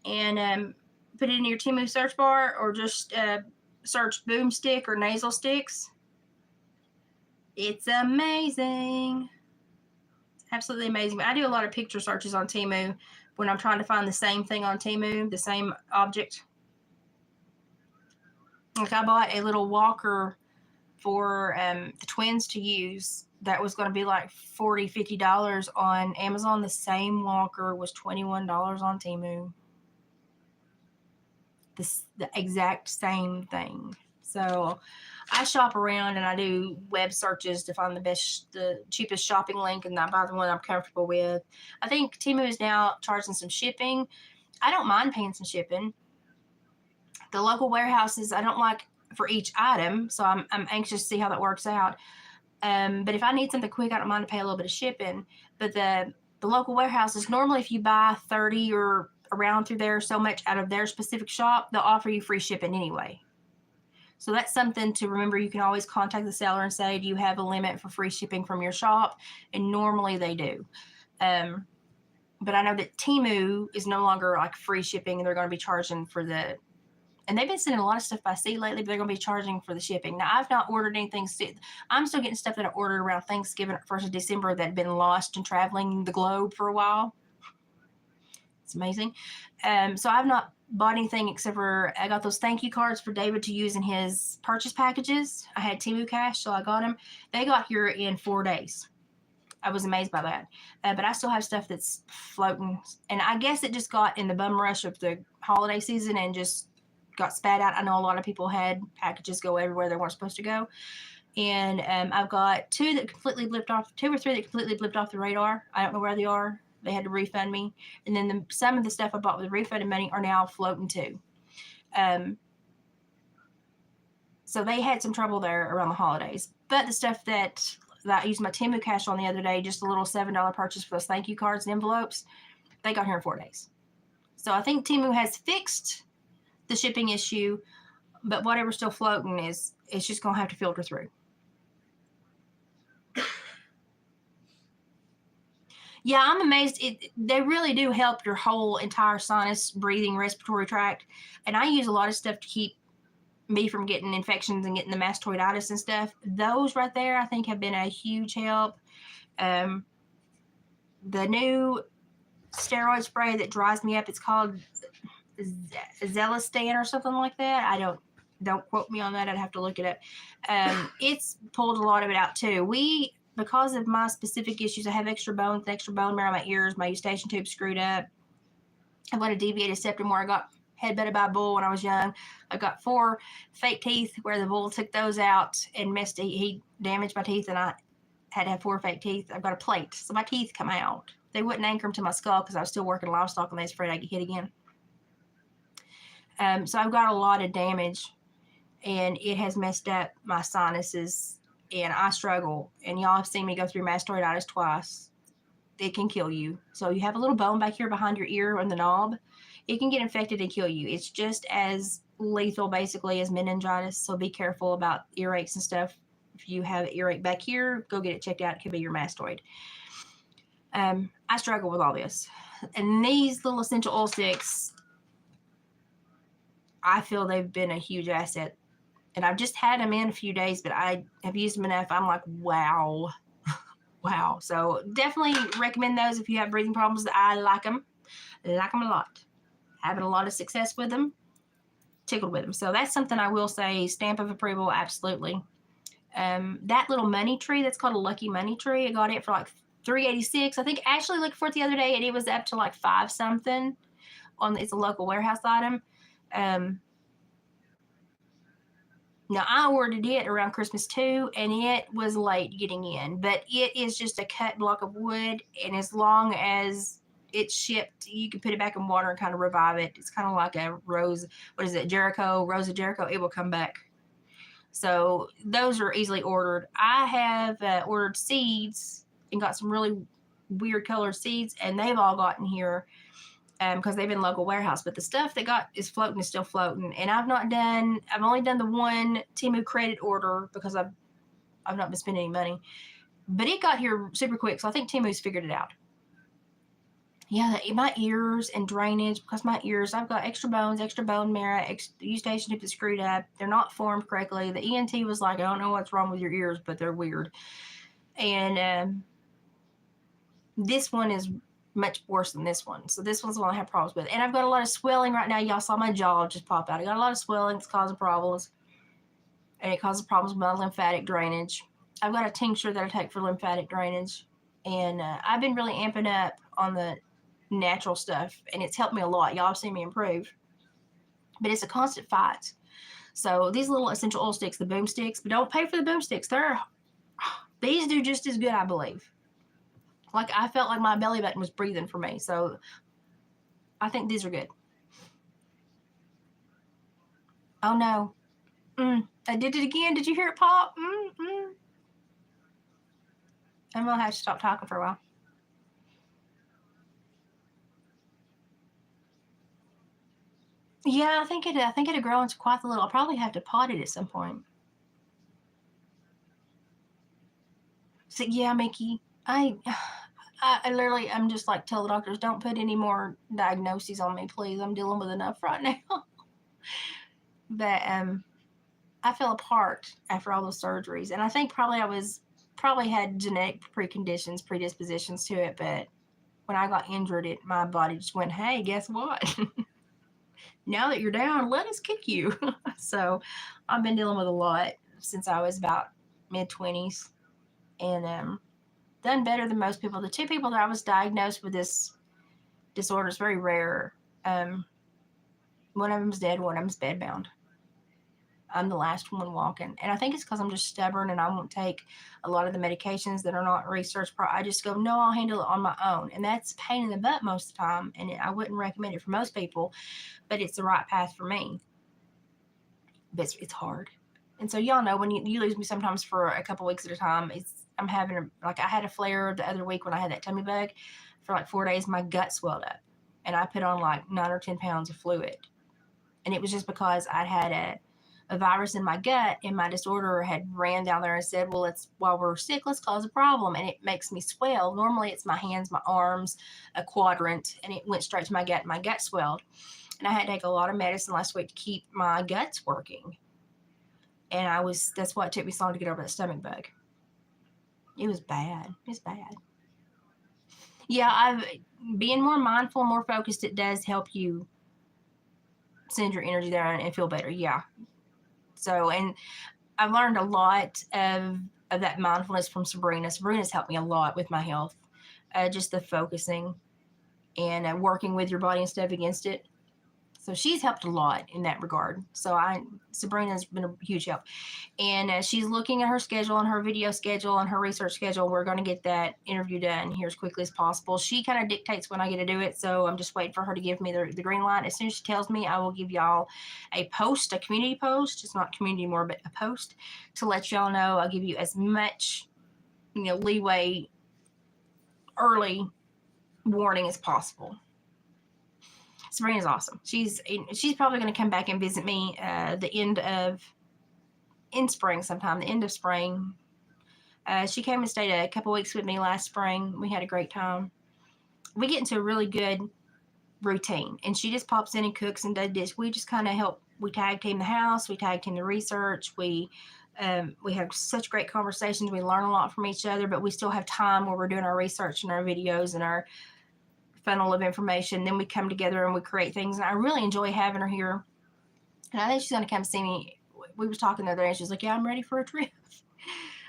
and put it in your Temu search bar, or just search boomstick or nasal sticks. It's amazing. Absolutely amazing. I do a lot of picture searches on Temu when I'm trying to find the same thing on Temu, the same object. Like I bought a little walker for the twins to use that was going to be like $40, $50 on Amazon. The same walker was $21 on Temu. The exact same thing. So I shop around and I do web searches to find the cheapest shopping link, and I buy the one I'm comfortable with. I think Temu is now charging some shipping. I don't mind paying some shipping. The local warehouses, I don't like for each item, so I'm anxious to see how that works out. But if I need something quick, I don't mind to pay a little bit of shipping. But the local warehouses, normally if you buy 30 or around through there so much out of their specific shop, they'll offer you free shipping anyway. So that's something to remember. You can always contact the seller and say, do you have a limit for free shipping from your shop? And normally they do. But I know that Temu is no longer like free shipping, and they're going to be charging for and they've been sending a lot of stuff by sea lately, but they're going to be charging for the shipping. Now, I've not ordered anything. I'm still getting stuff that I ordered around Thanksgiving, 1st of December, that had been lost and traveling the globe for a while. It's amazing. So I've not bought anything except for I got those thank you cards for David to use in his purchase packages. I had Temu Cash, so I got them. They got here in 4 days. I was amazed by that. But I still have stuff that's floating. And I guess it just got in the bum rush of the holiday season and just got spat out. I know a lot of people had packages go everywhere they weren't supposed to go. And I've got two or three that completely blipped off the radar. I don't know where they are. They had to refund me. And then some of the stuff I bought with refunded money are now floating too. So they had some trouble there around the holidays. But the stuff that I used my Temu cash on the other day, just a little $7 purchase for those thank you cards and envelopes, they got here in 4 days. So I think Temu has fixed the shipping issue, but whatever's still floating it's just going to have to filter through. Yeah, I'm amazed. They really do help your whole entire sinus, breathing, respiratory tract. And I use a lot of stuff to keep me from getting infections and getting the mastoiditis and stuff. Those right there, I think, have been a huge help. The new steroid spray that dries me up, it's called Zelistan or something like that. Don't quote me on that. I'd have to look it up. It's pulled a lot of it out too. Because of my specific issues, I have extra bones and extra bone marrow in my ears. My eustachian tube screwed up. I've got a deviated septum where I got headbutted by a bull when I was young. I've got 4 fake teeth where the bull took those out and he damaged my teeth, and I had to have 4 fake teeth. I've got a plate, so my teeth come out. They wouldn't anchor them to my skull because I was still working livestock and they was afraid I'd get hit again. So I've got a lot of damage, and it has messed up my sinuses, and I struggle. And y'all have seen me go through mastoiditis twice. It can kill you. So you have a little bone back here behind your ear on the knob. It can get infected and kill you. It's just as lethal, basically, as meningitis. So be careful about earaches and stuff. If you have earache back here, go get it checked out. It could be your mastoid. I struggle with all this. And these little essential oil sticks, I feel they've been a huge asset. And I've just had them in a few days, but I have used them enough. I'm like, wow. Wow. So definitely recommend those if you have breathing problems. I like them. I like them a lot. Having a lot of success with them. Tickled with them. So that's something I will say, stamp of approval, absolutely. That little money tree, that's called a lucky money tree. I got it for like $3.86. I think Ashley looked for it the other day, and it was up to like $5 something. It's a local warehouse item. Now, I ordered it around Christmas too, and it was late getting in. But it is just a cut block of wood, and as long as it's shipped, you can put it back in water and kind of revive it. It's kind of like a rose, rose of Jericho. It will come back. So those are easily ordered. I have ordered seeds and got some really weird colored seeds, and they've all gotten here because they've been local warehouse. But the stuff that is floating is still floating. And I've only done the one Temu credit order because I've not been spending any money. But it got here super quick, so I think Temu's figured it out. Yeah, my ears and drainage, because my ears, I've got extra bones, extra bone marrow, the eustachian tube is screwed up. They're not formed correctly. The ENT was like, I don't know what's wrong with your ears, but they're weird. And this one is much worse than this one. So this one's the one I have problems with. And I've got a lot of swelling right now. Y'all saw my jaw just pop out. I got a lot of swelling. It's causing problems. And it causes problems with my lymphatic drainage. I've got a tincture that I take for lymphatic drainage. And I've been really amping up on the natural stuff, and it's helped me a lot. Y'all have seen me improve, but it's a constant fight. So these little essential oil sticks, the boom sticks, but don't pay for the boom sticks. These do just as good, I believe. Like, I felt like my belly button was breathing for me. So I think these are good. Oh no. I did it again. Did you hear it pop? I'm gonna have to stop talking for a while. Yeah, I think it'll grow into quite a little. I'll probably have to pot it at some point. So yeah, Mickey, I literally, I'm just like, tell the doctors, don't put any more diagnoses on me, please. I'm dealing with enough right now. But I fell apart after all those surgeries, and I think probably I had genetic predispositions to it. But when I got injured, my body just went, hey, guess what? Now that you're down, let us kick you. So I've been dealing with a lot since I was about mid-20s, and done better than most people. The 2 people that I was diagnosed with this disorder is very rare. One of them's dead, one of them's bedbound. I'm the last one walking. And I think it's because I'm just stubborn and I won't take a lot of the medications that are not research. I just go, no, I'll handle it on my own. And that's a pain in the butt most of the time. And I wouldn't recommend it for most people, but it's the right path for me. But it's hard. And so y'all know when you lose me sometimes for a couple weeks at a time, I'm having I had a flare the other week when I had that tummy bug for like 4 days. My gut swelled up and I put on like 9 or 10 pounds of fluid. And it was just because I'd had a virus in my gut and my disorder had ran down there and said, well, while we're sick, let's cause a problem. And it makes me swell. Normally it's my hands, my arms, a quadrant, and it went straight to my gut. My gut swelled. And I had to take a lot of medicine last week to keep my guts working. And that's why it took me so long to get over that stomach bug. It was bad. It's bad. Yeah, being more mindful, more focused, it does help you send your energy there and feel better. Yeah. So, and I've learned a lot of that mindfulness from Sabrina. Sabrina's helped me a lot with my health. Just the focusing and working with your body instead of against it. So she's helped a lot in that regard. So Sabrina's been a huge help. And she's looking at her schedule and her video schedule and her research schedule. We're going to get that interview done here as quickly as possible. She kind of dictates when I get to do it. So I'm just waiting for her to give me the green light. As soon as she tells me, I will give y'all a community post. It's not community anymore, but a post to let y'all know. I'll give you as much, leeway, early warning as possible. Sabrina's awesome. She's probably going to come back and visit me in spring sometime, the end of spring. She came and stayed a couple weeks with me last spring. We had a great time. We get into a really good routine, and she just pops in and cooks and does this. We just kind of help. We tag team the house. We tag team the research. We have such great conversations. We learn a lot from each other, but we still have time where we're doing our research and our videos and our funnel of information. Then we come together and we create things. And I really enjoy having her here. And I think she's going to come see me. We were talking the other day and she's like, yeah, I'm ready for a trip.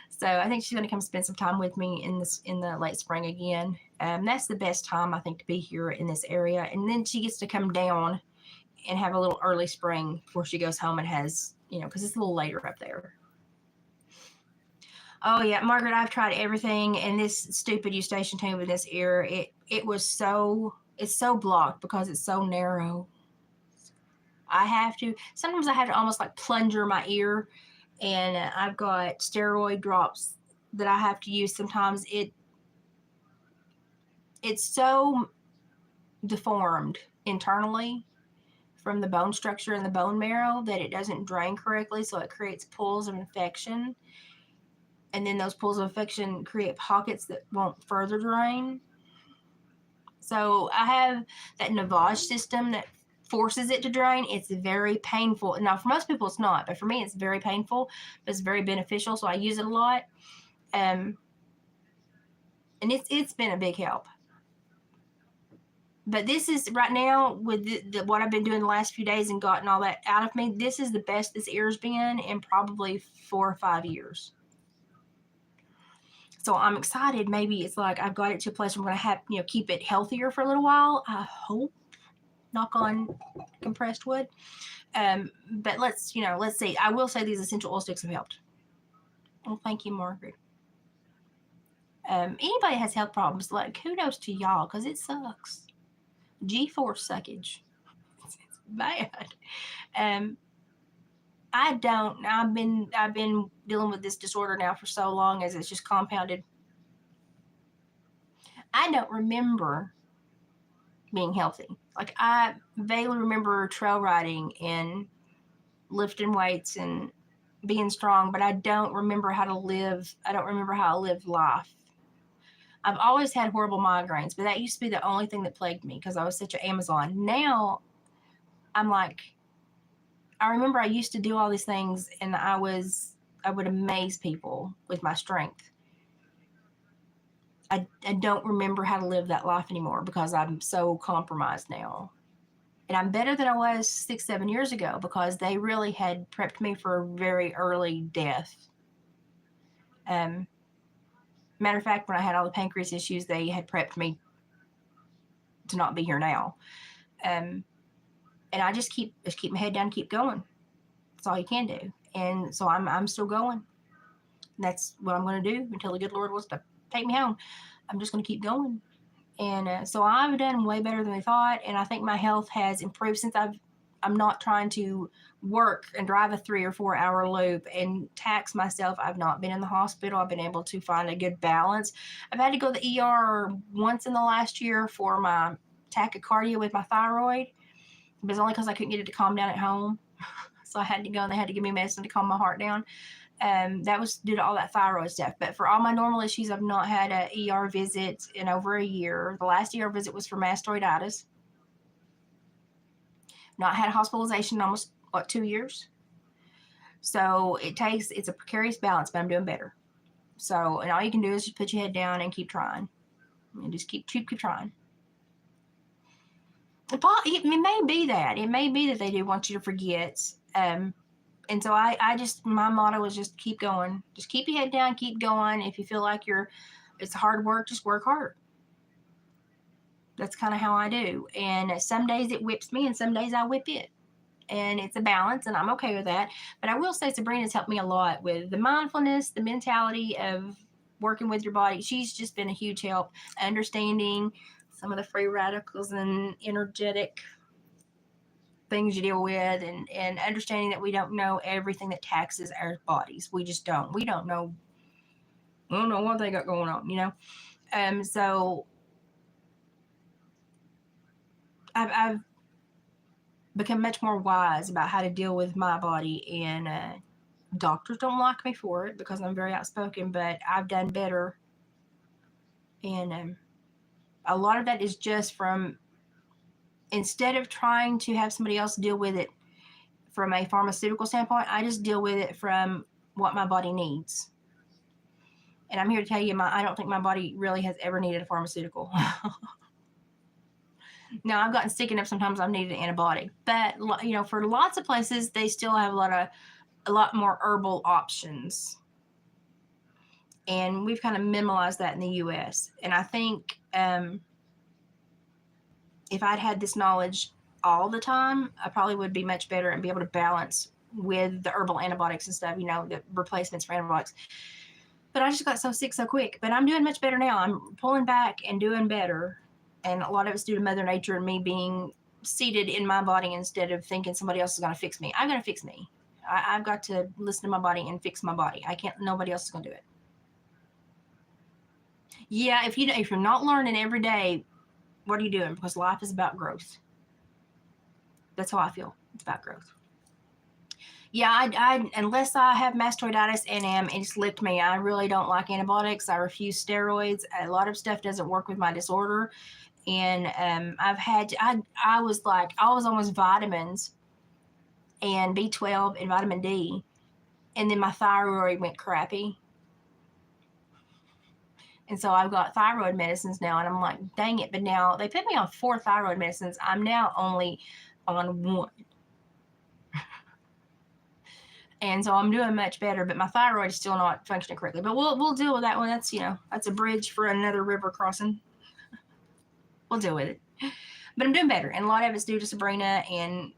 So I think she's going to come spend some time with me in the late spring again. That's the best time, I think, to be here in this area. And then she gets to come down and have a little early spring before she goes home and has, because it's a little later up there. Oh yeah, Margaret, I've tried everything, and this stupid eustachian tube in this ear, it's so blocked because it's so narrow. Sometimes I have to almost like plunger my ear, and I've got steroid drops that I have to use. Sometimes it's so deformed internally from the bone structure and the bone marrow that it doesn't drain correctly, so it creates pools of infection. And then those pools of infection create pockets that won't further drain. So I have that Navage system that forces it to drain. It's very painful. Now, for most people, it's not, but for me, it's very painful, but it's very beneficial. So I use it a lot. And it's been a big help. But this is right now with what I've been doing the last few days and gotten all that out of me. This is the best this ear's been in probably 4 or 5 years. So I'm excited. Maybe it's like I've got it to a place where I'm going to have, keep it healthier for a little while. I hope, knock on compressed wood. But let's see. I will say these essential oil sticks have helped. Well, thank you, Margaret. Anybody has health problems, like kudos to y'all, because it sucks. G-force suckage. It's bad. I've been dealing with this disorder now for so long as it's just compounded. I don't remember being healthy. Like I vaguely remember trail riding and lifting weights and being strong, but I don't remember how to live. I don't remember how I lived life. I've always had horrible migraines, but that used to be the only thing that plagued me because I was such an Amazon. Now I'm like, I remember I used to do all these things and I would amaze people with my strength. I don't remember how to live that life anymore because I'm so compromised now. And I'm better than I was 6-7 years ago because they really had prepped me for a very early death. Matter of fact, when I had all the pancreas issues, they had prepped me to not be here now. And I just keep my head down and keep going. That's all you can do. And so I'm still going. That's what I'm going to do until the good Lord wants to take me home. I'm just going to keep going. And so I've done way better than I thought, and I think my health has improved since I'm not trying to work and drive a 3 or 4 hour loop and tax myself. I've not been in the hospital. I've been able to find a good balance. I've had to go to the ER once in the last year for my tachycardia with my thyroid, but it's only because I couldn't get it to calm down at home. So I had to go, and they had to give me medicine to calm my heart down. That was due to all that thyroid stuff. But for all my normal issues, I've not had a ER visit in over a year. The last ER visit was for mastoiditis. Not had a hospitalization in almost, 2 years. So it's a precarious balance, but I'm doing better. So, and all you can do is just put your head down and keep trying. And just keep trying. It may be that. It may be that they do want you to forget. And so my motto is just keep going. Just keep your head down, keep going. If you feel like it's hard work, just work harder. That's kind of how I do. And some days it whips me and some days I whip it. And it's a balance, and I'm okay with that. But I will say Sabrina's helped me a lot with the mindfulness, the mentality of working with your body. She's just been a huge help, understanding some of the free radicals and energetic things you deal with, and understanding that we don't know everything that taxes our bodies. We just don't. We don't know what they got going on, So I've become much more wise about how to deal with my body, and doctors don't like me for it because I'm very outspoken, but I've done better. And a lot of that is just from, instead of trying to have somebody else deal with it from a pharmaceutical standpoint, I just deal with it from what my body needs. And I'm here to tell you, I don't think my body really has ever needed a pharmaceutical. Now, I've gotten sick enough sometimes I've needed an antibiotic, but for lots of places, they still have a lot more herbal options. And we've kind of minimalized that in the U.S. And I think if I'd had this knowledge all the time, I probably would be much better and be able to balance with the herbal antibiotics and stuff, the replacements for antibiotics. But I just got so sick so quick. But I'm doing much better now. I'm pulling back and doing better. And a lot of it's due to Mother Nature and me being seated in my body instead of thinking somebody else is going to fix me. I'm going to fix me. I've got to listen to my body and fix my body. Nobody else is going to do it. Yeah, if you're not learning every day, what are you doing? Because life is about growth. That's how I feel. It's about growth. Yeah, I unless I have mastoiditis and it's licked me, I really don't like antibiotics. I refuse steroids. A lot of stuff doesn't work with my disorder. And I was on with vitamins and B12 and vitamin D, and then my thyroid went crappy. And so I've got thyroid medicines now, and I'm like, dang it. But now they put me on 4 thyroid medicines. I'm now only on 1. And so I'm doing much better, but my thyroid is still not functioning correctly. But we'll deal with that one. That's a bridge for another river crossing. We'll deal with it. But I'm doing better. And a lot of it's due to Sabrina and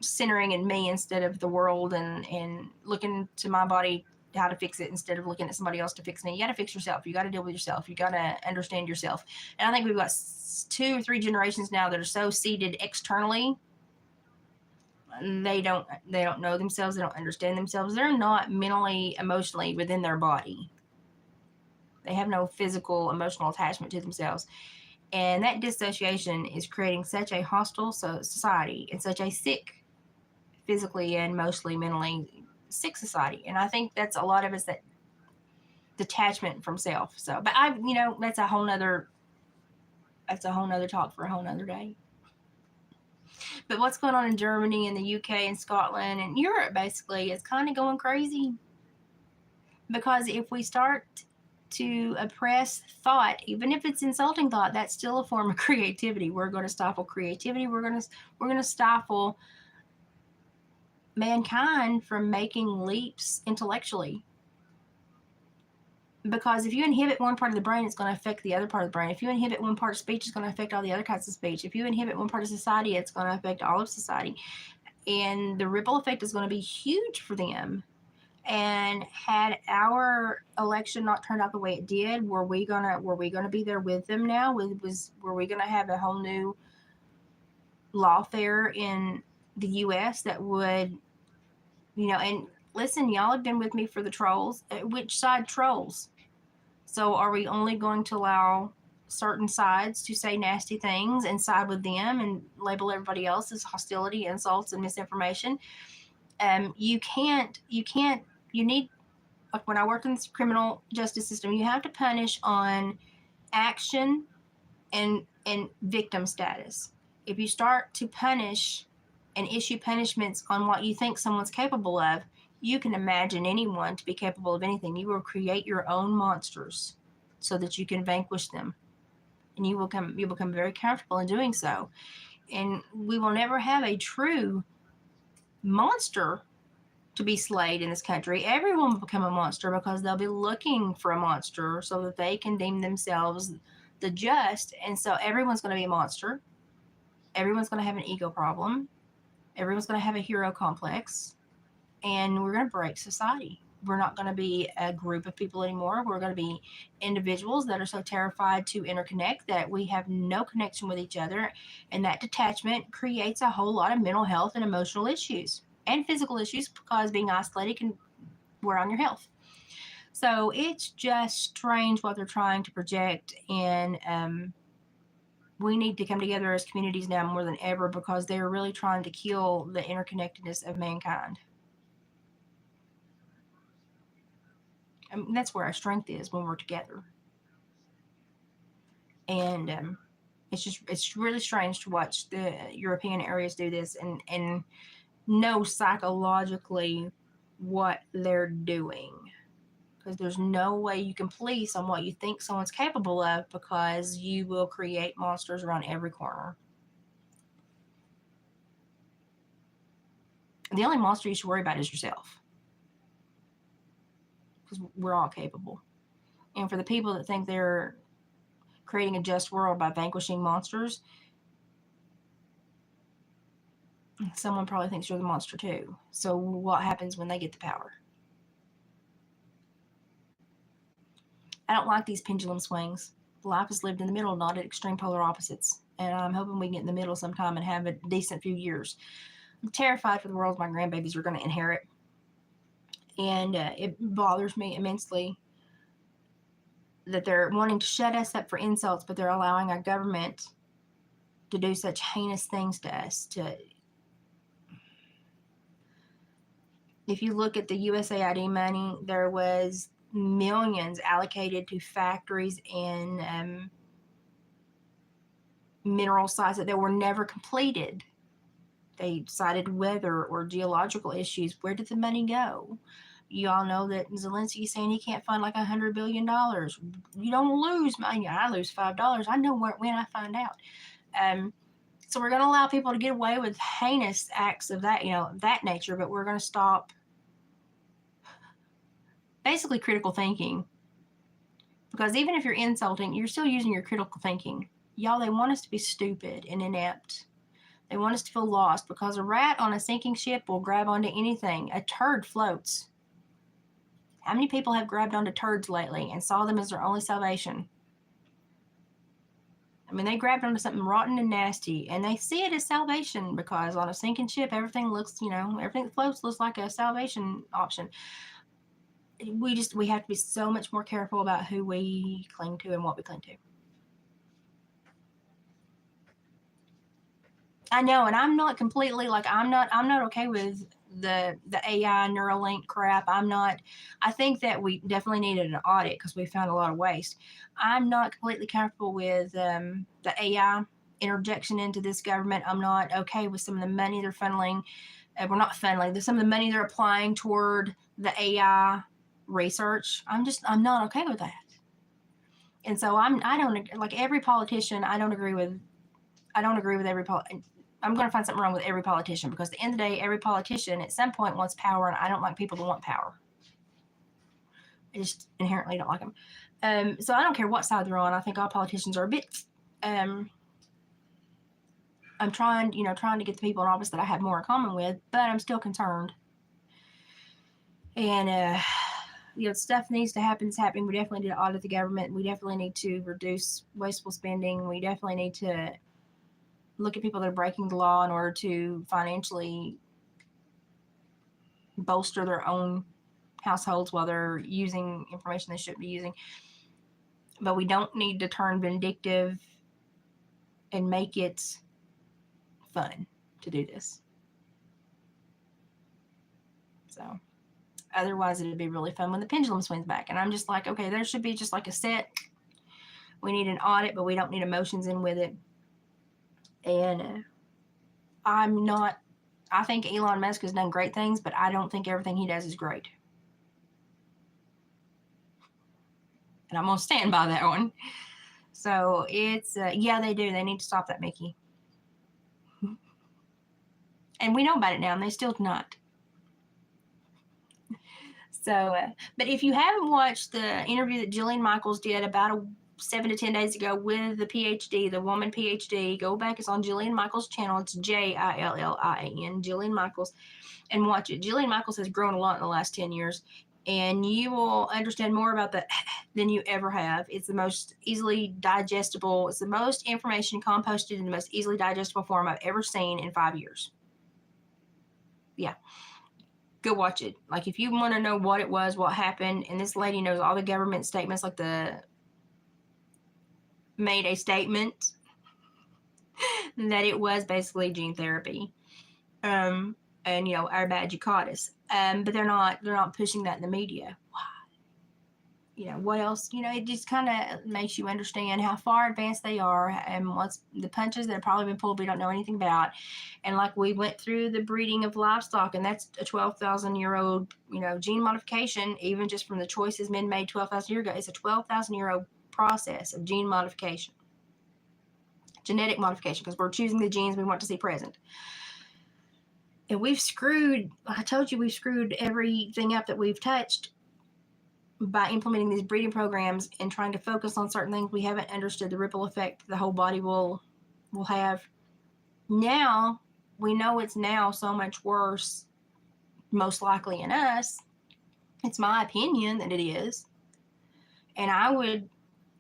centering in me instead of the world, and looking to my body how to fix it instead of looking at somebody else to fix me. You got to fix yourself. You got to deal with yourself. You got to understand yourself. And I think we've got 2 or 3 generations now that are so seated externally. They don't know themselves. They don't understand themselves. They're not mentally, emotionally within their body. They have no physical, emotional attachment to themselves. And that dissociation is creating such a hostile society and such a sick, physically and mostly mentally sick society. And I think that's a lot of it's that detachment from self. So, but that's a whole nother talk for a whole nother day. But what's going on in Germany and the UK and Scotland and Europe basically is kind of going crazy. Because if we start to oppress thought, even if it's insulting thought, that's still a form of creativity. We're going to stifle creativity. We're going to stifle mankind from making leaps intellectually. Because if you inhibit one part of the brain, it's going to affect the other part of the brain. If you inhibit one part of speech, it's going to affect all the other kinds of speech. If you inhibit one part of society, it's going to affect all of society. and the ripple effect is going to be huge for them. And had our election not turned out the way it did, were we gonna be there with them now? Were we gonna have a whole new lawfare in the U.S. that would, and listen, y'all have been with me for the trolls. Which side trolls? So are we only going to allow certain sides to say nasty things and side with them and label everybody else as hostility, insults, and misinformation? You need, like when I worked in the criminal justice system, you have to punish on action and victim status. If you start to punish and issue punishments on what you think someone's capable of, you can imagine anyone to be capable of anything. You will create your own monsters so that you can vanquish them. And you become very comfortable in doing so. And we will never have a true monster to be slayed in this country. Everyone will become a monster because they'll be looking for a monster so that they can deem themselves the just. And so everyone's going to be a monster. Everyone's going to have an ego problem. Everyone's going to have a hero complex. And we're going to break society. We're not going to be a group of people anymore. We're going to be individuals that are so terrified to interconnect that we have no connection with each other. And that detachment creates a whole lot of mental health and emotional issues and physical issues because being isolated can wear on your health. So it's just strange what they're trying to project. And we need to come together as communities now more than ever because they're really trying to kill the interconnectedness of mankind. I mean, that's where our strength is when we're together. And it's really strange to watch the European areas do this and know psychologically what they're doing, because there's no way you can police on what you think someone's capable of because you will create monsters around every corner. The only monster you should worry about is yourself, because we're all capable. And for the people that think they're creating a just world by vanquishing monsters, someone probably thinks you're the monster too. So what happens when they get the power? I don't like these pendulum swings. Life is lived in the middle, not at extreme polar opposites. And I'm hoping we get in the middle sometime and have a decent few years. I'm terrified for the world my grandbabies are going to inherit. And it bothers me immensely that they're wanting to shut us up for insults, but they're allowing our government to do such heinous things to us. If you look at the USAID money, there was millions allocated to factories and mineral sites that were never completed. They cited weather or geological issues. Where did the money go? You all know that Zelensky's saying he can't find like $100 billion. You don't lose money. I lose $5. I know when I find out. So we're going to allow people to get away with heinous acts of that nature, but we're going to stop basically critical thinking. Because even if you're insulting, you're still using your critical thinking. Y'all, they want us to be stupid and inept. They want us to feel lost because a rat on a sinking ship will grab onto anything. A turd floats. How many people have grabbed onto turds lately and saw them as their only salvation? I mean, they grabbed onto something rotten and nasty, and they see it as salvation because on a sinking ship, everything that floats looks like a salvation option. We have to be so much more careful about who we cling to and what we cling to. I know, and I'm not completely I'm not okay with the AI Neuralink crap. I think that we definitely needed an audit because we found a lot of waste. I'm not completely comfortable with the AI interjection into this government. I'm not okay with some of the money they're funneling. We're not funneling. Some of the money they're applying toward the AI research. I'm not okay with that. And so I don't like every politician. I don't agree with every I'm going to find something wrong with every politician because at the end of the day, every politician at some point wants power, and I don't like people who want power. I just inherently don't like them. So I don't care what side they're on. I think all politicians are a bit I'm trying to get the people in office that I have more in common with, but I'm still concerned. And stuff needs to happen. It's happening. We definitely need to audit the government. We definitely need to reduce wasteful spending. We definitely need to look at people that are breaking the law in order to financially bolster their own households while they're using information they shouldn't be using. But we don't need to turn vindictive and make it fun to do this. So otherwise it'd be really fun when the pendulum swings back. And I'm just like, okay, there should be just like a set. We need an audit, but we don't need emotions in with it. And I think Elon Musk has done great things, but I don't think everything he does is great. And I'm going to stand by that one. So it's, yeah, they do. They need to stop that, Mickey. And we know about it now, and they still not. So, but if you haven't watched the interview that Jillian Michaels did about 7 to 10 days ago with the PhD, the woman PhD, go back. It's on Jillian Michaels' channel. It's Jillian, Jillian Michaels, and watch it. Jillian Michaels has grown a lot in the last 10 years, and you will understand more about that than you ever have. It's the most easily digestible. It's the most information composted in the most easily digestible form I've ever seen in 5 years. Yeah. Go watch it. Like, if you want to know what it was, what happened, and this lady knows all the government statements, like made a statement that it was basically gene therapy. And our bad you caught us. But they're not pushing that in the media. Why? What else? It just kind of makes you understand how far advanced they are and what's the punches that have probably been pulled we don't know anything about. And like, we went through the breeding of livestock, and that's a 12,000-year-old, gene modification, even just from the choices men made 12,000 years ago. It's a 12,000-year-old process of gene modification, genetic modification, because we're choosing the genes we want to see present. And I told you, we've screwed everything up that we've touched by implementing these breeding programs and trying to focus on certain things. We haven't understood the ripple effect the whole body will have. Now, we know it's now so much worse, most likely in us. It's my opinion that it is. And I would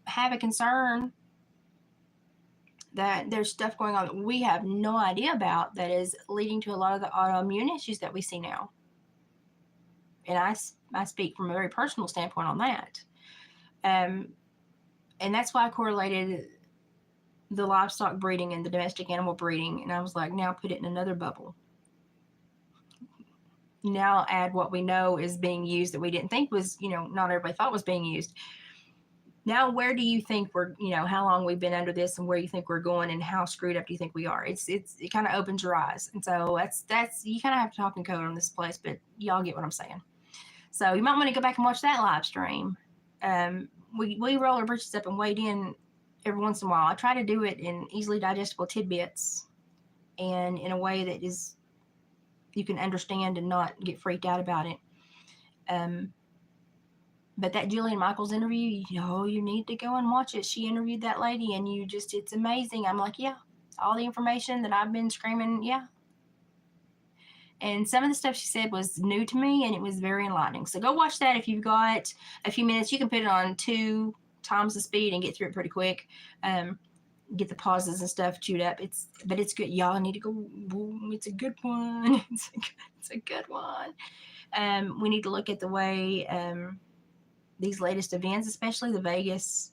have a concern that there's stuff going on that we have no idea about that is leading to a lot of the autoimmune issues that we see now. And I speak from a very personal standpoint on that. And that's why I correlated the livestock breeding and the domestic animal breeding. And I was like, now put it in another bubble. Now add what we know is being used that we didn't think was, not everybody thought was being used. Now, where do you think we're, how long we've been under this, and where you think we're going, and how screwed up do you think we are? It kind of opens your eyes. And so that's, you kind of have to talk in code on this place, but y'all get what I'm saying. So you might want to go back and watch that live stream. We roll our britches up and wade in every once in a while. I try to do it in easily digestible tidbits and in a way that is you can understand and not get freaked out about it. But that Jillian Michaels interview, you need to go and watch it. She interviewed that lady, and it's amazing. I'm like, yeah, all the information that I've been screaming, yeah. And some of the stuff she said was new to me, and it was very enlightening. So go watch that if you've got a few minutes. You can put it on 2 times the speed and get through it pretty quick. Get the pauses and stuff chewed up. But it's good. Y'all need to go. It's a good one. It's a good one. We need to look at the way these latest events, especially the Vegas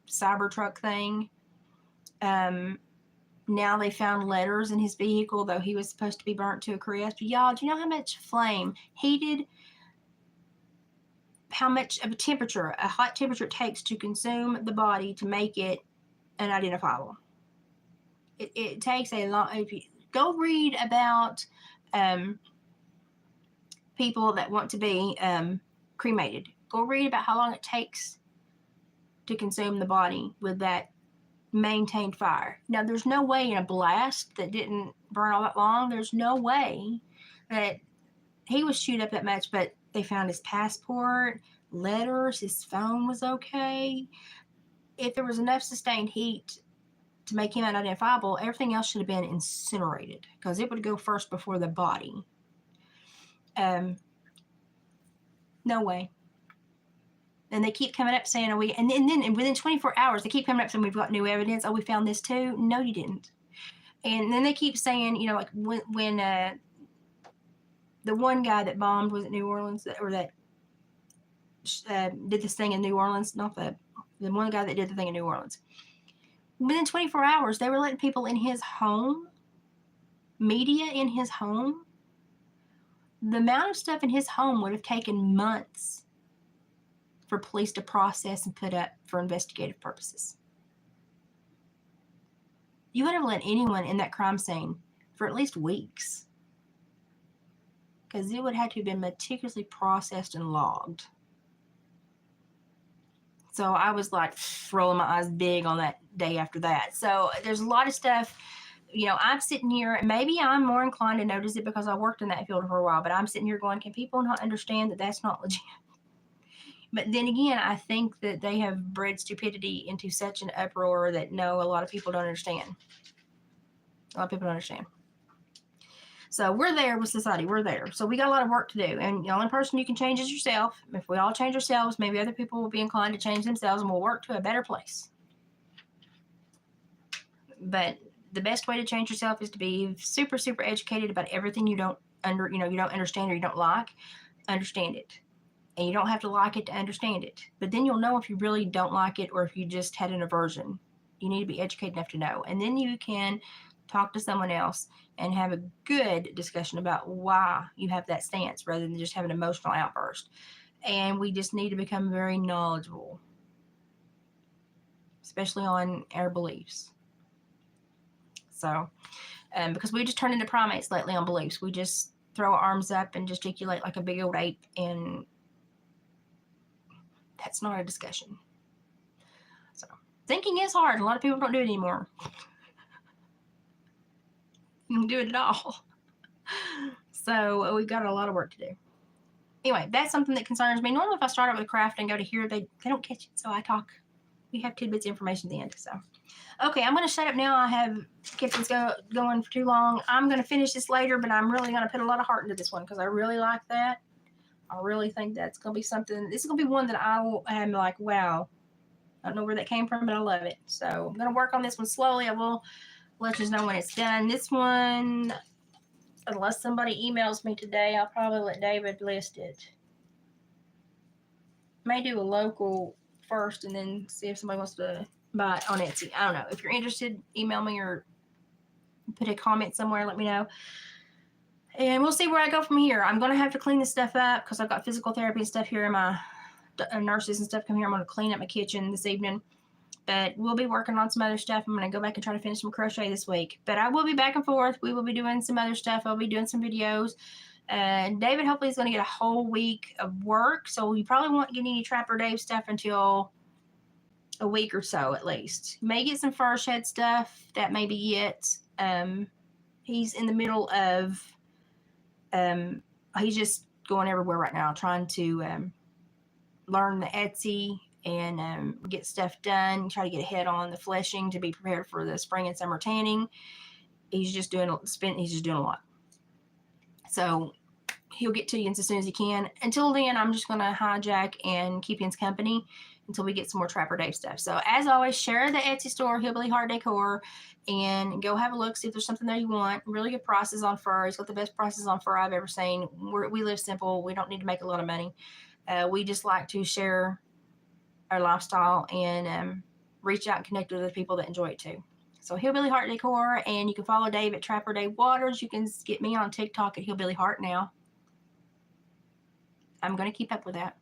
Cybertruck thing. Now they found letters in his vehicle, though he was supposed to be burnt to a crisp. Y'all, do you know how much flame, how much of a hot temperature it takes to consume the body to make it unidentifiable? It takes a long, if you go read about people that want to be cremated. Go read about how long it takes to consume the body with that maintained fire. Now, there's no way in a blast that didn't burn all that long, there's no way that he was chewed up that much, but they found his passport, letters, his phone was okay. If there was enough sustained heat to make him unidentifiable, everything else should have been incinerated because it would go first before the body. No way. And they keep coming up saying, and then within 24 hours, they keep coming up saying, we've got new evidence. Oh, we found this too. No, you didn't. And then they keep saying, like when the one guy that bombed, was it New Orleans, or that did this thing in New Orleans, not the one guy that did the thing in New Orleans. Within 24 hours, they were letting people in his home, media in his home. The amount of stuff in his home would have taken months for police to process and put up for investigative purposes. You would have let anyone in that crime scene for at least weeks, because it would have to have been meticulously processed and logged. So I was like rolling my eyes big on that day after that. So there's a lot of stuff, I'm sitting here, and maybe I'm more inclined to notice it because I worked in that field for a while, but I'm sitting here going, can people not understand that that's not legit? But then again, I think that they have bred stupidity into such an uproar that a lot of people don't understand. A lot of people don't understand. So we're there with society. We're there. So we got a lot of work to do. And the only person you can change is yourself. If we all change ourselves, maybe other people will be inclined to change themselves and we'll work to a better place. But the best way to change yourself is to be super, super educated about everything you don't understand or you don't like. Understand it. And you don't have to like it to understand it. But then you'll know if you really don't like it or if you just had an aversion. You need to be educated enough to know. And then you can talk to someone else and have a good discussion about why you have that stance rather than just have an emotional outburst. And we just need to become very knowledgeable, especially on our beliefs. So, because we just turned into primates lately on beliefs. We just throw our arms up and gesticulate like a big old ape, and that's not a discussion. So, thinking is hard. A lot of people don't do it anymore. Don't do it at all. So we've got a lot of work to do. Anyway, that's something that concerns me. Normally if I start out with a craft and go to here, they don't catch it. So I talk. We have tidbits of information at the end. So, okay, I'm going to shut up now. I have kept this going for too long. I'm going to finish this later, but I'm really going to put a lot of heart into this one because I really like that. I really think that's going to be something. This is going to be one that I'm like, wow. I don't know where that came from, but I love it. So I'm going to work on this one slowly. I will let you know when it's done. This one, unless somebody emails me today, I'll probably let David list it. May do a local first and then see if somebody wants to buy it on Etsy. I don't know. If you're interested, email me or put a comment somewhere. Let me know. And we'll see where I go from here. I'm going to have to clean this stuff up because I've got physical therapy and stuff here, and my nurses and stuff come here. I'm going to clean up my kitchen this evening. But we'll be working on some other stuff. I'm going to go back and try to finish some crochet this week. But I will be back and forth. We will be doing some other stuff. I'll be doing some videos. David hopefully is going to get a whole week of work. So you probably won't get any Trapper Dave stuff until a week or so at least. You may get some fur shed stuff. That may be it. He's in the middle of, he's just going everywhere right now trying to learn the Etsy and get stuff done, try to get ahead on the fleshing to be prepared for the spring and summer tanning. He's just doing a lot. So he'll get to you as soon as he can. Until then, I'm just going to hijack and keep his company until we get some more Trapper Dave stuff. So as always, share the Etsy store, Hillbilly Heart Decor, and go have a look, see if there's something there you want. Really good prices on fur. He's got the best prices on fur I've ever seen. We live simple. We don't need to make a lot of money. We just like to share our lifestyle and reach out and connect with other people that enjoy it too. So Hillbilly Heart Decor, and you can follow Dave at Trapper Dave Waters. You can get me on TikTok at Hillbilly Heart now. I'm going to keep up with that.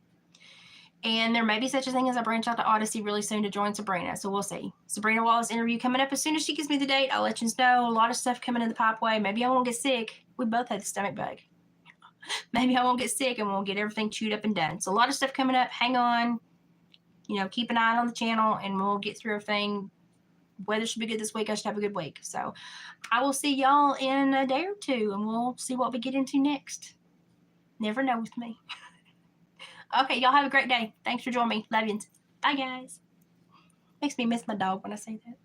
And there may be such a thing as I branch out to Odyssey really soon to join Sabrina. So we'll see. Sabrina Wallace interview coming up. As soon as she gives me the date, I'll let you know. A lot of stuff coming in the pipeline. Maybe I won't get sick. We both had the stomach bug. Maybe I won't get sick and we'll get everything chewed up and done. So a lot of stuff coming up. Hang on. Keep an eye on the channel and we'll get through everything. Weather should be good this week. I should have a good week. So I will see y'all in a day or two and we'll see what we get into next. Never know with me. Okay, y'all have a great day. Thanks for joining me. Love you. Bye, guys. Makes me miss my dog when I say that.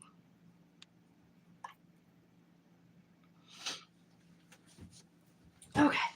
Okay.